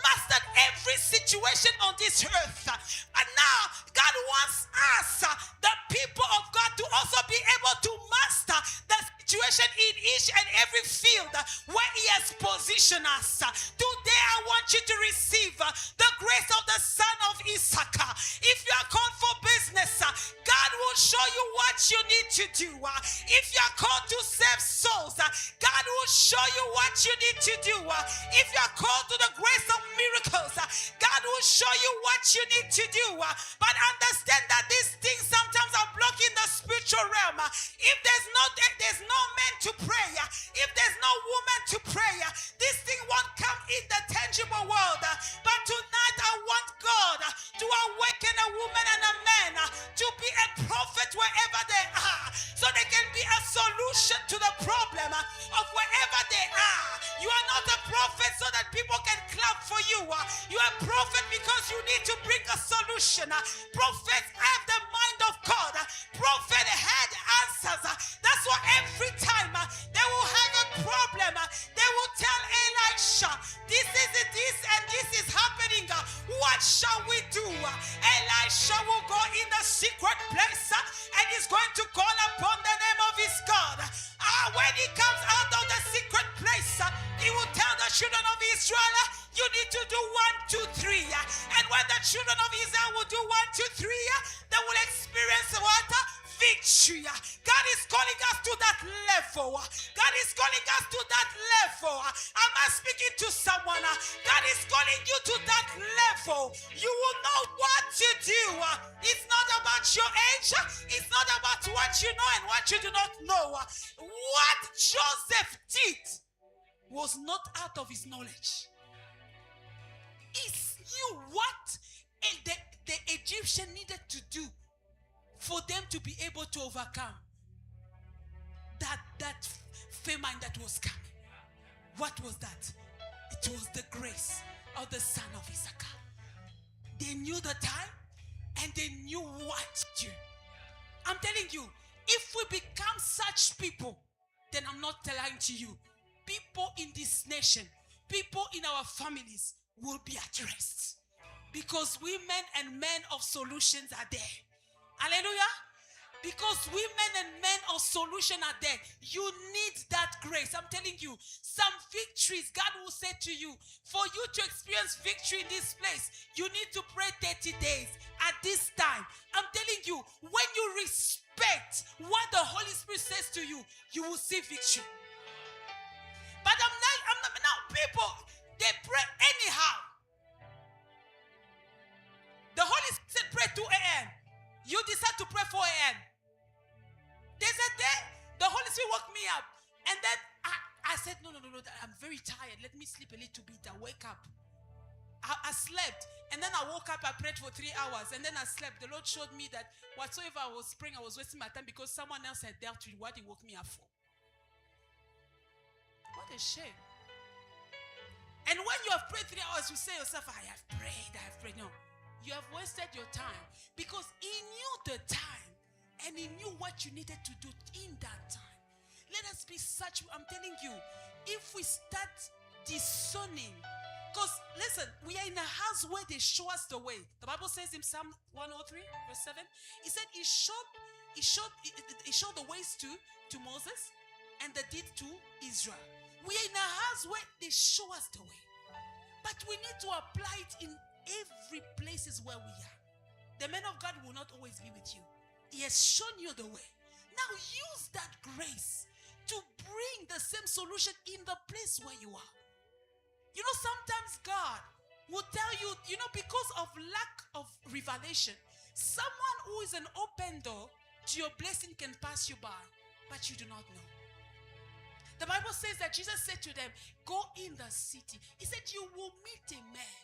mastered every situation on this earth, and now God wants us, the people of God, to also be able to master the situation in each and every field where he has positioned us. Today I want you to receive the grace of the son of Issachar. If you are called for business, God will show you what you need to do. If you are called to save souls, God will show you what you need to do. If you are called to the grace of miracles, God will show you what you need to do. But understand that these things sometimes are blocking the spiritual realm. If there's no man to pray, if there's no woman to pray, this thing won't come in the tangible world. But tonight I want God to awaken a woman and a man to be a prophet wherever they are, so they can be a solution to the problem of wherever they are. You are not a prophet so that people can clap for you. You are a prophet because you need to bring a solution. Prophets have the mind of God. Prophet had answers. That's why every time they will have a problem, they will tell Elisha, this is it, this and this is happening. What shall we do? Elisha will go in the secret place and he's going to call upon the name of his God. When he comes out of the secret place, he will tell the children of Israel, you need to do 1, 2, 3. And when the children of Israel will do 1, 2, 3, they will experience what? Victory. God is calling us to that level. God is calling us to that level. Am I speaking to someone? God is calling you to that level. You will know what to do. It's not about your age. It's not about what you know and what you do not know. What Joseph did was not out of his knowledge. He knew what the Egyptian needed to do for them to be able to overcome that famine that was coming. What was that? It was the grace of the son of Issachar. They knew the time and they knew what to do. I'm telling you, if we become such people, then I'm not lying to you. People in this nation, people in our families will be at rest, because women and men of solutions are there. Hallelujah. Because women and men of solution are there. You need that grace. I'm telling you, some victories God will say to you, for you to experience victory in this place, you need to pray 30 days at this time. I'm telling you, when you respect what the Holy Spirit says to you, you will see victory. But now people, they pray anyhow. The Holy Spirit said pray 2 a.m. You decide to pray 4 a.m. There's a day the Holy Spirit woke me up, and then I said, no, I'm very tired. Let me sleep a little bit. I wake up. I slept, and then I woke up. I prayed for 3 hours, and then I slept. The Lord showed me that whatsoever I was praying, I was wasting my time because someone else had dealt with what He woke me up for. What a shame. And when you have prayed 3 hours, you say yourself, I have prayed. No. You have wasted your time, because He knew the time and He knew what you needed to do in that time. Let us be such, I'm telling you, if we start discerning, because listen, we are in a house where they show us the way. The Bible says in Psalm 103 verse 7, He said He showed the ways to Moses and the deed to Israel. We are in a house where they show us the way, but we need to apply it in every places where we are. The man of God will not always be with you. He has shown you the way. Now use that grace to bring the same solution in the place where you are. You know, sometimes God will tell you, because of lack of revelation, someone who is an open door to your blessing can pass you by, but you do not know. The Bible says that Jesus said to them, go in the city. He said, you will meet a man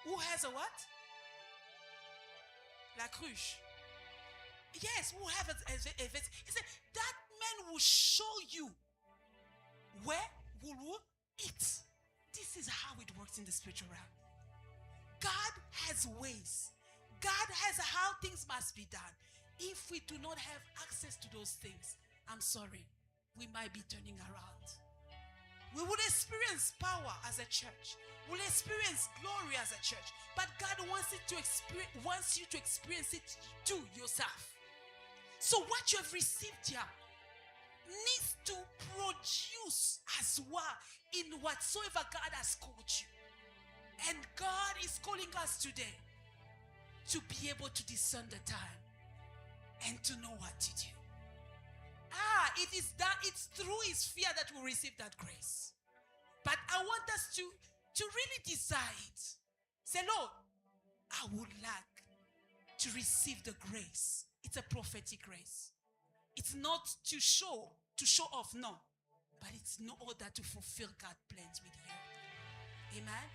who has a what? La cruche. Yes, who have a vest. He said, that man will show you where we will eat. This is how it works in the spiritual realm. God has ways. God has how things must be done. If we do not have access to those things, I'm sorry, we might be turning around. We will experience power as a church. We'll experience glory as a church. But God wants you to experience it too yourself. So what you have received here needs to produce as well in whatsoever God has called you. And God is calling us today to be able to discern the time and to know what to do. It's through his fear that we receive that grace. But I want us to really decide. Say, Lord, I would like to receive the grace. It's a prophetic grace. It's not to show off, no. But it's in order to fulfill God's plans with you. Amen?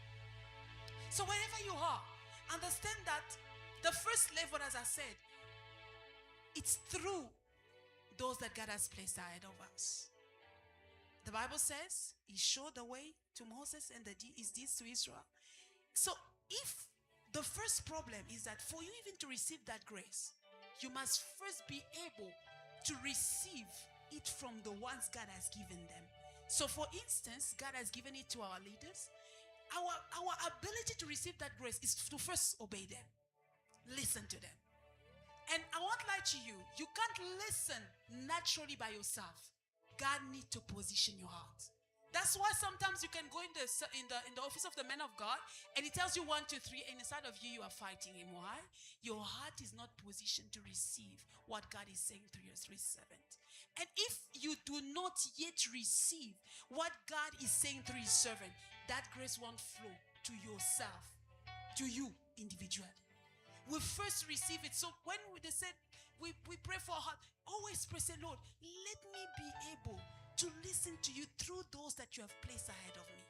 So wherever you are, understand that the first level, as I said, it's through those that God has placed ahead of us. The Bible says he showed the way to Moses and his deeds to Israel. So if the first problem is that for you even to receive that grace, you must first be able to receive it from the ones God has given them. So for instance, God has given it to our leaders. Our ability to receive that grace is to first obey them. Listen to them. And I won't lie to you, you can't listen naturally by yourself. God needs to position your heart. That's why sometimes you can go in the office of the man of God and he tells you 1, 2, 3, and inside of you are fighting him. Why? Your heart is not positioned to receive what God is saying through your servant. And if you do not yet receive what God is saying through his servant, that grace won't flow to yourself, to you individually. We first receive it. So when they said we pray for our heart, always pray, say, Lord, let me be able to listen to you through those that you have placed ahead of me.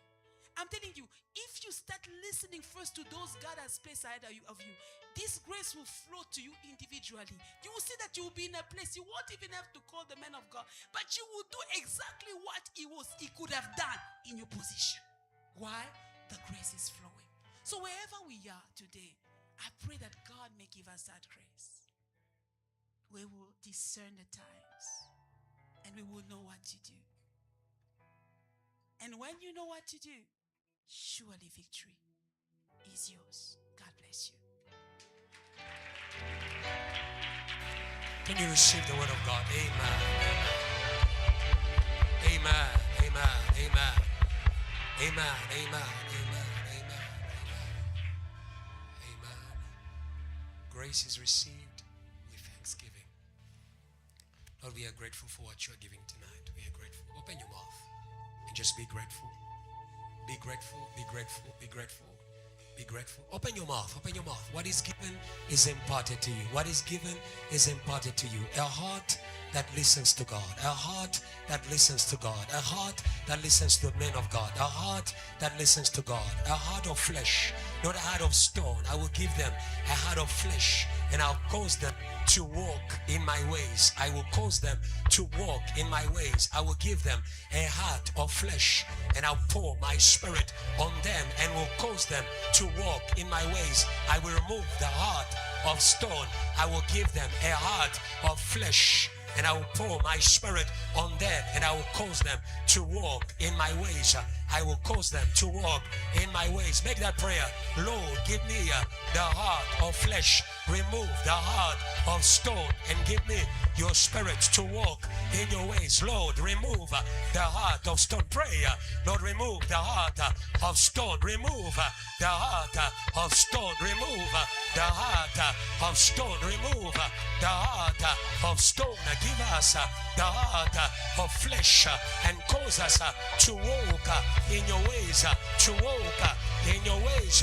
I'm telling you, if you start listening first to those God has placed ahead of you, this grace will flow to you individually. You will see that you will be in a place you won't even have to call the man of God, but you will do exactly what he could have done in your position. Why? The grace is flowing. So wherever we are today, I pray that God may give us that grace. We will discern the times and we will know what to do. And when you know what to do, surely victory is yours. God bless you. Can you receive the word of God? Amen. Amen. Amen. Amen. Amen. Amen. Amen. Amen. Amen. Grace is received with thanksgiving. Lord, we are grateful for what you are giving tonight. We are grateful. Open your mouth and just be grateful. Be grateful. Be grateful. Be grateful. Be grateful. Open your mouth. Open your mouth. What is given is imparted to you. What is given is imparted to you. A heart that listens to God. A heart that listens to God. A heart that listens to the men of God. A heart that listens to God. A heart of flesh, not a heart of stone. I will give them a heart of flesh, and I'll cause them to walk in my ways. I will cause them to walk in my ways. I will give them a heart of flesh, and I'll pour my spirit on them and will cause them to walk in my ways. I will remove the heart of stone. I will give them a heart of flesh, and I will pour my spirit on them, and I will cause them to walk in my ways. I will cause them to walk in my ways. Make that prayer. Lord, give me the heart of flesh. Remove the heart of stone and give me your spirit to walk in your ways. Lord, remove the heart of stone. Pray. Lord, remove the heart of stone. Remove the heart of stone. Remove the heart of stone. Remove the heart of stone. Give us the heart of flesh and cause us to walk in your ways, to walk in your ways,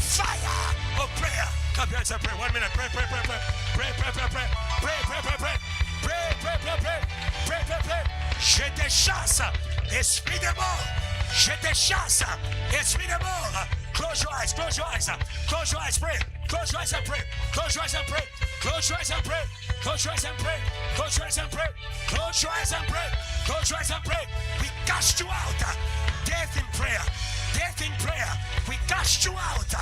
of prayer. Clap your hands and pray. 1 minute. Pray, pray, pray, pray. Pray, pray, pray, pray. Pray, pray, pray, pray. Pray, pray, pray, pray. Pray, pray, pray. Je te chasse, esprit de mort. Je te chasse, esprit de mort. Close your eyes, close your eyes. Close your eyes, pray. Close your eyes and pray. Close your eyes and pray. Close your eyes and pray. Close your eyes and pray. Close your eyes and pray. Close your eyes and pray. Close your eyes and pray. We cast you out. Death in prayer. Death in prayer. We cast you out.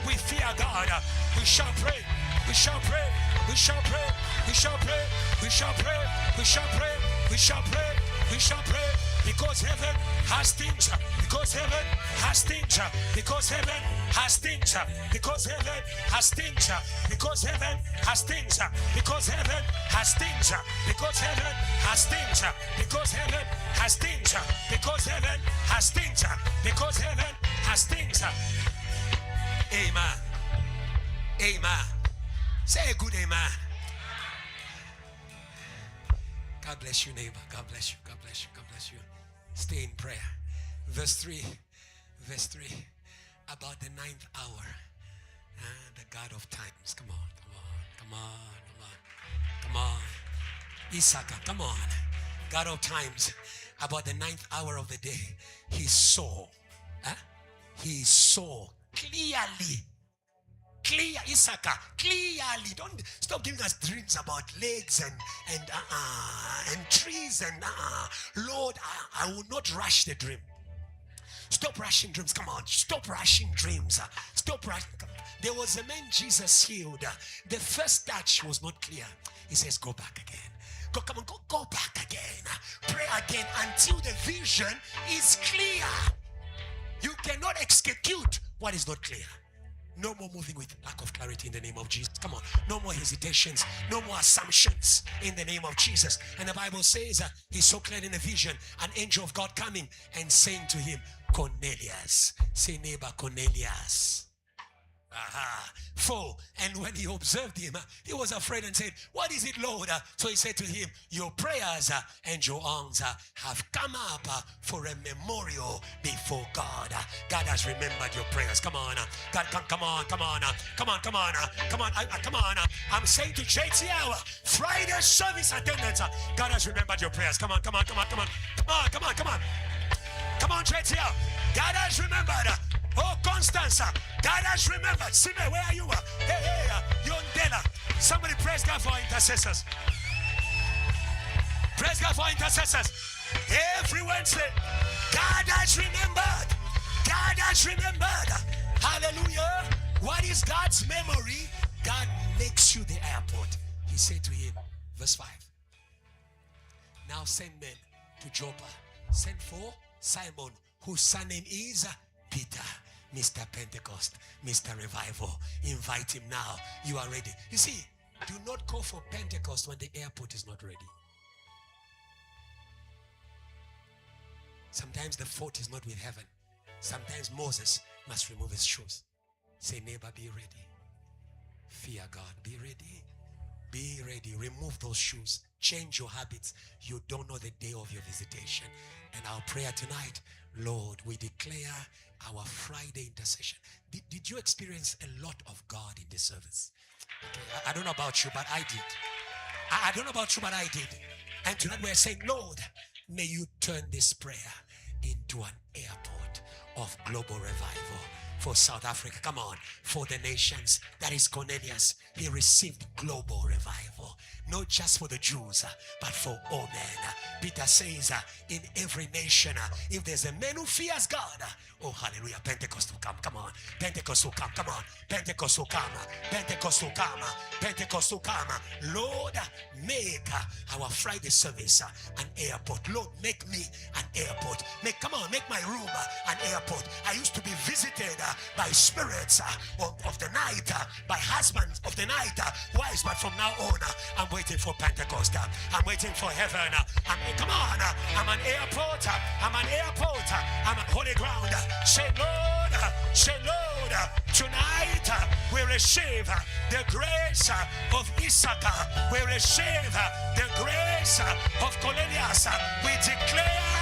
We fear God. We shall pray. We shall pray. We shall pray. We shall pray. We shall pray. We shall pray. We shall pray. We shall pray. Because heaven has things. Because heaven has things. Because heaven has things. Because heaven has things. Because heaven has things. Because heaven has things. Because heaven has things. Because heaven has things. Because heaven has things. Because heaven has things. Amen. Amen. Say a good amen. God bless you, neighbor. God bless you. God bless you. God bless you. Stay in prayer. Verse 3. Verse 3. About the 9th hour. The God of times. Come on. Come on. Come on. Come on. Come on. Issachar. Come on. God of times. About the 9th hour of the day. He saw. He saw clearly. Clear, Issachar, clearly. Don't stop giving us dreams about legs and trees and Lord, I will not rush the dream. Stop rushing dreams. Come on, stop rushing dreams. Stop rushing. There was a man Jesus healed. The first touch was not clear. He says, go back again. Come on, go back again. Pray again until the vision is clear. You cannot execute what is not clear. No more moving with lack of clarity in the name of Jesus. Come on. No more hesitations. No more assumptions in the name of Jesus. And the Bible says he saw clearly in a vision an angel of God coming and saying to him, Cornelius. Say neighbor, Cornelius. And when he observed him, he was afraid and said, what is it, Lord? So he said to him, your prayers and your alms have come up for a memorial before God. God has remembered your prayers. Come on. God, come on. I'm saying to JTL, Friday service attendance, God has remembered your prayers. Come on. Come on, JTL. God has remembered. Oh, Constance, God has remembered. Sime, where are you? Hey, Yondela. Somebody praise God for intercessors. Praise God for intercessors. Every Wednesday, God has remembered. God has remembered. Hallelujah. What is God's memory? God makes you the airport. He said to him, verse 5. Now send men to Joppa. Send for Simon, whose surname is Peter. Mr. Pentecost, Mr. Revival. Invite him now. You are ready. You see, do not call for Pentecost when the airport is not ready. Sometimes the fault is not with heaven. Sometimes Moses must remove his shoes. Say, neighbor, be ready. Fear God. Be ready. Be ready. Remove those shoes. Change your habits. You don't know the day of your visitation. And our prayer tonight, Lord, we declare our Friday intercession. Did you experience a lot of God in this service? Okay, I don't know about you, but I did. I don't know about you, but I did. And tonight we're saying, Lord, may you turn this prayer into an airport of global revival for South Africa. Come on, for the nations. That is Cornelius. He received global revival. Not just for the Jews, but for all men. Peter says, in every nation, if there's a man who fears God, oh hallelujah, Pentecost will come. Come on, Pentecost will come. Come on, Pentecost will come. Pentecost will come. Pentecost will come. Lord, make our Friday service an airport. Lord, make me an airport. Make my room an airport. I used to be visited by spirits of the night, by husbands of the night, wives, but from now on, I'm waiting for Pentecost. I'm waiting for heaven. I'm an airport. I'm an airport. I'm a holy ground. Say Lord, tonight we receive the grace of Issachar. We receive the grace of Cornelius. We declare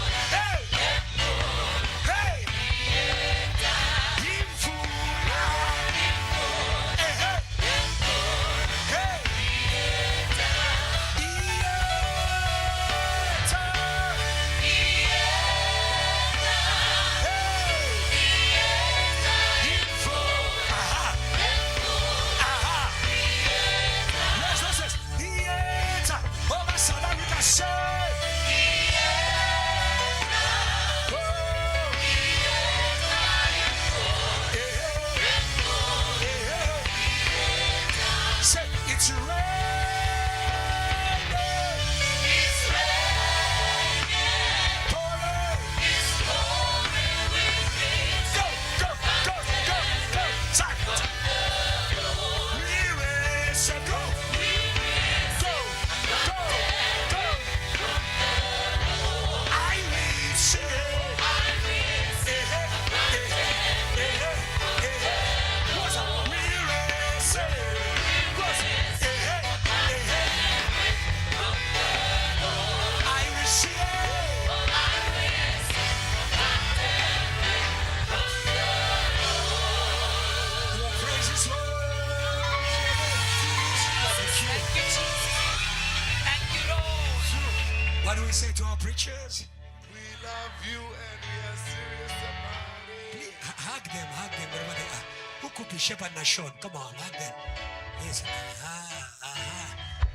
What do we say to our preachers? We love you and we are serious about it. Hug them wherever they are. Who could be Shepherd Nashon? Come on, hug them. Yes.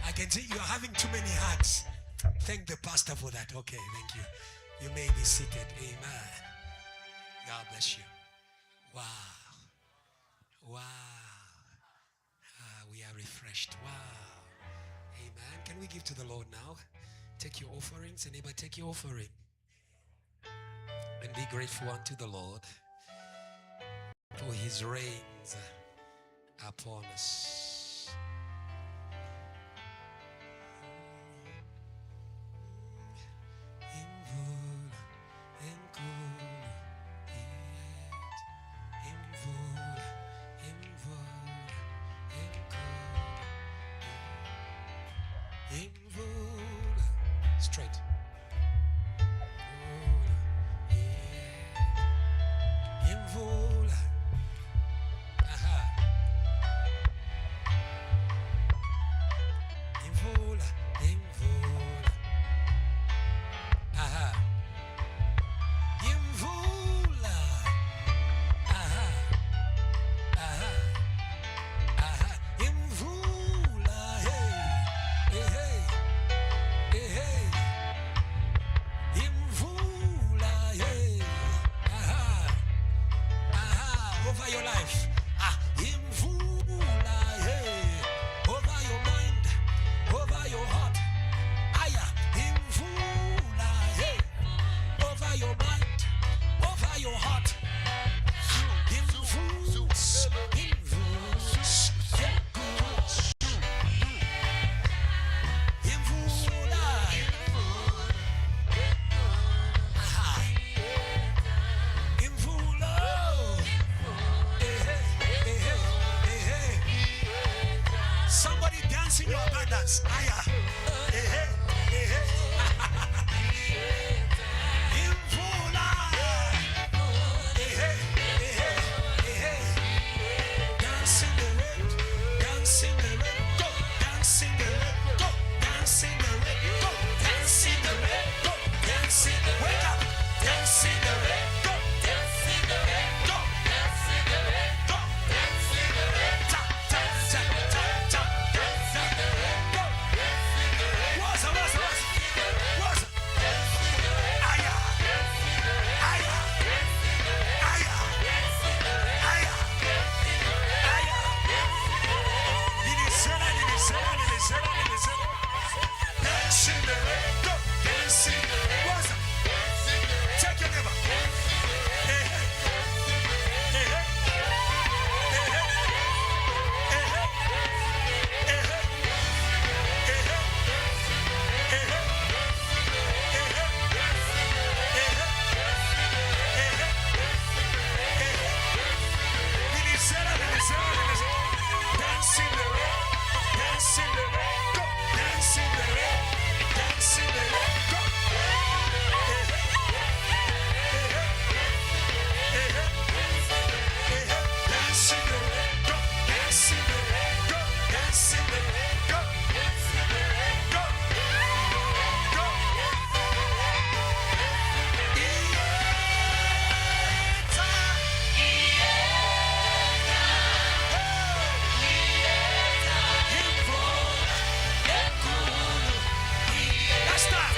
I can see you are having too many hugs. Thank the pastor for that. Okay, thank you. You may be seated. Amen. God bless you. Wow. Wow. We are refreshed. Wow. Amen. Can we give to the Lord now? Take your offerings. Anybody take your offering. And be grateful unto the Lord for his reigns upon us. Straight. Invola. Aha. Invola. Invola. Aha. Invola. Aha. Aha. Aha. Invola. Hey. Hey. Hey. Hey. Hey. Invola. Hey. Aha. Over your life, Imvula, hey. Over your mind, over your heart, Imvula, hey. Over your mind, over your heart, Imvula, somebody dance in your abundance. Aya. Imvula. Dance in the rain. Dance in the rain. Go. Dance in the rain. Go. Dance in the rain. Go. Dance in the rain. Go. Dance in the rain. Wake up. Dance in the rain. Go. Dance in the rain. Go. Dance in the rain. Go. Dance in the rain. Tap, tap, tap, tap, tap. Dance in the rain. Go. Dance in the rain. What's up? What's up? What's up? Dance in the rain. Aya. Aya. Aya. Aya. Aya. Nilisela, nilisela, nilisela, nilisela. Dance in the rain. Go. Dance in the rain. What's up? Take your neighbor. Hey, hey. Hey, hey. Hey, hey. Hey, hey. Hey, hey. Hey, hey. Hey, hey. Hey, hey. Hey, hey. Hey, hey. Hey, hey. Nilisela, nilisela, nilisela. Dance in the rain. Dance in the rain. Go. Dance in the rain. Dance in the rain. Go. Hey, hey. Hey, hey. Hey, hey. Hey, hey. Dance in the rain. Go. Dance in the rain. Go. Dance in the rain. Go. Dance in the rain. Go. Go. Last time.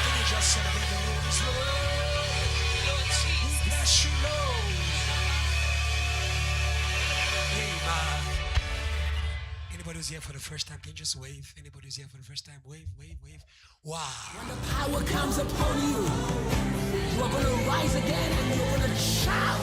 Can you just celebrate the Lord's Lord? We bless you, Lord. Amen. Anybody who's here for the first time, can you just wave? Anybody who's here for the first time, wave, wave, wave. Wow. Power comes upon you. You are going to rise again and you're going to shout.